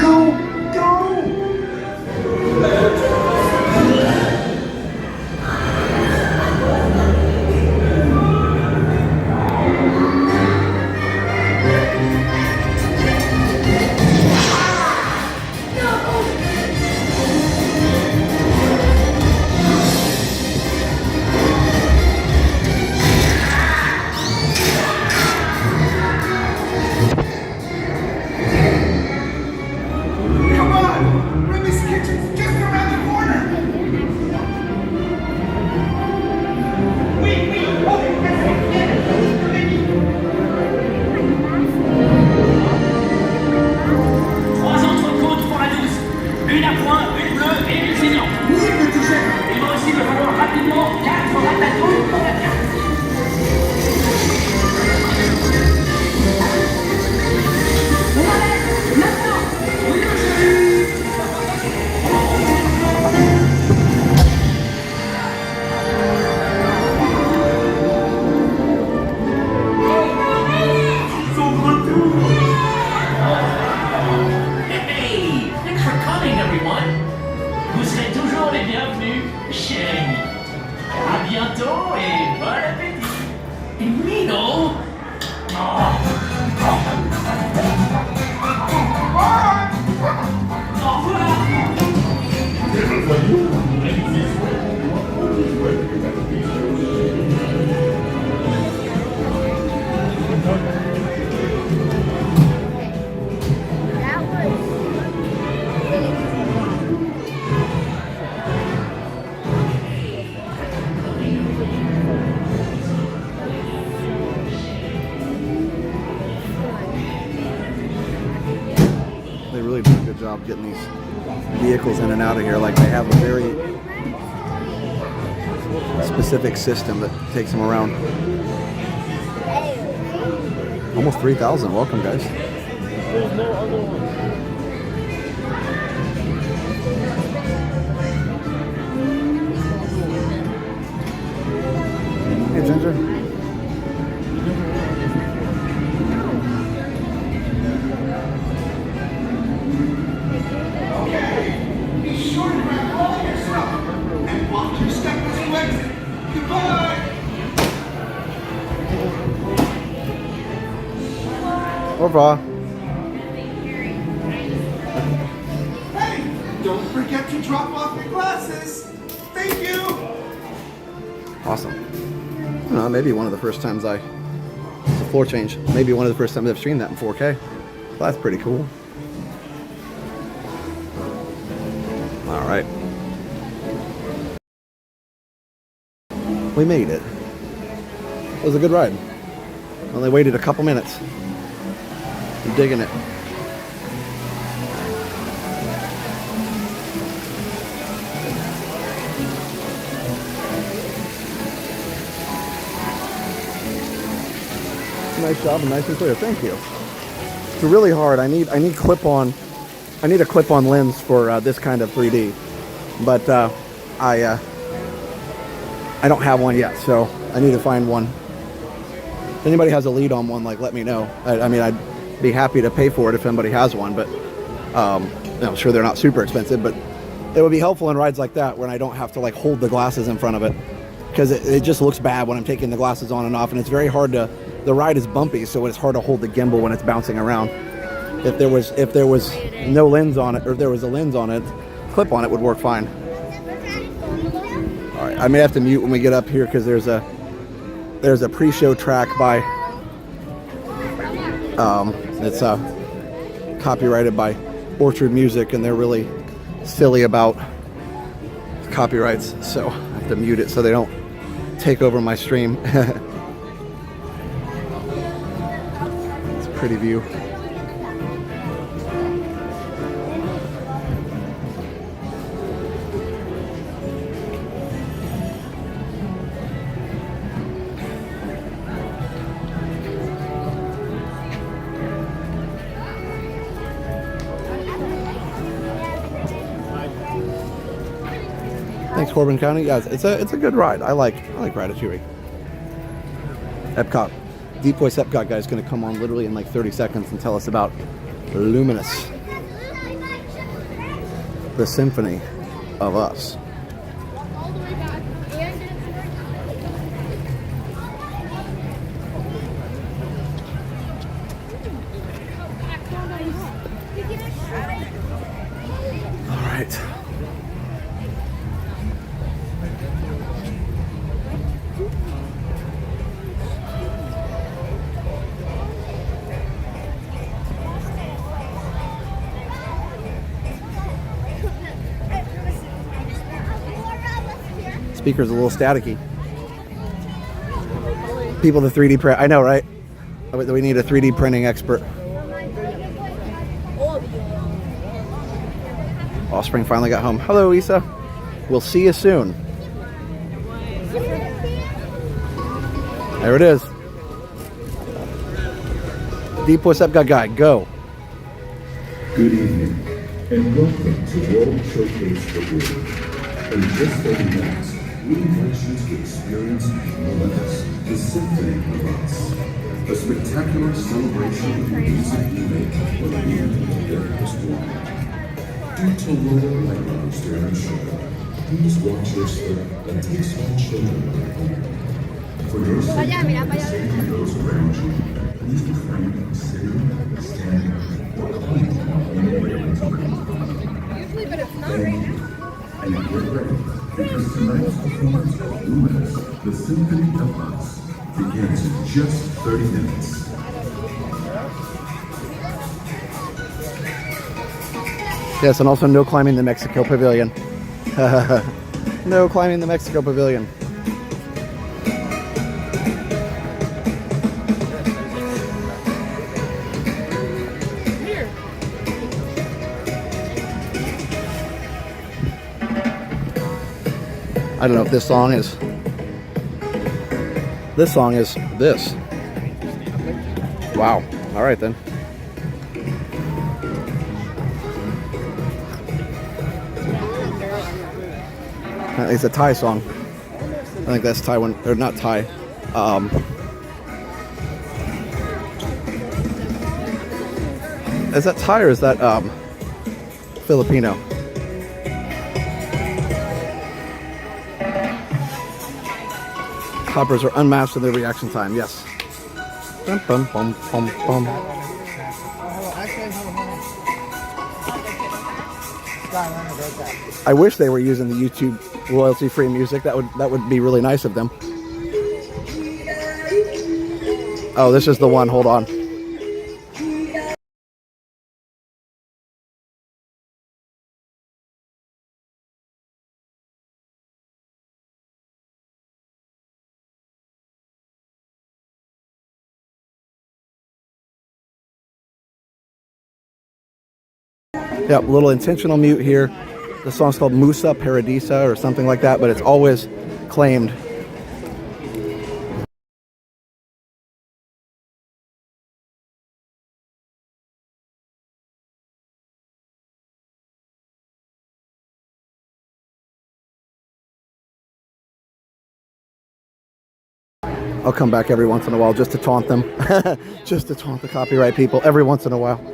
Go! Go! bientôt et bon appétit. Et oui, non? Au revoir. They really do a good job getting these vehicles in and out of here. Like, they have a very specific system that takes them around. Almost 3,000. Welcome, guys. There's no other one. Hey, Ginger. Be sure to grab all your stuff and watch your step as you exit. Goodbye. Au revoir. Hey, don't forget to drop off your glasses. Thank you. Awesome. I don't know, maybe one of the first times it's a floor change. Maybe one of the first times I've streamed that in 4K. Well, that's pretty cool. All right. We made it. It was a good ride. Only waited a couple minutes. I'm digging it. Nice job and nice and clear. Thank you. It's really hard. I need a clip-on lens for this kind of 3D, but I don't have one yet, so I need to find one. If anybody has a lead on one, like, let me know. I mean, I'd be happy to pay for it if anybody has one, but I'm sure they're not super expensive, but it would be helpful in rides like that when I don't have to like hold the glasses in front of it, because it just looks bad when I'm taking the glasses on and off, and it's very hard to. The ride is bumpy, so it's hard to hold the gimbal when it's bouncing around. If there was no lens on it, or if there was a lens on it, clip on it would work fine. All right, I may have to mute when we get up here because there's a pre-show track by it's copyrighted by Orchard Music, and they're really silly about copyrights, so I have to mute it so they don't take over my stream. Pretty view. Thanks, Corbin County. Yeah, it's a good ride. I like Ratatouille. Epcot. Deep Voice Epcot guy is going to come on literally in like 30 seconds and tell us about Luminous, the symphony of us. All right. Speaker's a little staticky. People to 3D print. I know, right? We need a 3D printing expert. Offspring finally got home. Hello, Issa. We'll see you soon. There it is. Deep Voice Epcot guy, go. Good evening, and welcome to World Showcase for Good. In just 30 minutes, we invite you to experience Luminous, the symphony of us. A spectacular celebration of the music we make when we enter this world. Due to lower light levels during the show, please watch your step and take small children with you. allá, mira para allá. Usually, but it's not right now. And get ready, because tonight's performance of Luminous, the Symphony of Us, begins in just 30 minutes. Yes, and also no climbing the Mexico Pavilion. No climbing the Mexico Pavilion. I don't know if this song is... This song is this. Wow. All right then. It's a Thai song. I think that's Taiwan, or not Thai. Is that Thai or is that Filipino? Hoppers are unmatched in their reaction time. Yes. Bum, bum, bum, bum, bum. I wish they were using the YouTube royalty-free music. That would be really nice of them. Oh, this is the one. Hold on. Yep, a little intentional mute here. The song's called Musa Paradisa or something like that, but it's always claimed. I'll come back every once in a while just to taunt them. Just to taunt the copyright people every once in a while.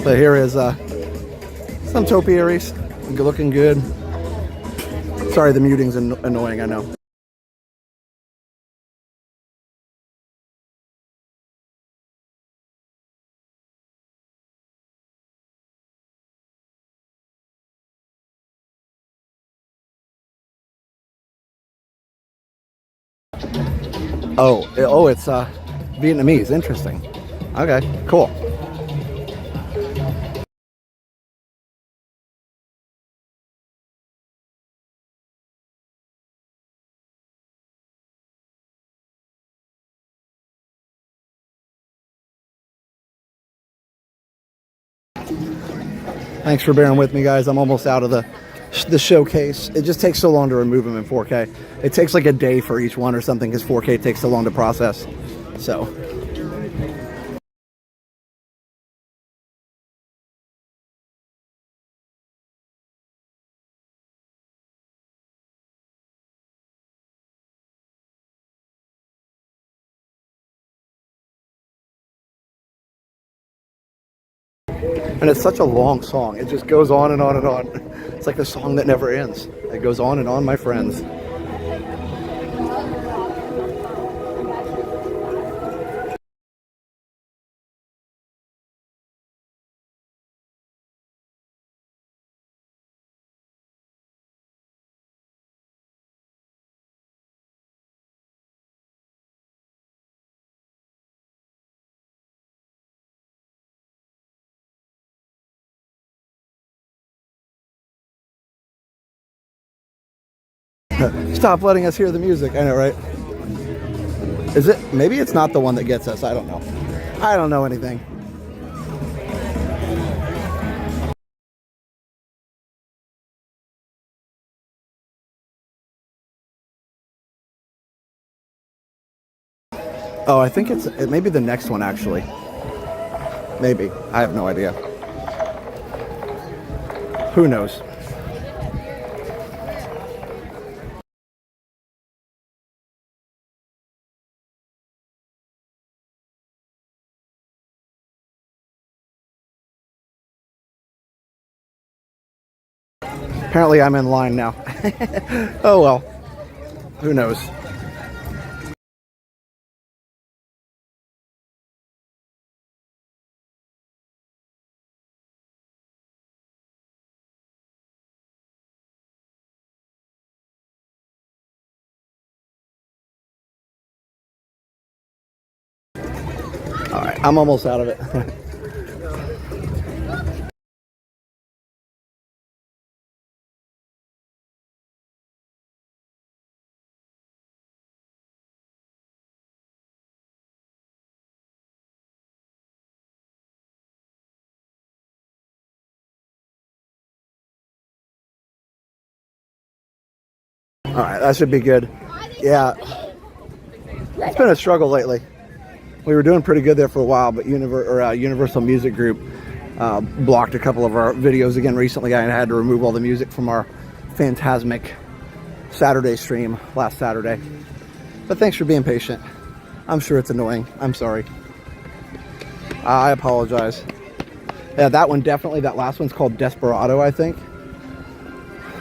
But here is some topiaries looking good. Sorry, the muting's annoying, I know. Oh, it's Vietnamese. Interesting. Okay, cool. Thanks for bearing with me, guys. I'm almost out of the showcase. It just takes so long to remove them in 4K. It takes like a day for each one or something because 4K takes so long to process. So. And it's such a long song. It just goes on and on and on. It's like the song that never ends. It goes on and on, my friends. Stop letting us hear the music. I know, right? Is it? Maybe it's not the one that gets us. I don't know. I don't know anything. Oh, I think it may be the next one, actually. Maybe. I have no idea. Who knows? Apparently I'm in line now. Oh well, who knows? All right, I'm almost out of it. All right, that should be good. Yeah, it's been a struggle lately. We were doing pretty good there for a while, but Universal Music Group blocked a couple of our videos again recently. I had to remove all the music from our Phantasmic Saturday stream last Saturday. But thanks for being patient. I'm sure it's annoying. I'm sorry. I apologize. Yeah, that one definitely. That last one's called Desperado, I think.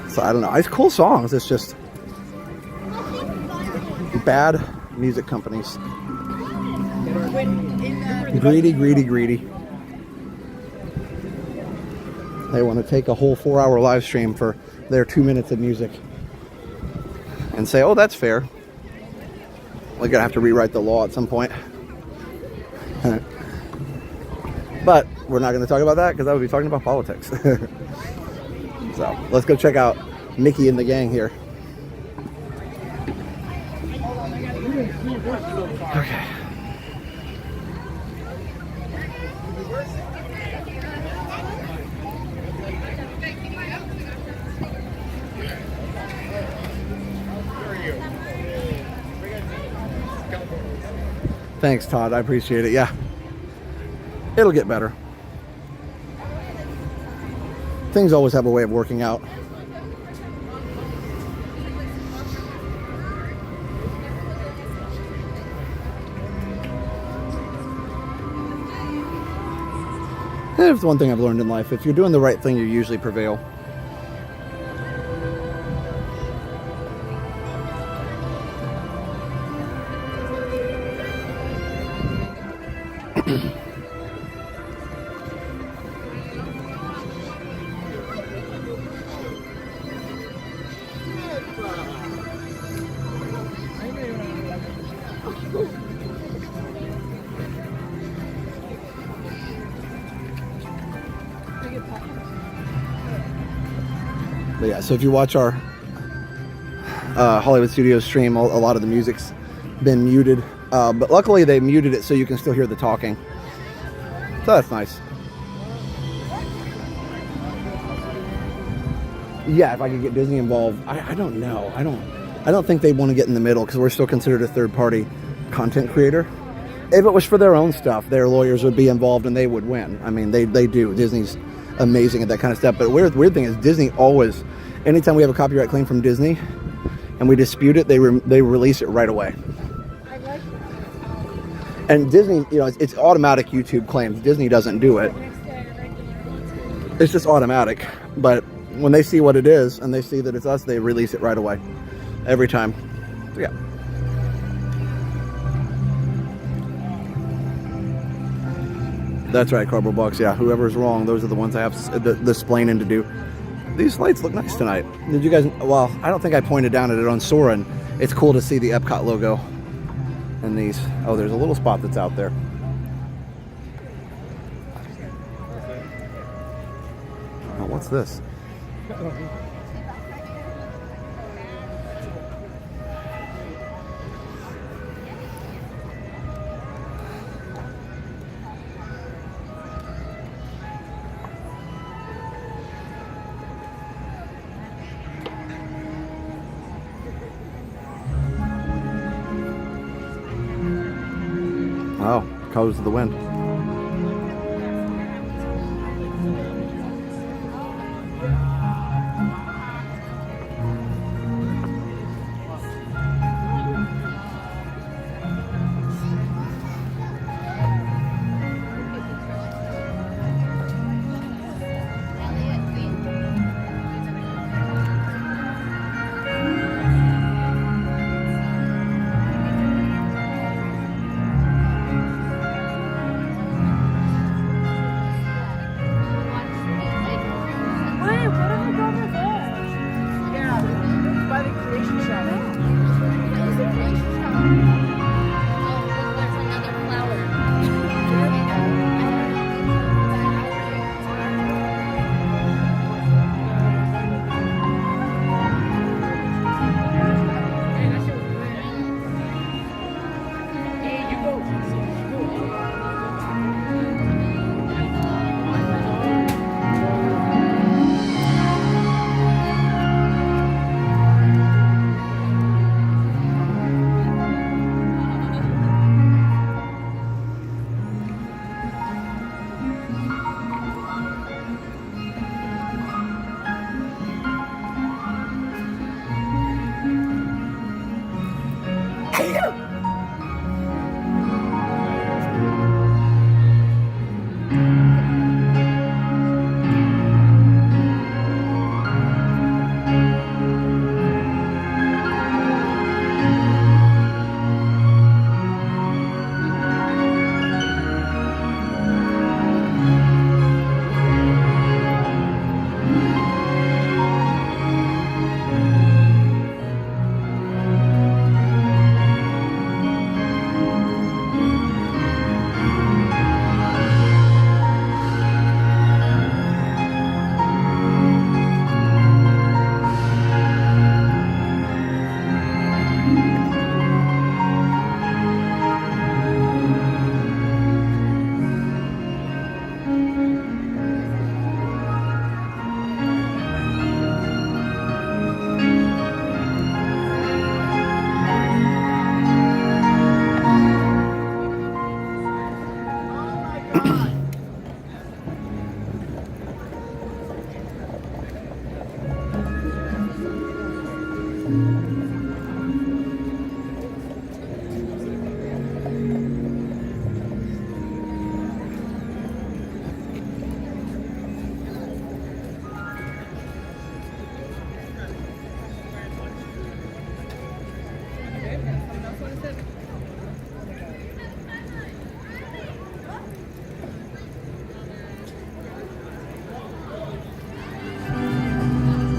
So I don't know. It's cool songs. It's just bad music companies. Greedy, greedy, greedy. They want to take a whole 4-hour live stream for their 2 minutes of music and say, oh, that's fair. We're gonna have to rewrite the law at some point. But we're not going to talk about that because I would be talking about politics. So let's go check out Mickey and the gang here. Okay. Thanks, Todd. I appreciate it. Yeah. It'll get better. Things always have a way of working out. There's one thing I've learned in life. If you're doing the right thing, you usually prevail. But yeah, so if you watch our Hollywood Studios stream, a lot of the music's been muted. But luckily they muted it so you can still hear the talking. So that's nice. Yeah, if I could get Disney involved, I don't know. I don't think they want to get in the middle because we're still considered a third-party content creator. If it was for their own stuff, their lawyers would be involved and they would win. I mean, they do. Disney's amazing at that kind of stuff. But weird thing is Disney always, anytime we have a copyright claim from Disney and we dispute it, they release it right away. And Disney, you know, it's automatic YouTube claims. Disney doesn't do it. It's just automatic. But when they see what it is and they see that it's us, they release it right away. Every time. So, yeah. That's right, Cardboard Box. Yeah, whoever's wrong, those are the ones I have the splaining to do. These lights look nice tonight. Did you guys, well, I don't think I pointed down at it on Soarin. It's cool to see the Epcot logo in these. Oh, there's a little spot that's out there. Oh, what's this? Oh, Colors of the Wind.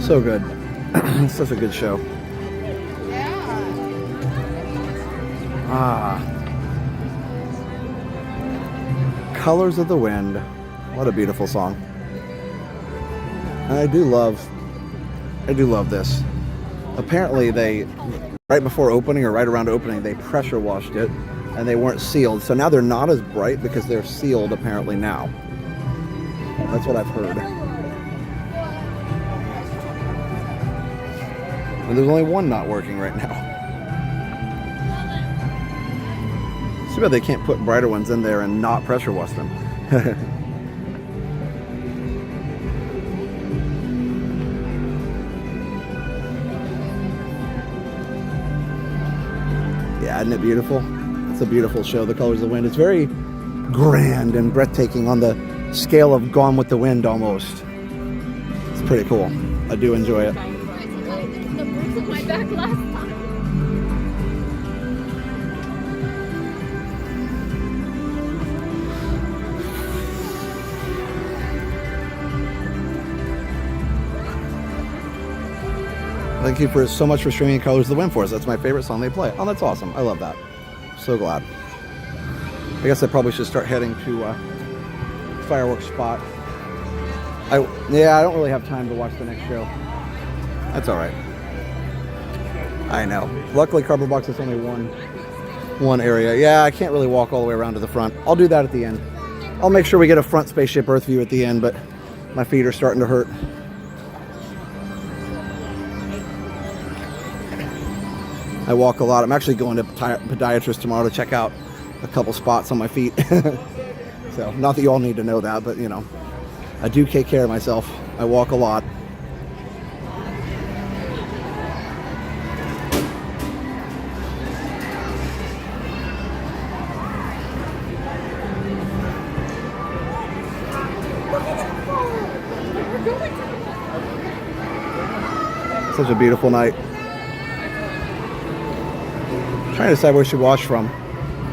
So good. Such a good show. Ah. Colors of the Wind. What a beautiful song. And I do love this. Apparently they, right before opening or right around opening, they pressure washed it and they weren't sealed. So now they're not as bright because they're sealed apparently now. That's what I've heard. And there's only one not working right now. Too bad they can't put brighter ones in there and not pressure wash them. Yeah, isn't it beautiful? It's a beautiful show, The Colors of the Wind. It's very grand and breathtaking on the scale of Gone with the Wind almost. It's pretty cool. I do enjoy it. My back last time. Thank you so much for streaming Colors of the Wind for us. That's my favorite song they play. Oh, that's awesome. I love that. So glad. I guess I probably should start heading to fireworks spot. I don't really have time to watch the next show. That's all right. I know. Luckily, Cardboard Box is only one area. Yeah, I can't really walk all the way around to the front. I'll do that at the end. I'll make sure we get a front Spaceship Earth view at the end, but my feet are starting to hurt. I walk a lot. I'm actually going to podiatrist tomorrow to check out a couple spots on my feet. So, not that you all need to know that, but you know, I do take care of myself. I walk a lot. Such a beautiful night. Trying to decide where we should watch from.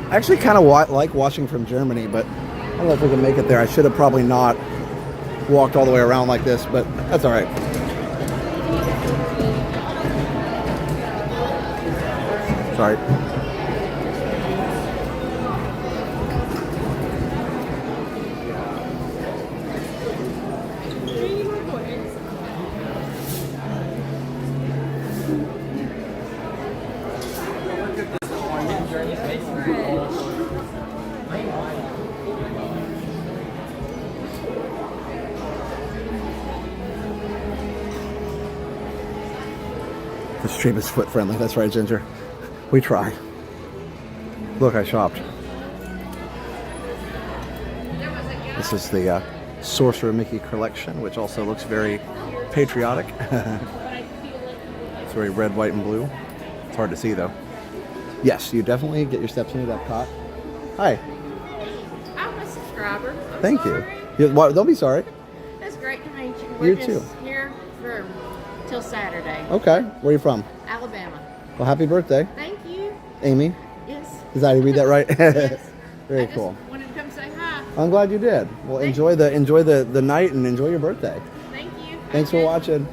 I actually kind of like watching from Germany, but I don't know if we can make it there. I should have probably not walked all the way around like this, but that's all right. Sorry. The stream is foot friendly. That's right, Ginger. We try. Look, I shopped. This is the Sorcerer Mickey collection, which also looks very patriotic. It's very red, white, and blue. It's hard to see, though. Yes, you definitely get your steps into Epcot. Hi. I'm a subscriber. Thank you. Don't be sorry. It's great to meet you. You We're too. just here for till Saturday. Okay. Where are you from? Alabama. Well, happy birthday. Thank you. Amy? Yes. Did I read that right? Yes. Very cool. Wanted to come say hi. I'm glad you did. Well, enjoy the night and enjoy your birthday. Thank you. Thanks for watching.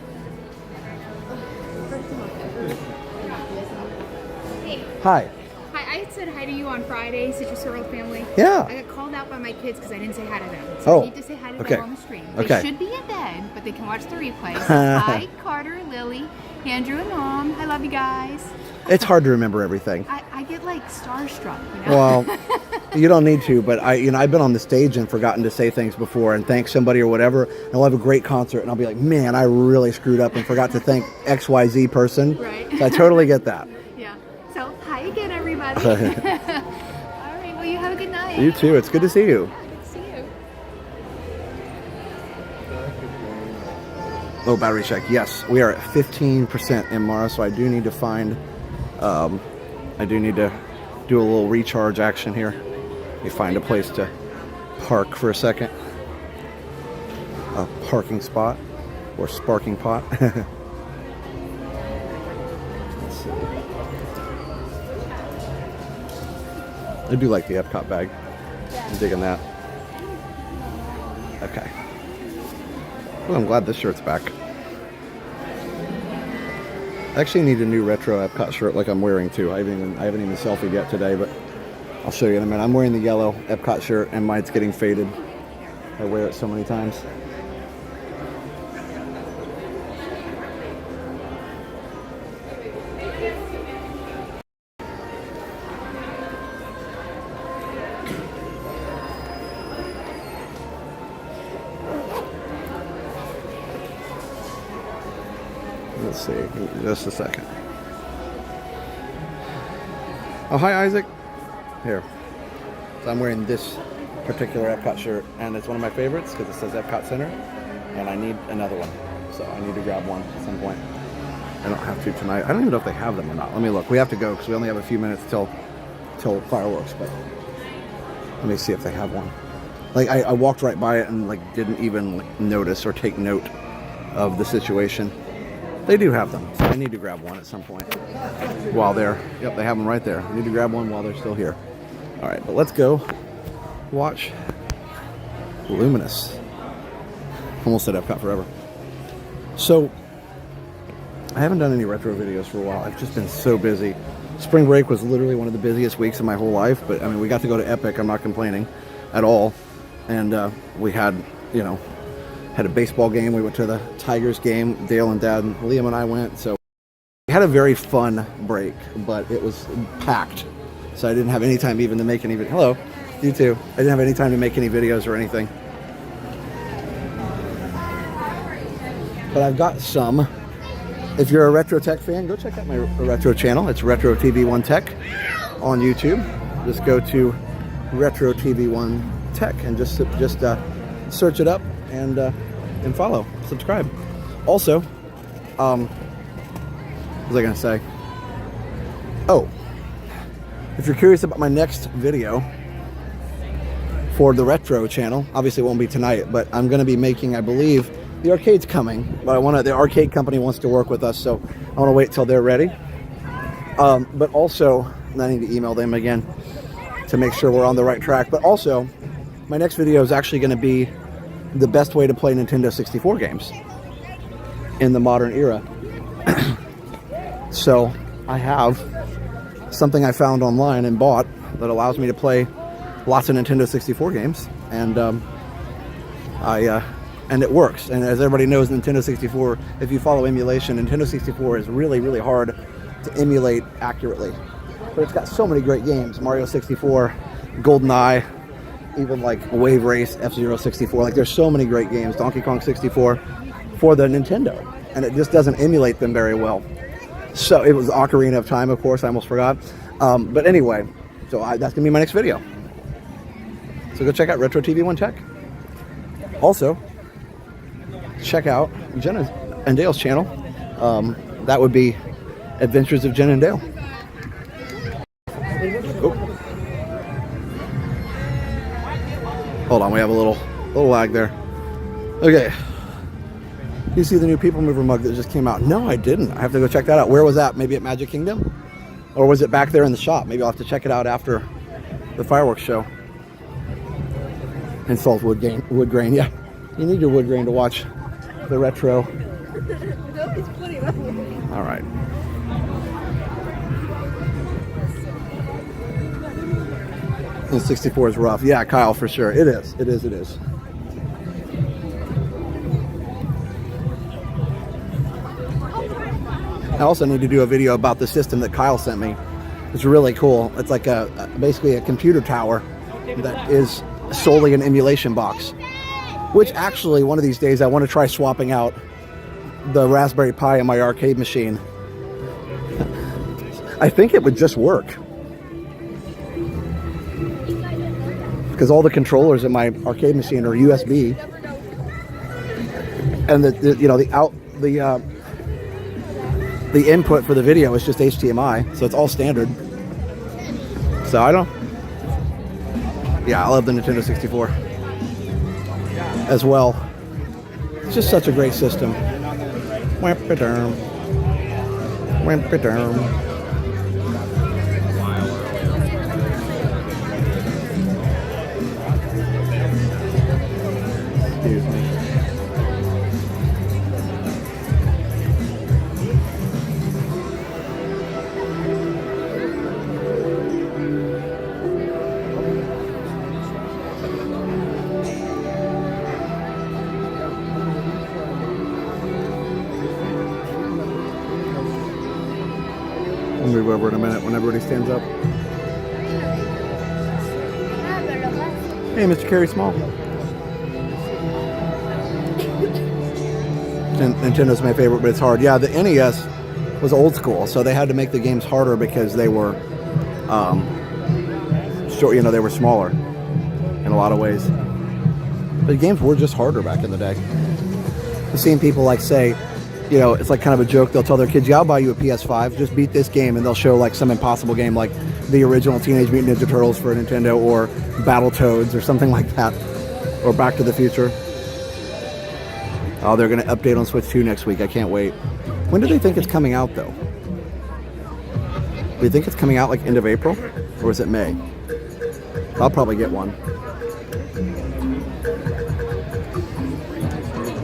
Hey. Hi. Hi, I said hi to you on Friday, Citrus World family. Yeah. I got called out by my kids because I didn't say hi to them. So Oh, I need to say hi to okay. them on the stream. Okay. They should be in bed, but they can watch the replay. So hi, Carter, Lily, Andrew, and Mom. I love you guys. It's hard to remember everything. I get like starstruck, you know? Well, you don't need to, but I've been on the stage and forgotten to say things before and thank somebody or whatever, and I'll have a great concert and I'll be like, man, I really screwed up and forgot to thank XYZ person. Right. So I totally get that. Yeah. So hi again, everybody. All right. Well, you have a good night. You too. It's good to see you. Good to see you. Oh, battery check. Yes, we are at 15% in Mara, so I do need to find, I do need to do a little recharge action here. Let me find a place to park for a second. A parking spot or sparking pot. Let's see. I do like the Epcot bag. I'm digging that. Okay. Well, I'm glad this shirt's back. I actually need a new retro Epcot shirt like I'm wearing too. I haven't even selfied yet today, but I'll show you in a minute. I'm wearing the yellow Epcot shirt and mine's getting faded. I wear it so many times. Let's see, just a second. Oh, hi, Isaac. Here. So I'm wearing this particular Epcot shirt, and it's one of my favorites because it says Epcot Center, and I need another one. So I need to grab one at some point. I don't have to tonight. I don't even know if they have them or not. Let me look. We have to go because we only have a few minutes till fireworks, but let me see if they have one. Like, I walked right by it and like didn't even notice or take note of the situation. They do have them, so I need to grab one at some point while they're, yep, they have them right there. I need to grab one while they're still here. All right, but let's go watch Luminous. Almost said Epcot Forever. So, I haven't done any retro videos for a while. I've just been so busy. Spring break was literally one of the busiest weeks of my whole life, but I mean, we got to go to Epic. I'm not complaining at all. And we had, you know, had a baseball game. We went to the Tigers game. Dale and Dad and Liam and I went. So we had a very fun break, but it was packed. So I didn't have any time even to make any videos. Hello, you too. I didn't have any time to make any videos or anything. But I've got some. If you're a Retro Tech fan, go check out my Retro channel. It's Retro TV1 Tech on YouTube. Just go to Retro TV1 Tech and just search it up and follow, subscribe. Also, what was I gonna say? Oh, if you're curious about my next video for the Retro channel, obviously it won't be tonight, but I'm gonna be making, I believe, the arcade's coming, but the arcade company wants to work with us, so I want to wait till they're ready. But also, I need to email them again to make sure we're on the right track. But also, my next video is actually going to be the best way to play Nintendo 64 games in the modern era. So, I have something I found online and bought that allows me to play lots of Nintendo 64 games, and and it works. And as everybody knows, Nintendo 64, if you follow emulation, Nintendo 64 is really, really hard to emulate accurately. But it's got so many great games. Mario 64, GoldenEye, even like Wave Race, F-Zero 64. Like, there's so many great games. Donkey Kong 64 for the Nintendo. And it just doesn't emulate them very well. So it was Ocarina of Time, of course. I almost forgot. But anyway, so that's going to be my next video. So go check out Retro TV1 Tech. Also, check out Jen and Dale's channel. That would be Adventures of Jen and Dale. Oh. Hold on, we have a little lag there. Okay. You see the new People Mover mug that just came out? No, I didn't. I have to go check that out. Where was that? Maybe at Magic Kingdom? Or was it back there in the shop? Maybe I'll have to check it out after the fireworks show. Insult wood grain, yeah. You need your wood grain to watch the retro. All right. The 64 is rough. Yeah, Kyle, for sure. It is. It is. It is. I also need to do a video about the system that Kyle sent me. It's really cool. It's like basically a computer tower that is solely an emulation box. Which actually, one of these days, I want to try swapping out the Raspberry Pi in my arcade machine. I think it would just work. Because all the controllers in my arcade machine are USB. And the input for the video is just HDMI, so it's all standard. So I love the Nintendo 64 as well. It's just such a great system. Whampa-derm. Whampa-derm. Excuse me. We'll move over in a minute when everybody stands up. Hey, Mr. Carey Small. Nintendo's my favorite, but it's hard. Yeah, the NES was old school, so they had to make the games harder because they were short. You know, they were smaller in a lot of ways. But the games were just harder back in the day. I've seen people like say, you know, it's like kind of a joke. They'll tell their kids, "Yeah, I'll buy you a PS5. Just beat this game," and they'll show like some impossible game, like the original Teenage Mutant Ninja Turtles for Nintendo, or Battletoads, or something like that, or Back to the Future. Oh, they're going to update on Switch 2 next week. I can't wait. When do they think it's coming out, though? Do you think it's coming out like end of April, or is it May? I'll probably get one.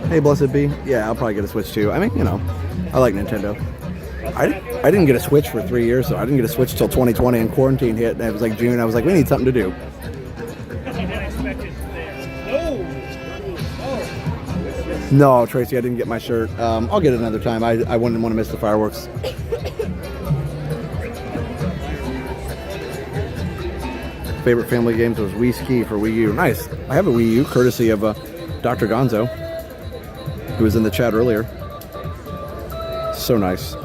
Hey, Blessed Be. Yeah, I'll probably get a Switch too. I mean, you know, I like Nintendo. I didn't get a Switch for 3 years, so I didn't get a Switch till 2020, and quarantine hit, and it was like June. I was like, we need something to do. No, Tracy, I didn't get my shirt. I'll get it another time. I wouldn't want to miss the fireworks. Favorite family games was Wii Ski for Wii U. Nice. I have a Wii U, courtesy of Dr. Gonzo, who was in the chat earlier. So nice.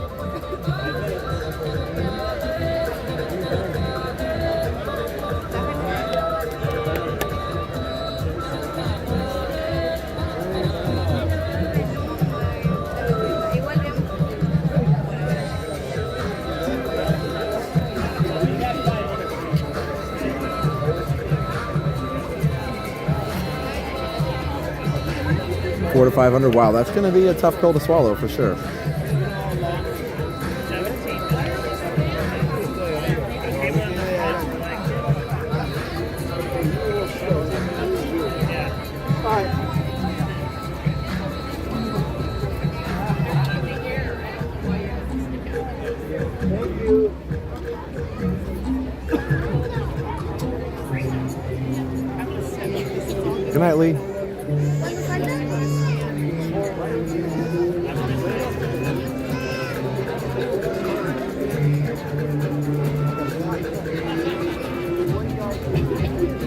$400 to $500. Wow, that's going to be a tough pill to swallow for sure. Good night, Lee.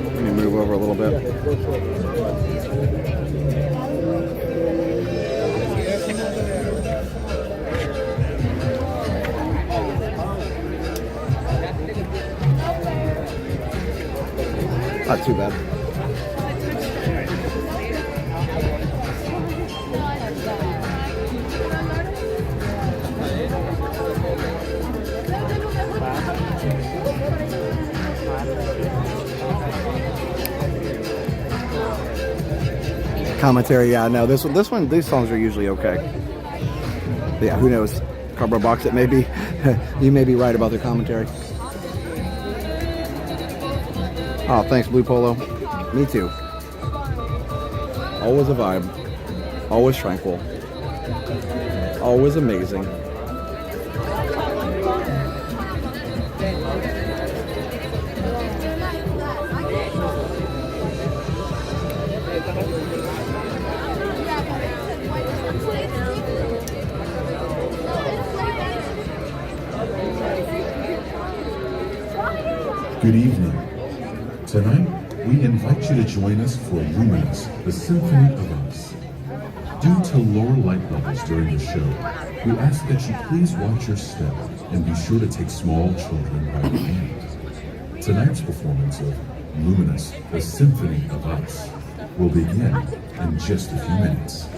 Let me move over a little bit. Not too bad. Commentary, yeah, no, this one, these songs are usually okay. Yeah, who knows? Cardboard box, it may be. You may be right about their commentary. Oh, thanks, Blue Polo. Me too. Always a vibe. Always tranquil. Always amazing. Good evening. Tonight, we invite you to join us for Luminous, the Symphony of Us. Due to lower light levels during the show, we ask that you please watch your step and be sure to take small children by the hand. Tonight's performance of Luminous, the Symphony of Us will begin in just a few minutes.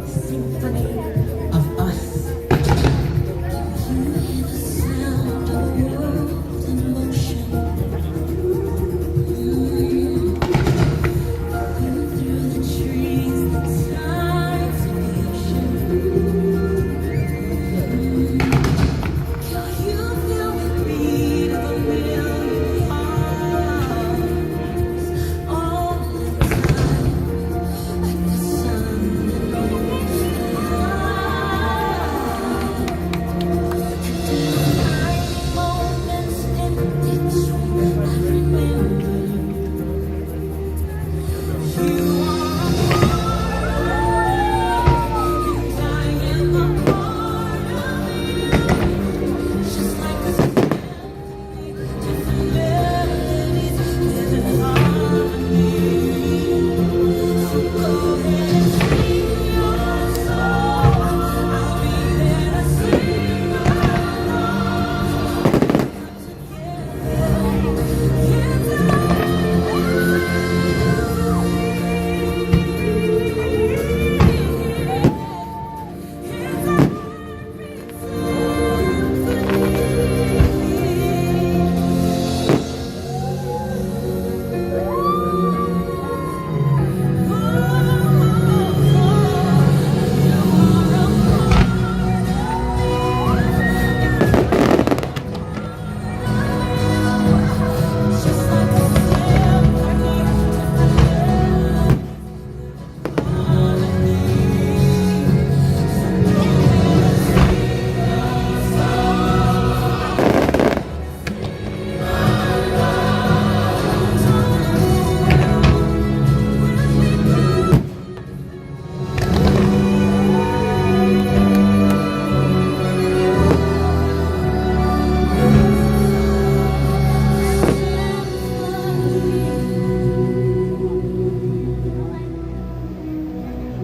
Symphony of us.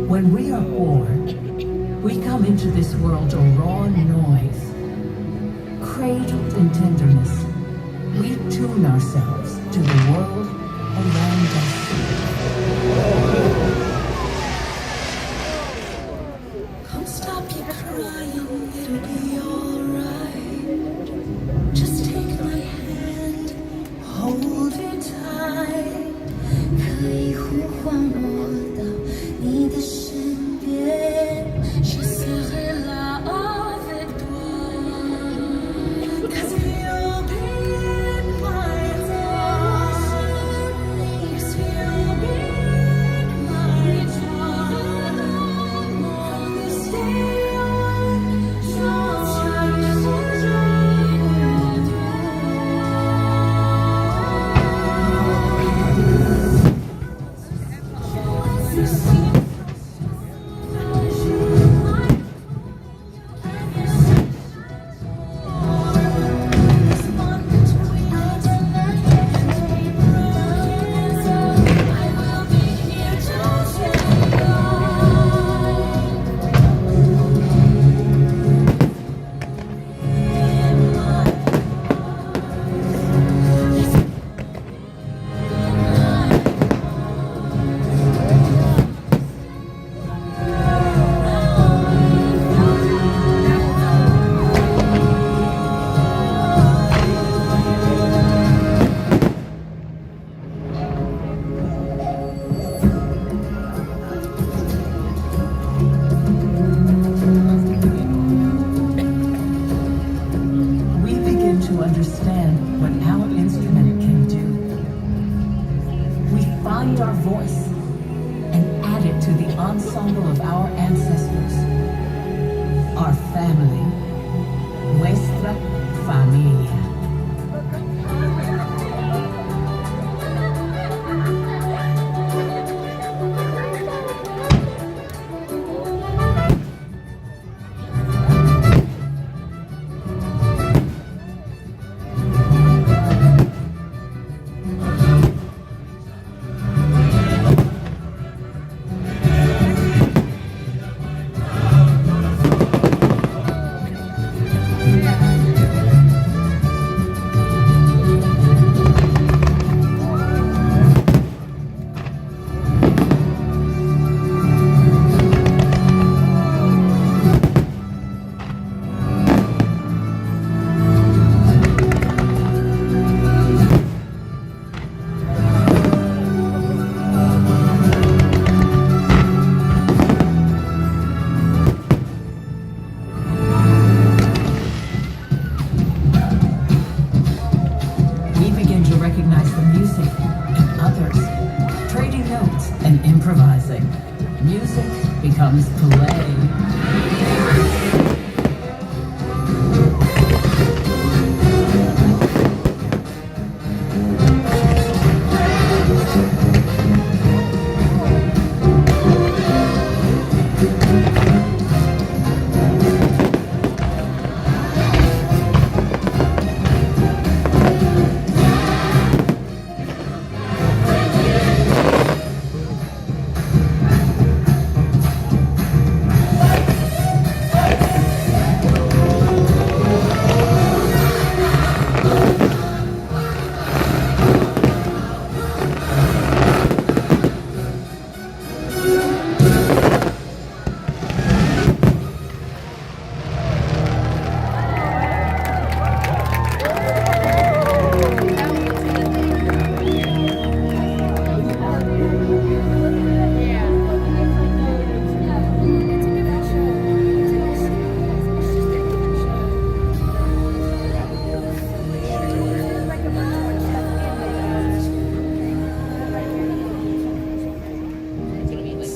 When we are bored, we come into this world a raw noise. Cradled in tenderness, we tune ourselves to the world around us. Come stop your crying, it'll be alright. Just take my hand, hold it tight. 可以呼唤我到你的身边。Je serai là avec toi. 'Cause you'll be in my heart. Yes, you'll be in my heart. This day on, ensemble of our ancestors, our family, nuestra familia.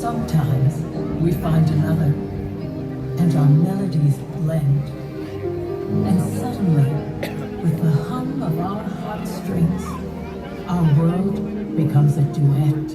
Sometimes we find another, and our melodies blend. And suddenly, with the hum of our heartstrings, our world becomes a duet.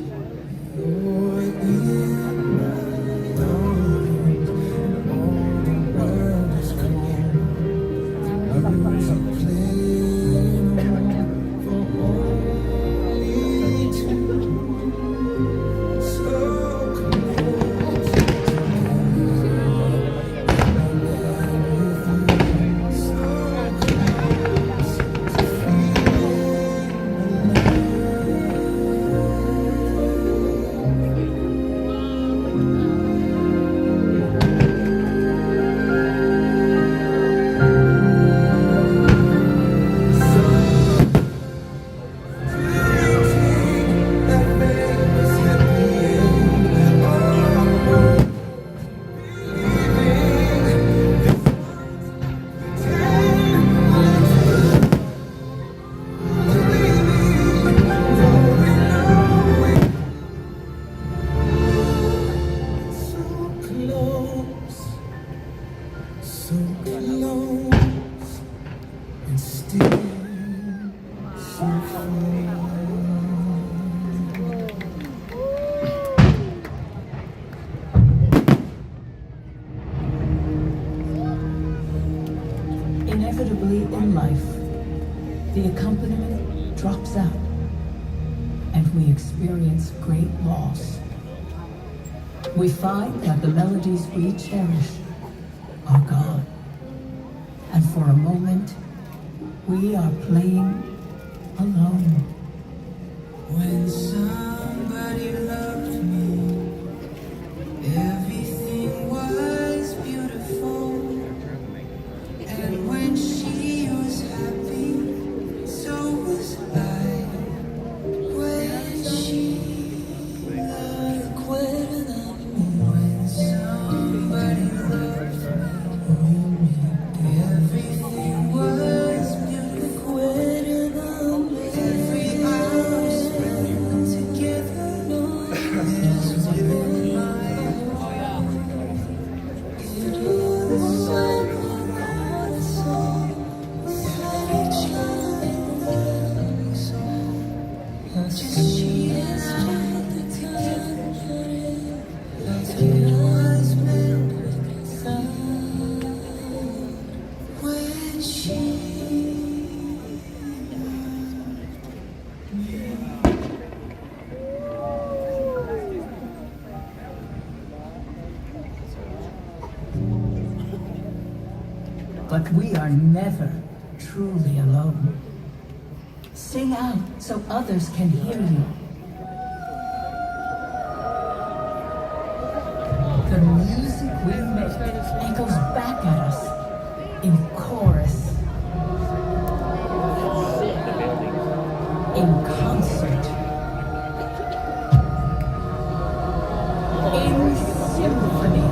inevitably in life, the accompaniment drops out, and we experience great loss. We find that the melodies we cherish are gone, and for a moment, we are playing alone. When somebody loved me, everything was beautiful. And when she was happy, so was I. When she loved when somebody loved me, everything was beautiful. Every hour spent together is within my heart. It is a song that each other song. Just she and I, the time it was meant with sound. When she But we are never truly alone. Sing out so others can hear you. The music we make echoes back at us in chorus, in concert, in symphony.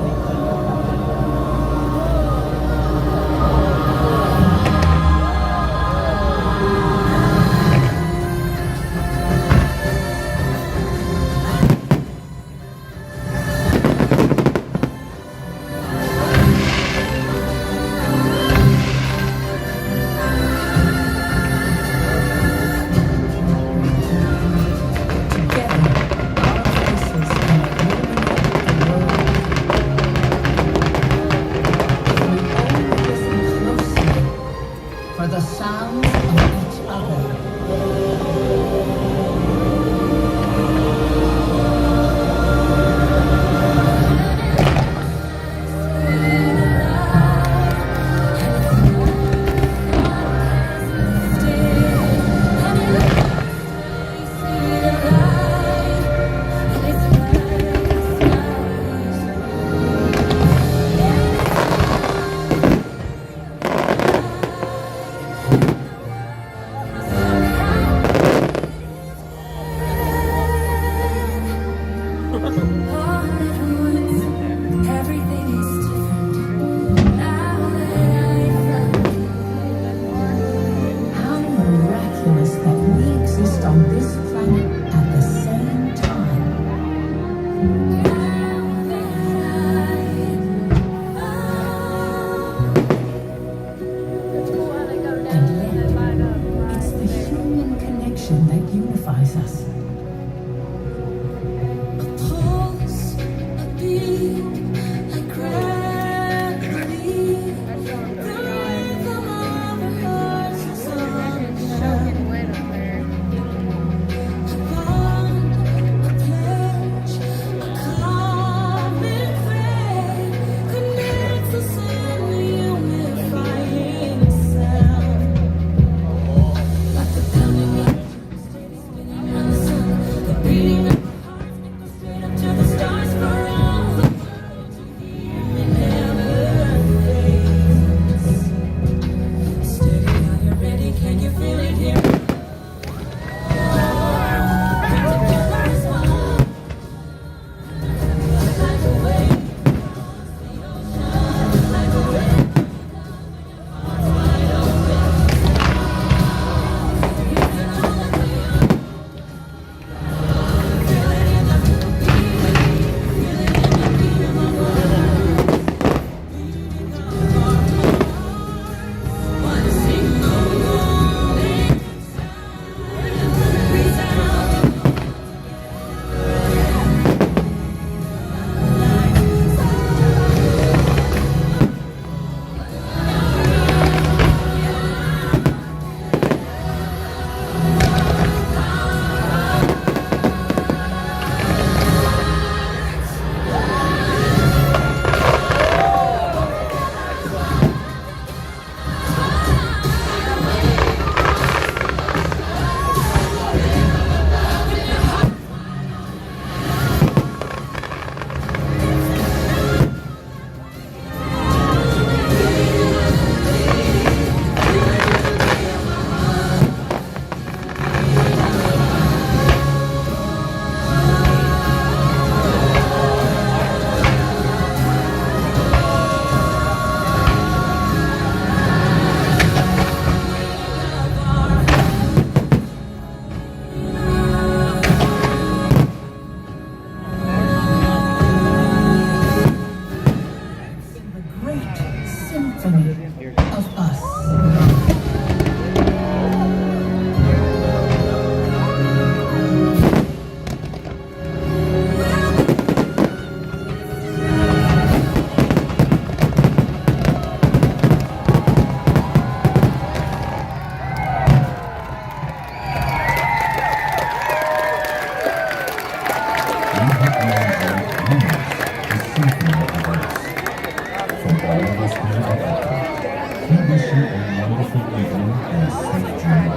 We wish you a wonderful evening and a safe journey.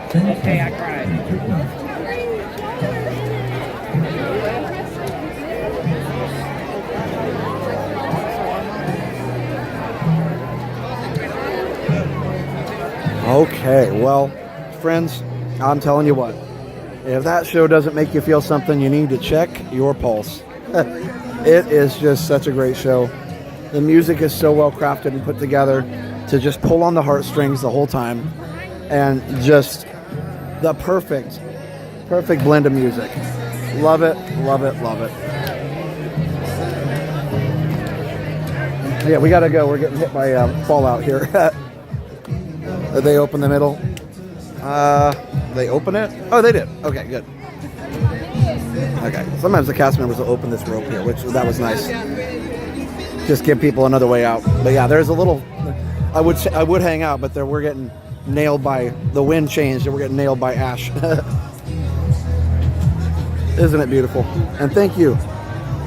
Thank you. Okay, I cried. And good night. Okay, well, friends, I'm telling you what. If that show doesn't make you feel something, you need to check your pulse. It is just such a great show. The music is so well crafted and put together to just pull on the heartstrings the whole time. And just the perfect blend of music. Love it, love it, love it. Yeah, we gotta go. We're getting hit by fallout here. Did they open the middle? They open it? Oh, they did. Okay, good. Okay. Sometimes the cast members will open this rope here, which that was nice. Just give people another way out. But yeah, there's a little. I would hang out, but we're getting nailed by the wind changed, and we're getting nailed by ash. Isn't it beautiful? And thank you,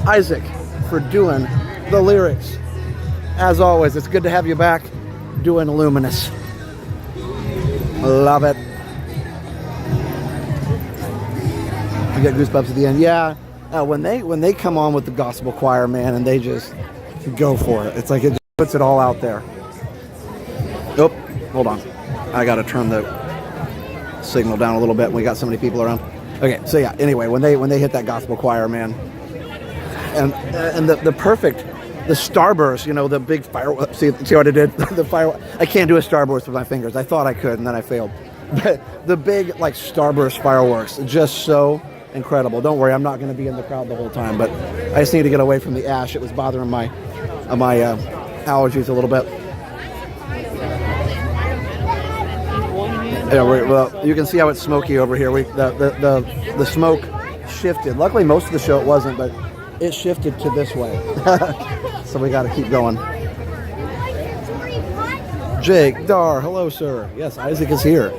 Isaac, for doing the lyrics. As always, it's good to have you back doing Luminous. Love it. You get goosebumps at the end. Yeah, when they come on with the gospel choir, man, and they just go for it. It's like it just puts it all out there. Oh, hold on. I got to turn the signal down a little bit. We got so many people around. Okay, so yeah. Anyway, when they hit that gospel choir, man, and the perfect. The starburst, you know, the big fireworks. See what I did? The fire. I can't do a starburst with my fingers. I thought I could, and then I failed. But the big, like, starburst fireworks, just so incredible. Don't worry, I'm not going to be in the crowd the whole time, but I just need to get away from the ash. It was bothering my allergies a little bit. Yeah, well, you can see how it's smoky over here. The smoke shifted. Luckily, most of the show it wasn't, but it shifted to this way. So we got to keep going. Jake, Dar, hello, sir. Yes, Isaac is here.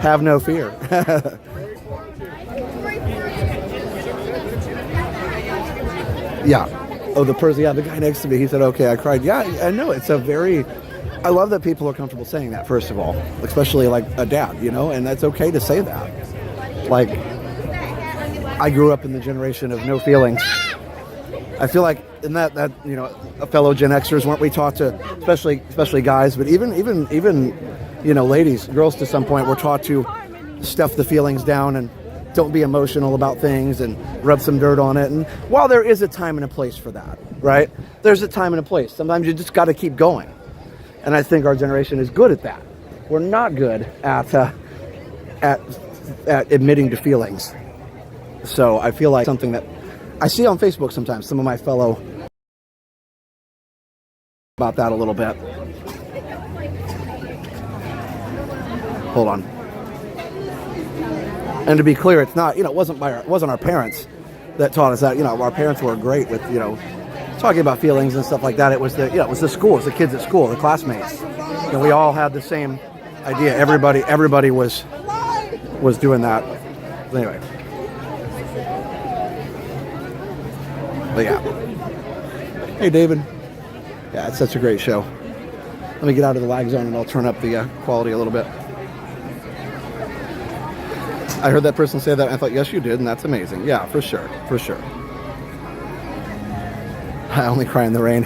Have no fear. Yeah. Oh, the person, yeah, the guy next to me, he said, okay, I cried. Yeah, I know. It's a very, I love that people are comfortable saying that, first of all, especially like a dad, you know, and that's okay to say that. Like, I grew up in the generation of no feelings. I feel like in that you know, fellow Gen Xers, weren't we taught to, especially guys, but even you know, ladies, girls to some point, were taught to stuff the feelings down and don't be emotional about things and rub some dirt on it. And while there is a time and a place for that, right? There's a time and a place. Sometimes you just got to keep going. And I think our generation is good at that. We're not good at admitting to feelings. So I feel like something that I see on Facebook sometimes, some of my fellow about that a little bit. Hold on. And to be clear, it's not, you know, it wasn't our parents that taught us that. You know, our parents were great with, you know, talking about feelings and stuff like that. It was the school, it was the kids at school, the classmates. And we all had the same idea. Everybody was doing that. Anyway. But yeah. Hey, David. Yeah, it's such a great show. Let me get out of the lag zone and I'll turn up the quality a little bit. I heard that person say that. I thought, yes, you did, and that's amazing. Yeah, for sure, for sure. I only cry in the rain.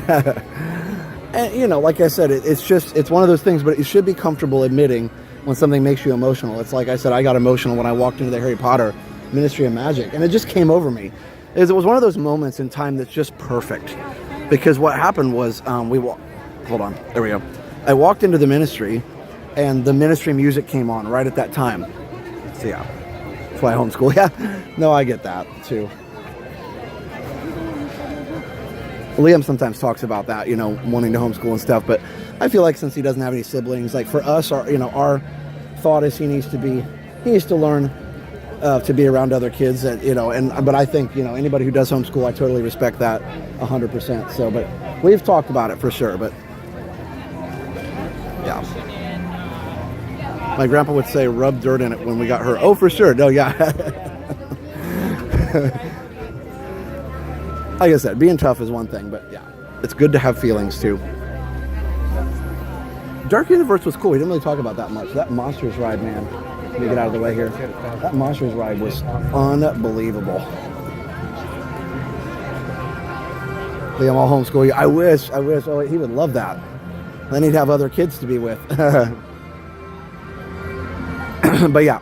And, you know, like I said, it's one of those things, but you should be comfortable admitting when something makes you emotional. It's like I said, I got emotional when I walked into the Harry Potter Ministry of Magic, and it just came over me. It was one of those moments in time that's just perfect. Because what happened was, hold on, there we go. I walked into the ministry, and the ministry music came on right at that time. So yeah, that's why I homeschool. Yeah, no, I get that too. Liam sometimes talks about that, you know, wanting to homeschool and stuff, but I feel like since he doesn't have any siblings, like for us, our thought is he needs to learn to be around other kids that, you know, but I think, you know, anybody who does homeschool, I totally respect that 100%. So, but we've talked about it for sure, but yeah. My grandpa would say, rub dirt in it when we got hurt. Oh, for sure. No, yeah. Like I said, being tough is one thing, but yeah, it's good to have feelings too. Dark Universe was cool. We didn't really talk about that much. That Monsters ride, man. Let me get out of the way here. That Monsters ride was unbelievable. Liam, I'll homeschool you. I wish. Oh, he would love that. Then he'd have other kids to be with. But yeah.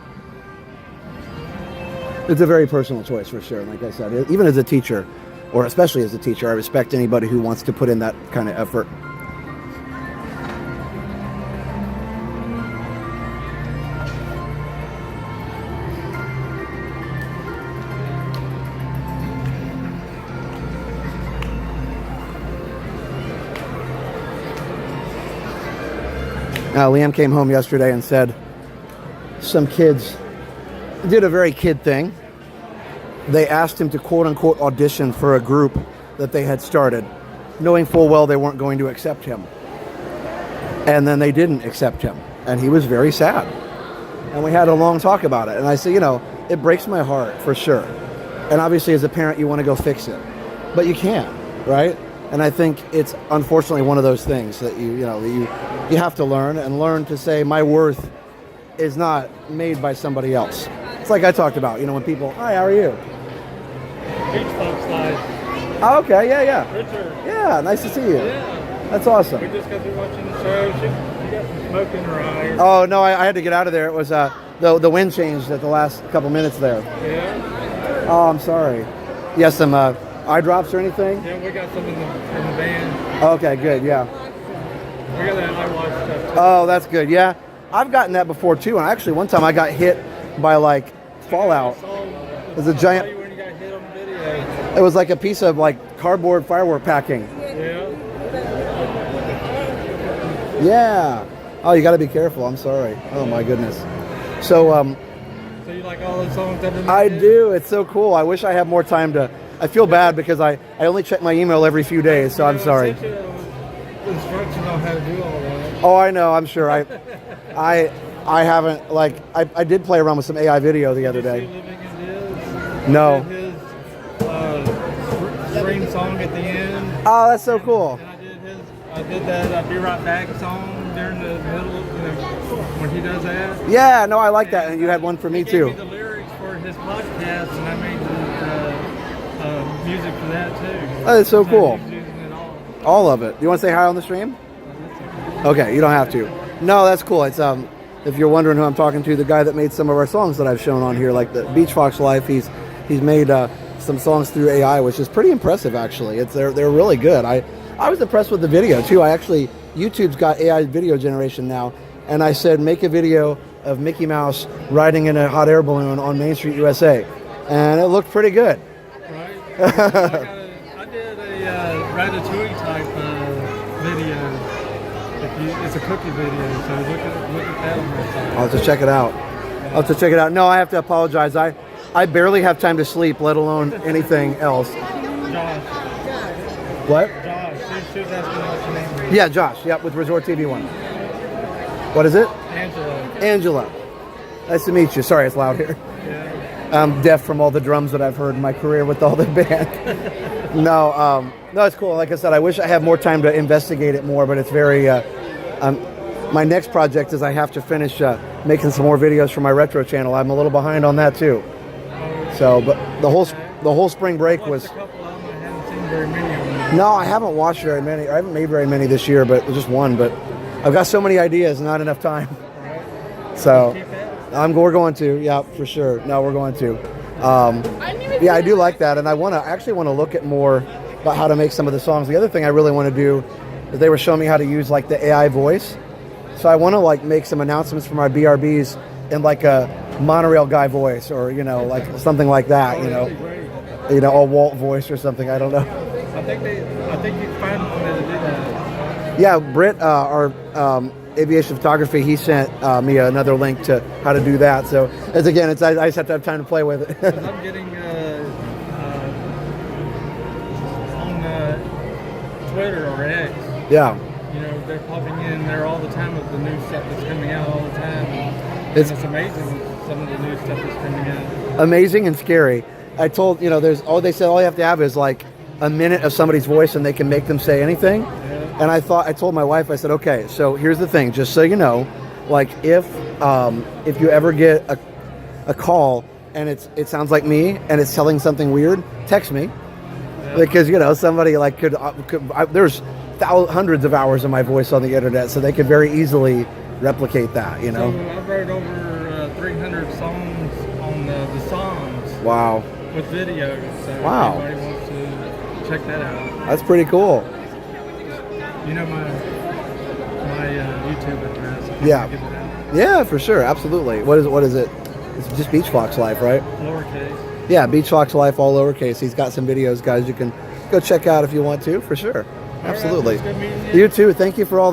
It's a very personal choice for sure. Like I said, even as a teacher, or especially as a teacher, I respect anybody who wants to put in that kind of effort. Liam came home yesterday and said some kids did a very kid thing. They asked him to quote-unquote audition for a group that they had started, knowing full well they weren't going to accept him. And then they didn't accept him, and he was very sad. And we had a long talk about it. And I said, you know, it breaks my heart for sure. And obviously as a parent, you want to go fix it. But you can't, right? And I think it's unfortunately one of those things that you have to learn to say my worth is not made by somebody else. It's like I talked about, when people, hi, how are you? Beach folks live. Oh, okay, yeah. Richard. Yeah, nice to see you. Yeah. That's awesome. We just got through watching the show. You got some smoke in her eye. Oh, no, I had to get out of there. It was, the wind changed at the last couple minutes there. Yeah. Oh, I'm sorry. You have some eye drops or anything? Yeah, we got some in the van. Okay, good, yeah. We got that eye wash stuff. Oh, that's good, yeah. I've gotten that before too, and actually one time I got hit by like fallout. It was a giant. When you got hit on video. It was like a piece of like cardboard firework packing. Yeah. Yeah. Oh, you got to be careful. I'm sorry. Oh my goodness. So So you like all those songs that are I do. It's so cool. I wish I had more time to. I feel bad because I only check my email every few days, so I'm sorry. Instructions on how to do all that. Oh, I know. I'm sure. I haven't I did play around with some AI video the other day. No. His stream song at the end. Oh, that's so cool. And I did that I'll Be Right Back song during the middle, when he does that. Yeah, no, I like that, and you had one for me He too. gave me the lyrics for his podcast, and I made the music for that too. Oh, that's so cool. He's using it All of it. Do you want to say hi on the stream? Okay, you don't have to. No, that's cool. It's if you're wondering who I'm talking to, the guy that made some of our songs that I've shown on here, like the Beach Fox Life. He's made some songs through AI, which is pretty impressive actually. They're really good. I was impressed with the video too. YouTube's got AI video generation now, and I said make a video of Mickey Mouse riding in a hot air balloon on Main Street, USA, and it looked pretty good. Right. I did a Ratatouille type video. It's a cookie video, so look at that on my side. I'll have to check it out. No, I have to apologize. I barely have time to sleep, let alone anything else. Josh. What? Josh. She was asking what's your name. Yeah, Josh. Yep, with Resort TV 1. What is it? Angela. Nice to meet you. Sorry, it's loud here. Yeah. I'm deaf from all the drums that I've heard in my career with all the band. No, it's cool. Like I said, I wish I had more time to investigate it more, but it's very. My next project is I have to finish making some more videos for my retro channel. I'm a little behind on that too. So, but the whole spring break was. No, I haven't watched very many. I haven't made very many this year, but just one. But I've got so many ideas, not enough time. So, we're going to. Yeah, for sure. No, we're going to. Yeah, I do like that, and I actually want to look at more about how to make some of the songs. The other thing I really want to do is they were showing me how to use like the AI voice. So I want to like make some announcements for my BRBs in like a monorail guy voice, or like something like that. A Walt voice or something. I don't know. I think you can find somebody to do that. Yeah, Britt, our aviation photography, he sent me another link to how to do that. So I just have to have time to play with it. I'm getting on Twitter or X. Yeah. They're popping in there all the time with the new stuff that's coming out all the time. It's amazing some of the new stuff that's coming out. Amazing and scary. I told, they said all you have to have is like a minute of somebody's voice and they can make them say anything. Yeah. And I told my wife, I said, okay, so here's the thing, just so you know, like if you ever get a call and it sounds like me and it's telling something weird, text me. Because, you know, somebody like there's hundreds of hours of my voice on the internet, so they could very easily replicate that, you know. So I wrote over 300 songs on the songs. Wow. With videos. So wow. If anybody wants to check that out. That's pretty cool. You know my YouTube address. Yeah. Yeah, for sure. Absolutely. What is it? It's just Beach Fox Life, right? Lowercase. Yeah, Beach Fox Life, all lowercase. He's got some videos, guys, you can go check out if you want to, for sure. Absolutely. Right, good meeting you. You too. Thank you for all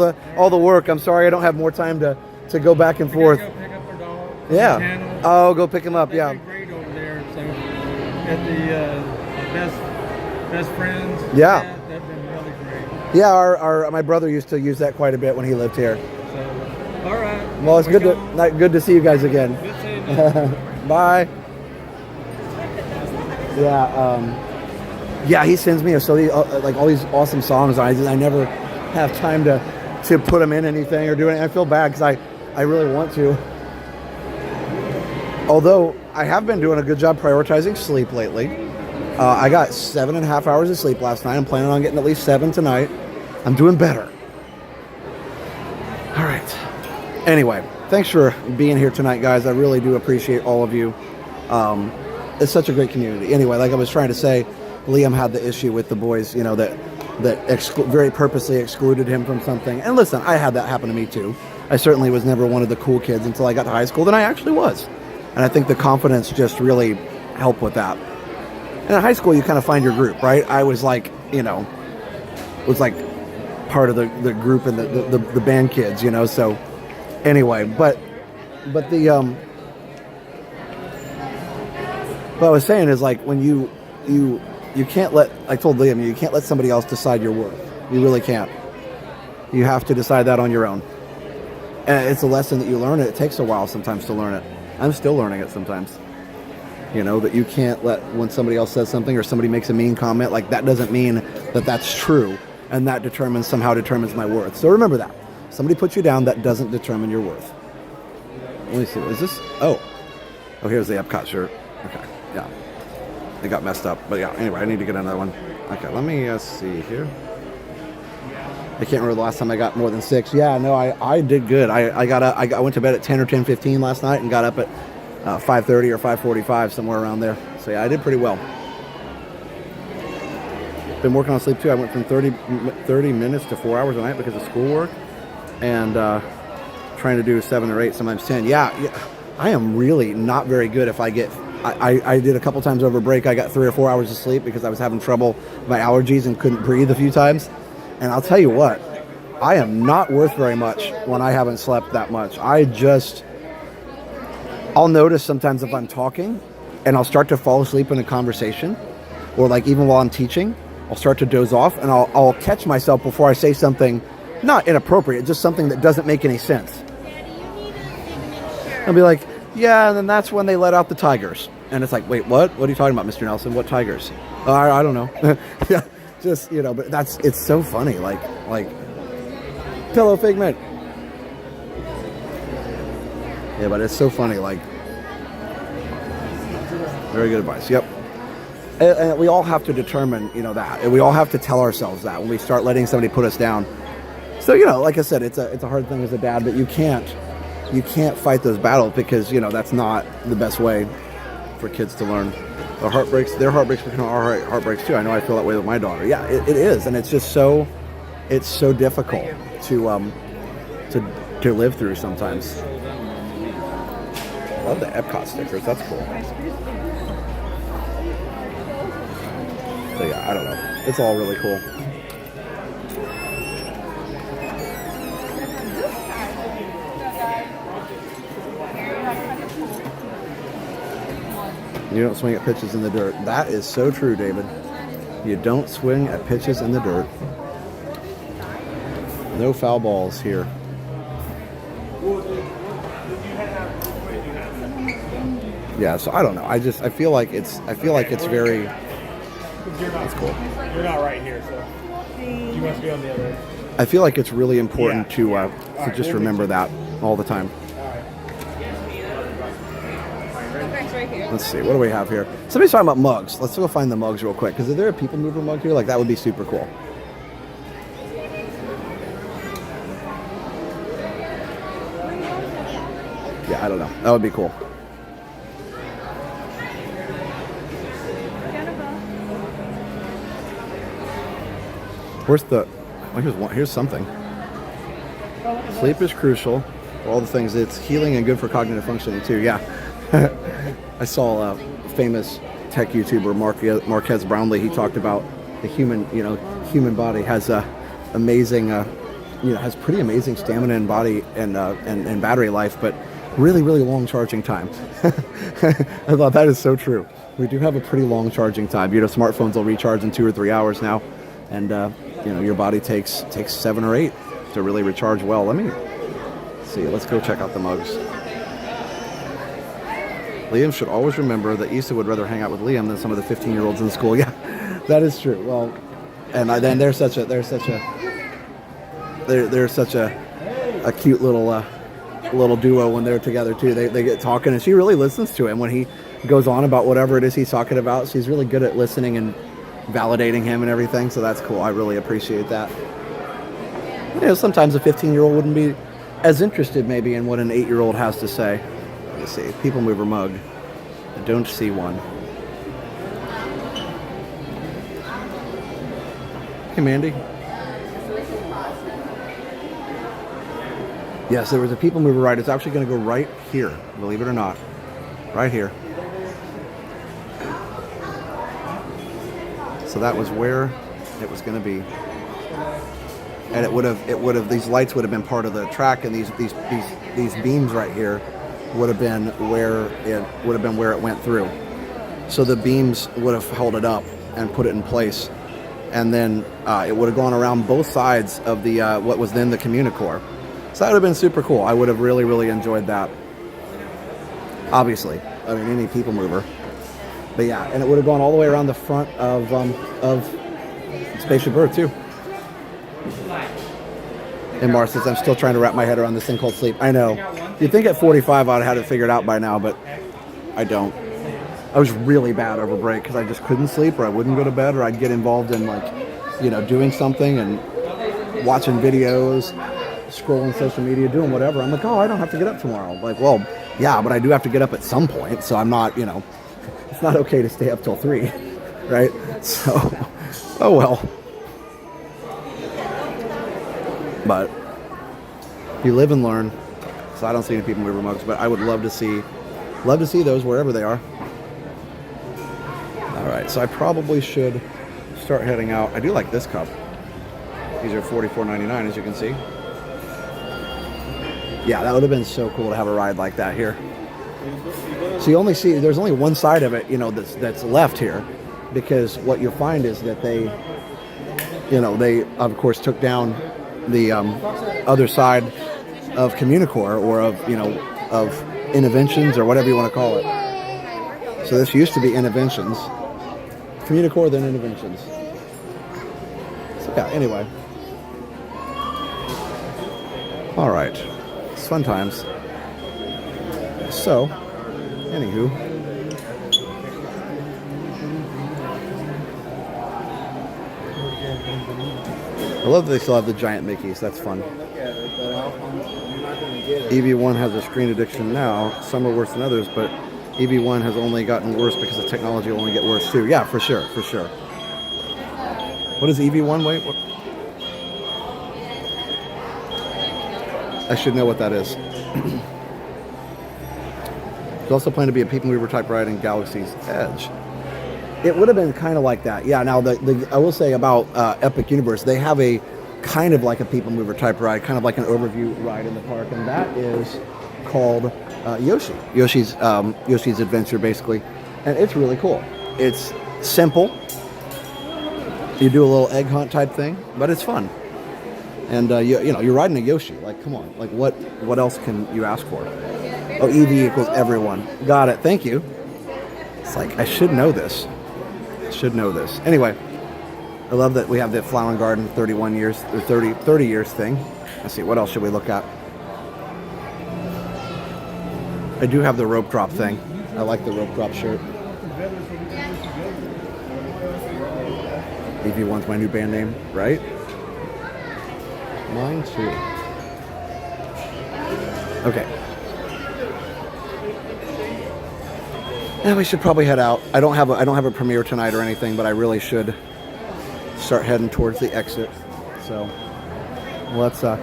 the work. I'm sorry I don't have more time to go back and forth. Go pick up our dog. Yeah. Oh, go pick him up. They've yeah. been great over there. So at the best friends. Yeah. They've been really great. Yeah. My brother used to use that quite a bit when he lived here. So, all right. Well, it's good to see you guys again. Good seeing you. Bye. Yeah. Yeah, he sends me like all these awesome songs. I never have time to put them in anything or do anything. I feel bad because I really want to. Although I have been doing a good job prioritizing sleep lately. I got 7.5 hours of sleep last night. I'm planning on getting at least 7 tonight. I'm doing better. All right. Anyway, thanks for being here tonight, guys. I really do appreciate all of you. It's such a great community. Anyway, like I was trying to say, Liam had the issue with the boys, you know, that very purposely excluded him from something. And listen, I had that happen to me too. I certainly was never one of the cool kids until I got to high school. Then I actually was. And I think the confidence just really helped with that. And in high school, you kind of find your group, right? I was like, you know, was like part of the group and the band kids, you know. So anyway, but the what I was saying is like when you can't I told Liam, you can't let somebody else decide your worth. You really can't. You have to decide that on your own. And it's a lesson that you learn. It takes a while sometimes to learn it. I'm still learning it sometimes. You know, that you can't let, when somebody else says something or somebody makes a mean comment, like that doesn't mean that that's true. And that somehow determines my worth. So remember that. Somebody puts you down, that doesn't determine your worth. Let me see. Is this? Oh, here's the Epcot shirt. Okay. Yeah. It got messed up. But yeah, anyway, I need to get another one. Okay, let me see here. I can't remember the last time I got more than 6. Yeah, no, I did good. I went to bed at 10 or 10:15 last night and got up at 5:30 or 5:45, somewhere around there. So yeah, I did pretty well. Been working on sleep too. I went from 30 minutes to 4 hours a night because of schoolwork, and trying to do 7 or 8, sometimes 10. Yeah, I am really not very good if I get. I did a couple times over break. I got 3 or 4 hours of sleep because I was having trouble with my allergies and couldn't breathe a few times. And I'll tell you what, I am not worth very much when I haven't slept that much. I'll notice sometimes if I'm talking and I'll start to fall asleep in a conversation, or like even while I'm teaching, I'll start to doze off and I'll catch myself before I say something not inappropriate, just something that doesn't make any sense. I'll be like, yeah, and then that's when they let out the tigers. And it's like, wait, what? What are you talking about, Mr. Nelson? What tigers? I don't know. Yeah, just, you know, but it's so funny. Like pillow figment. Yeah, but it's so funny. Like, very good advice. Yep. And we all have to determine, you know, that. And we all have to tell ourselves that when we start letting somebody put us down. So, you know, like I said, it's a hard thing as a dad, but you can't fight those battles because, you know, that's not the best way for kids to learn. Their heartbreaks become our heartbreaks too. I know I feel that way with my daughter. Yeah, it is, and it's just so difficult to live through sometimes. I love the Epcot stickers. That's cool. So yeah, I don't know. It's all really cool. You don't swing at pitches in the dirt. That is so true, David. You don't swing at pitches in the dirt. No foul balls here. Yeah, so I don't know. I feel like it's very. That's cool. You're not right here, so. You must be on the other. I feel like it's really important to just remember that all the time. Right here. Let's see, what do we have here? Somebody's talking about mugs. Let's go find the mugs real quick. Because is there a people mover mug here? Like, that would be super cool. Yeah, I don't know. That would be cool. Where's the... Oh, here's one. Here's something. Sleep is crucial. All the things. It's healing and good for cognitive functioning too. Yeah. I saw a famous tech YouTuber, Marquez Brownlee. He talked about the human body has amazing, has pretty amazing stamina and body and battery life, but really, really long charging time. I thought that is so true. We do have a pretty long charging time. Smartphones will recharge in 2 or 3 hours now, and your body takes 7 or 8 to really recharge well. Let me see. Let's go check out the mugs. Liam should always remember that Issa would rather hang out with Liam than some of the 15-year-olds in school. Yeah, that is true. Well, and then they're such a cute little duo when they're together too. They get talking, and she really listens to him when he goes on about whatever it is he's talking about. She's really good at listening and validating him and everything. So that's cool. I really appreciate that. Sometimes a 15-year-old wouldn't be as interested maybe in what an 8-year-old has to say. Let me see. People mover mug. I don't see one. Hey, Mandy. Yes, there was a people mover ride. It's actually going to go right here, believe it or not. Right here. So that was where it was going to be. And it would have these lights would have been part of the track, and these beams right here would have been where it went through. So the beams would have held it up and put it in place, and then it would have gone around both sides of the what was then the Communicore. So that would have been super cool. I would have really, really enjoyed that. Obviously, I mean, any people mover. But yeah, and it would have gone all the way around the front of Spaceship Earth too. And Mars says, I'm still trying to wrap my head around this thing called sleep. I know. You'd think at 45 I'd have it figured out by now, but I don't. I was really bad over break because I just couldn't sleep, or I wouldn't go to bed, or I'd get involved in doing something and watching videos, scrolling social media, doing whatever. I'm like, oh, I don't have to get up tomorrow. Like, well, yeah, but I do have to get up at some point, so I'm not, it's not okay to stay up till 3, right? So, oh well. But you live and learn. So I don't see any people mover mugs, but I would love to see those wherever they are. All right, so I probably should start heading out. I do like this cup. These are $44.99, as you can see. Yeah, that would have been so cool to have a ride like that here. So you only see, there's only one side of it, that's left here, because what you'll find is that they of course took down the other side of Communicore, or of Innovations, or whatever you want to call it. So this used to be Innovations, Communicore, then Innovations. So yeah, anyway. All right, it's fun times. So, anywho. I love that they still have the giant Mickeys. That's fun. EV1 has a screen addiction now. Some are worse than others, but EV1 has only gotten worse because the technology will only get worse too. Yeah, for sure, for sure. What is EV1? Wait, what? I should know what that is. There's also planned to be a people mover type ride in Galaxy's Edge. It would have been kind of like that. Yeah, now I will say about Epic Universe, they have a kind of like a people mover type ride, kind of like an overview ride in the park, and that is called Yoshi's Adventure, basically. And it's really cool. It's simple. You do a little egg hunt type thing, but it's fun. And you're riding a Yoshi. Like, come on. Like, what else can you ask for? Oh, EV equals everyone. Got it. Thank you. It's like, I should know this. Anyway, I love that we have the Flower and Garden 31 years, or 30 years thing. Let's see, what else should we look at? I do have the rope drop thing. I like the rope drop shirt. EV1's my new band name, right? Mine too. Okay. Yeah, we should probably head out. I don't have a premiere tonight or anything, but I really should start heading towards the exit. So let's How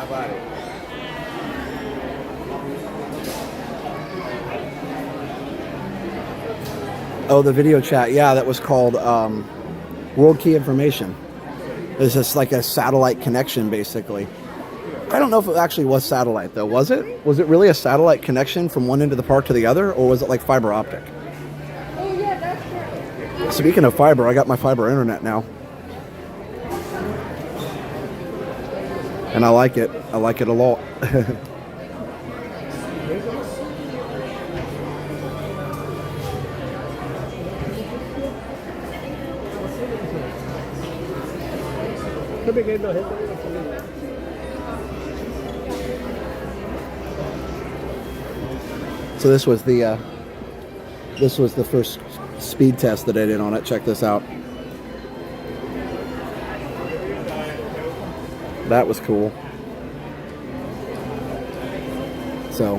about it? Oh, the video chat. Yeah, that was called World Key Information. It's just like a satellite connection, basically. I don't know if it actually was satellite, though. Was it? Was it really a satellite connection from one end of the park to the other, or was it like fiber optic? Oh, yeah, that's true. Speaking of fiber, I got my fiber internet now. And I like it. I like it a lot. So this was the first speed test that I did on it. Check this out. That was cool. So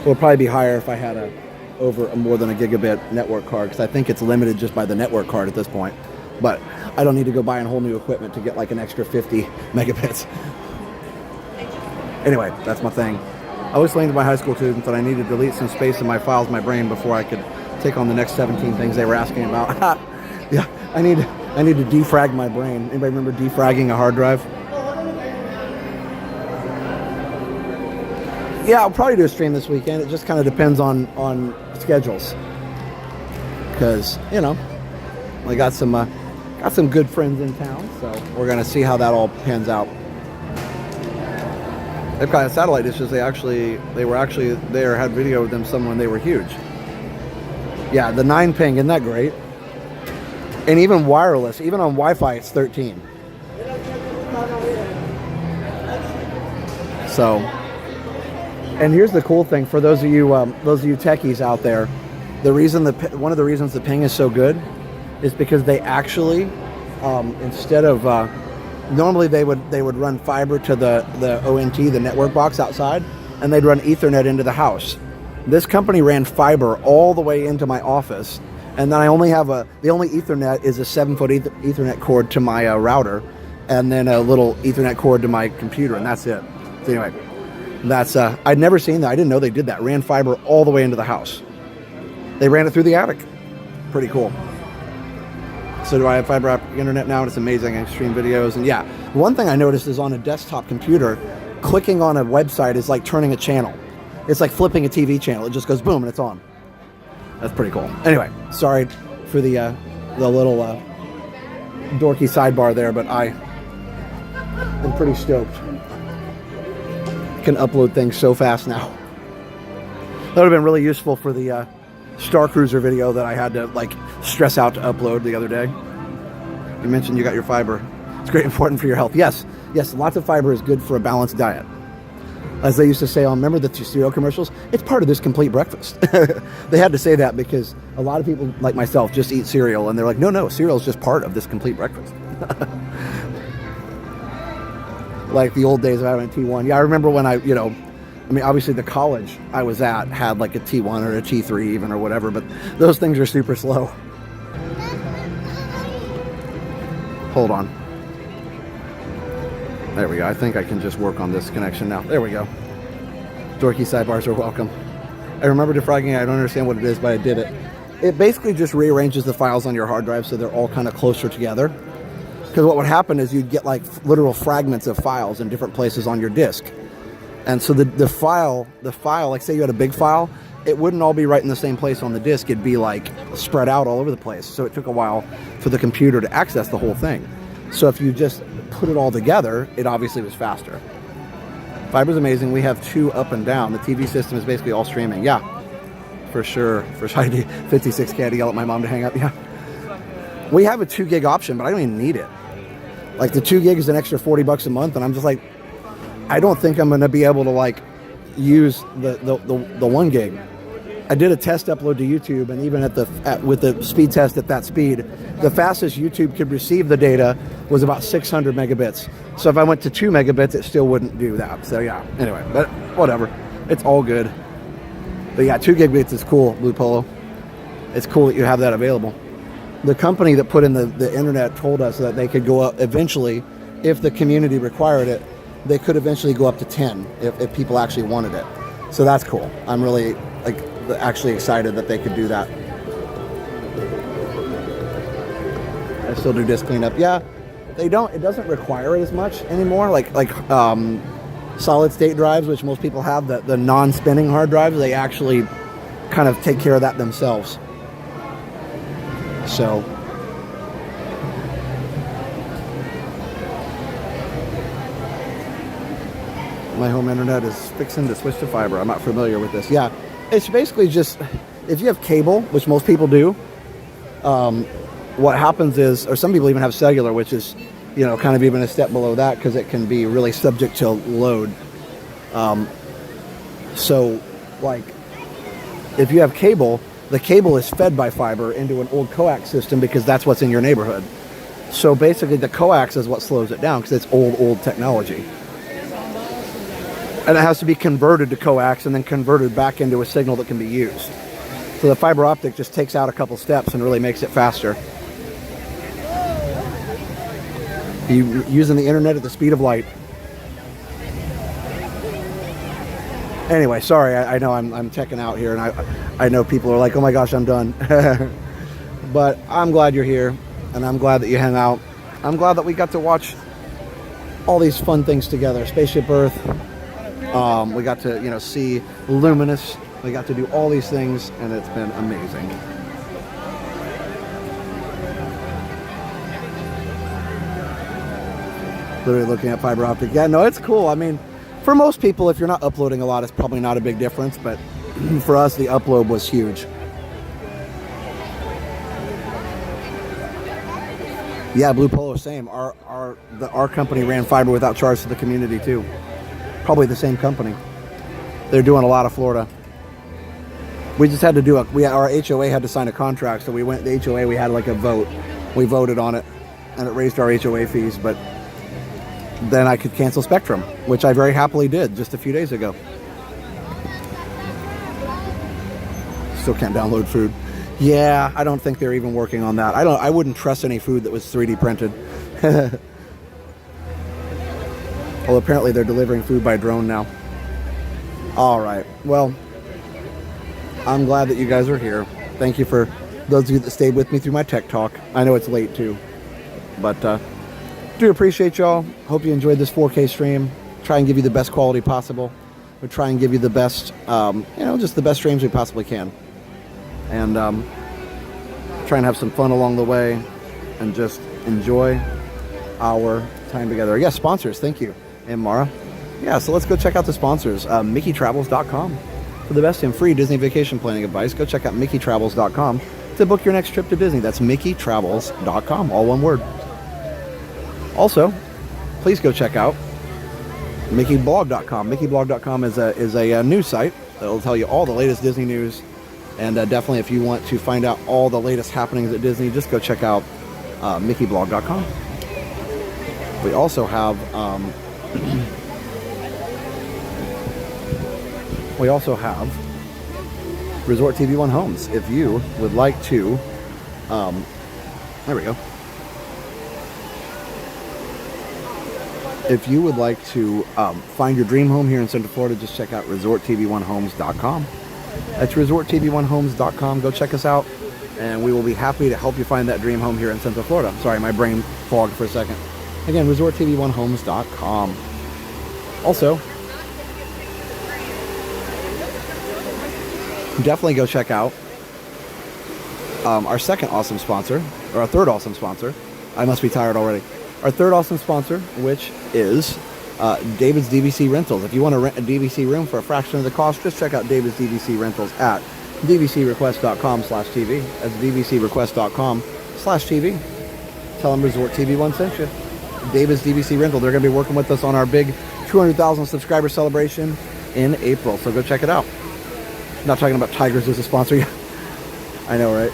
it would probably be higher if I had over more than a gigabit network card, because I think it's limited just by the network card at this point. But I don't need to go buy a whole new equipment to get like an extra 50 megabits. Anyway, that's my thing. I was saying to my high school students that I need to delete some space in my files in my brain before I could take on the next 17 things they were asking about. Yeah, I need to defrag my brain. Anybody remember defragging a hard drive? Yeah, I'll probably do a stream this weekend. It just kind of depends on schedules. Because, you know, I got some good friends in town, so we're going to see how that all pans out. They've got satellite dishes. They were actually there, had video of them some when they were huge. Yeah, the 9 ping, isn't that great? And even wireless, even on Wi-Fi, it's 13. So, and here's the cool thing for those of you techies out there. One of the reasons the ping is so good is because they actually, instead of normally they would run fiber to the ONT, the network box outside, and they'd run Ethernet into the house. This company ran fiber all the way into my office, and then I only have the only Ethernet is a 7-foot Ethernet cord to my router, and then a little Ethernet cord to my computer, and that's it. So anyway, that's I'd never seen that. I didn't know they did that. Ran fiber all the way into the house. They ran it through the attic. Pretty cool. So do I have fiber optic internet now, and it's amazing. I stream videos, and yeah, one thing I noticed is on a desktop computer, clicking on a website is like turning a channel. It's like flipping a TV channel. It just goes boom and it's on. That's pretty cool. Anyway, sorry for the little dorky sidebar there, but I am pretty stoked. I can upload things so fast now. That would have been really useful for the Star Cruiser video that I had to like stress out to upload the other day. You mentioned you got your fiber. It's great, important for your health. Yes, lots of fiber is good for a balanced diet. As they used to say on, remember the cereal commercials? It's part of this complete breakfast. They had to say that because a lot of people like myself just eat cereal, and they're like, no, cereal is just part of this complete breakfast. Like the old days of having a T1. Yeah, I remember when obviously the college I was at had like a T1 or a T3 even or whatever, but those things are super slow. Hold on. There we go. I think I can just work on this connection now. There we go. Dorky sidebars are welcome. I remember defragging. I don't understand what it is, but I did it. It basically just rearranges the files on your hard drive so they're all kind of closer together. Because what would happen is you'd get like literal fragments of files in different places on your disk. And so the file, like say you had a big file, it wouldn't all be right in the same place on the disk. It'd be like spread out all over the place. So it took a while for the computer to access the whole thing. So if you just put it all together, it obviously was faster. Fiber's amazing. We have 2 up and down. The TV system is basically all streaming. Yeah. For sure. For sure. 56K, I had to yell at my mom to hang up. Yeah. We have a 2 gig option, but I don't even need it. Like the 2 gig is an extra $40 a month, and I'm just like, I don't think I'm going to be able to like use the 1 gig. I did a test upload to YouTube, and even with the speed test at that speed, the fastest YouTube could receive the data was about 600 megabits. So if I went to 2 megabits, it still wouldn't do that. So yeah, anyway, but whatever. It's all good. But yeah, 2 gigabits is cool, Blue Polo. It's cool that you have that available. The company that put in the internet told us that they could go up eventually, if the community required it, they could eventually go up to 10 if people actually wanted it. So that's cool. I'm really actually excited that they could do that. I still do disk cleanup. Yeah, it doesn't require it as much anymore. Like solid state drives, which most people have, the non-spinning hard drives, they actually kind of take care of that themselves. So my home internet is fixing to switch to fiber. I'm not familiar with this. Yeah, it's basically just, if you have cable, which most people do, what happens is, or some people even have cellular, which is, kind of even a step below that because it can be really subject to load. So, like, if you have cable, the cable is fed by fiber into an old coax system because that's what's in your neighborhood. So basically the coax is what slows it down because it's old technology. And it has to be converted to coax and then converted back into a signal that can be used. So the fiber optic just takes out a couple steps and really makes it faster. You're using the internet at the speed of light. Anyway, sorry, I know I'm checking out here, and I know people are like, oh my gosh, I'm done. But I'm glad you're here, and I'm glad that you hang out. I'm glad that we got to watch all these fun things together. Spaceship Earth. We got to, see Luminous. We got to do all these things, and it's been amazing. Literally looking at fiber optic. Yeah, no, it's cool. I mean, for most people, if you're not uploading a lot, it's probably not a big difference, but for us, the upload was huge. Yeah, Blue Polo, same. Our company ran fiber without charge to the community too. Probably the same company. They're doing a lot of Florida. We just had to do our HOA had to sign a contract, so we went to the HOA, we had like a vote. We voted on it, and it raised our HOA fees, but then I could cancel Spectrum, which I very happily did just a few days ago. Still can't download food. Yeah, I don't think they're even working on that. I wouldn't trust any food that was 3D printed. Well, apparently they're delivering food by drone now. All right. Well, I'm glad that you guys are here. Thank you for those of you that stayed with me through my tech talk. I know it's late too, but do appreciate y'all. Hope you enjoyed this 4K stream. Try and give you the best quality possible. We try and give you the best, just the best streams we possibly can. And try and have some fun along the way and just enjoy our time together. Yes, sponsors. Thank you. And Mara. Yeah, so let's go check out the sponsors. MickeyTravels.com. For the best in free Disney vacation planning advice, go check out MickeyTravels.com to book your next trip to Disney. That's MickeyTravels.com, all one word. Also, please go check out MickeyBlog.com. MickeyBlog.com is a news site that will tell you all the latest Disney news. And definitely, if you want to find out all the latest happenings at Disney, just go check out MickeyBlog.com. We also have Resort TV One Homes. If you would like to, there we go. If you would like to find your dream home here in Central Florida, just check out ResortTV1Homes.com. That's ResortTV1Homes.com. Go check us out, and we will be happy to help you find that dream home here in Central Florida. Sorry, my brain fogged for a second. Again, ResortTV1Homes.com. Also, definitely go check out our second awesome sponsor, or our third awesome sponsor. I must be tired already. Our third awesome sponsor, which is David's DVC Rentals. If you want to rent a DVC room for a fraction of the cost, just check out David's DVC Rentals at dvcrequest.com/TV. That's dvcrequest.com/TV. Tell them Resort TV 1 sent you. David's DVC Rental. They're going to be working with us on our big 200,000 subscriber celebration in April. So go check it out. Not talking about Tigers as a sponsor yet. I know, right?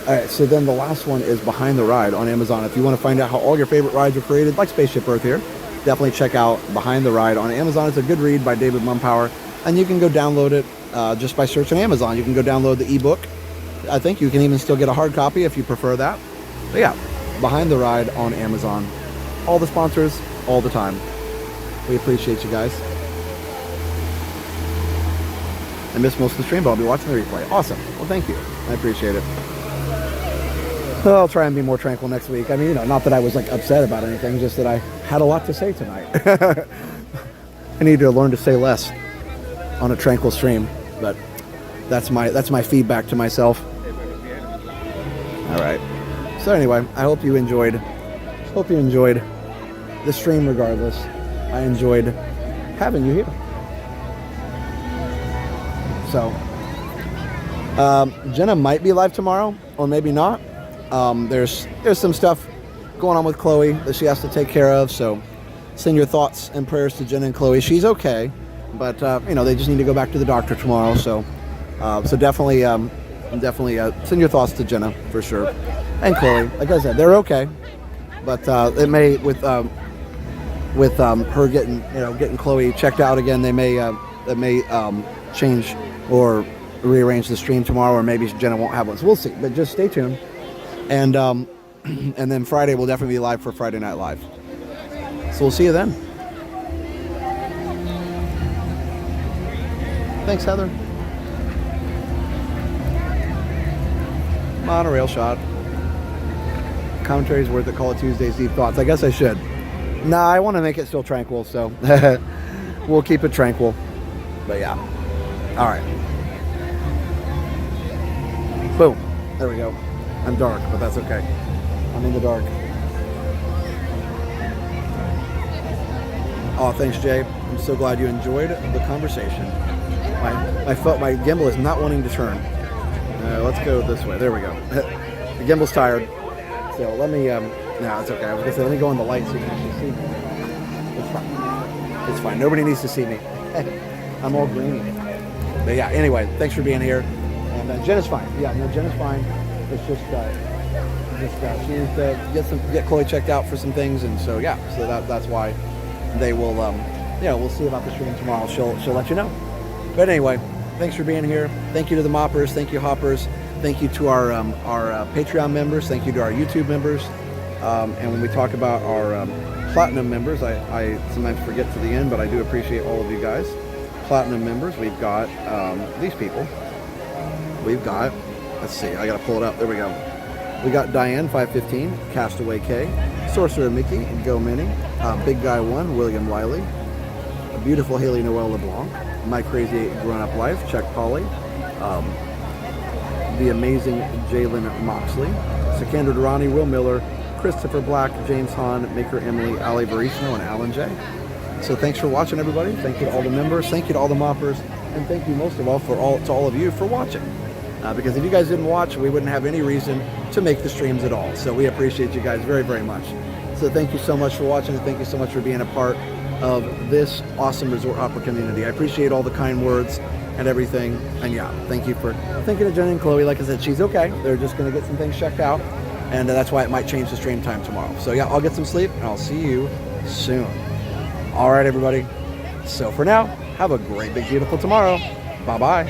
All right, so then the last one is Behind the Ride on Amazon. If you want to find out how all your favorite rides were created, like Spaceship Earth here, definitely check out Behind the Ride on Amazon. It's a good read by David Mumpower, and you can go download it just by searching Amazon. You can go download the ebook. I think you can even still get a hard copy if you prefer that. But yeah, Behind the Ride on Amazon. All the sponsors, all the time. We appreciate you guys. I missed most of the stream, but I'll be watching the replay. Awesome. Well, thank you. I appreciate it. I'll try and be more tranquil next week. I mean, you know, not that I was like upset about anything, just that I had a lot to say tonight. I need to learn to say less on a tranquil stream, but that's my feedback to myself. All right. So anyway, I hope you enjoyed the stream regardless. I enjoyed having you here. So, Jenna might be live tomorrow, or maybe not. There's some stuff going on with Chloe that she has to take care of. So, send your thoughts and prayers to Jenna and Chloe. She's okay, but you know, they just need to go back to the doctor tomorrow. So, definitely send your thoughts to Jenna for sure, and Chloe. Like I said, they're okay, but it may with her getting Chloe checked out again. It may change or rearrange the stream tomorrow, or maybe Jenna won't have one. So we'll see. But just stay tuned. And and then Friday we'll definitely be live for Friday Night Live. So we'll see you then. Thanks, Heather. Monorail shot. Commentary's worth it. Call it Tuesday's Deep Thoughts. I guess I should. Nah, I want to make it still tranquil, so we'll keep it tranquil. But yeah. All right. Boom. There we go. I'm dark, but that's okay. I'm in the dark. Oh, thanks, Jay. I'm so glad you enjoyed the conversation. My gimbal is not wanting to turn. Let's go this way. There we go. The gimbal's tired. So let me, no, it's okay. I was going to say, let me go on the light so you can actually see me. It's fine. It's fine. Nobody needs to see me. I'm all green. But yeah, anyway, thanks for being here. And Jenna's fine. Yeah, no, Jenna's fine. It's just she needs to get Chloe checked out for some things, and so yeah, so that's why they will. We'll see about the stream tomorrow. She'll let you know. But anyway, thanks for being here. Thank you to the Moppers. Thank you, Hoppers. Thank you to our Patreon members. Thank you to our YouTube members. And when we talk about our Platinum members, I sometimes forget to the end, but I do appreciate all of you guys. Platinum members, we've got these people. We've got, let's see, I gotta pull it up. There we go. We got Diane 515, Castaway K, Sorcerer Mickey, Go Mini, Big Guy 1, William Wiley, a beautiful Haley Noel LeBlanc, My Crazy Grown Up Life, Chuck Polly, the amazing Jalen Moxley, Sikander Durrani, Will Miller, Christopher Black, James Hahn, Maker Emily, Ali Barissimo, and Alan J. So thanks for watching, everybody. Thank you to all the members. Thank you to all the Moppers. And thank you most of all to all of you for watching. Because if you guys didn't watch, we wouldn't have any reason to make the streams at all. So we appreciate you guys very, very much. So thank you so much for watching, and thank you so much for being a part of this awesome resort opera community. I appreciate all the kind words and everything. And yeah, thank you for thinking of Jenna and Chloe. Like I said, she's okay. They're just going to get some things checked out. And that's why it might change the stream time tomorrow. So yeah, I'll get some sleep, and I'll see you soon. All right, everybody. So for now, have a great, big, beautiful tomorrow. Bye-bye.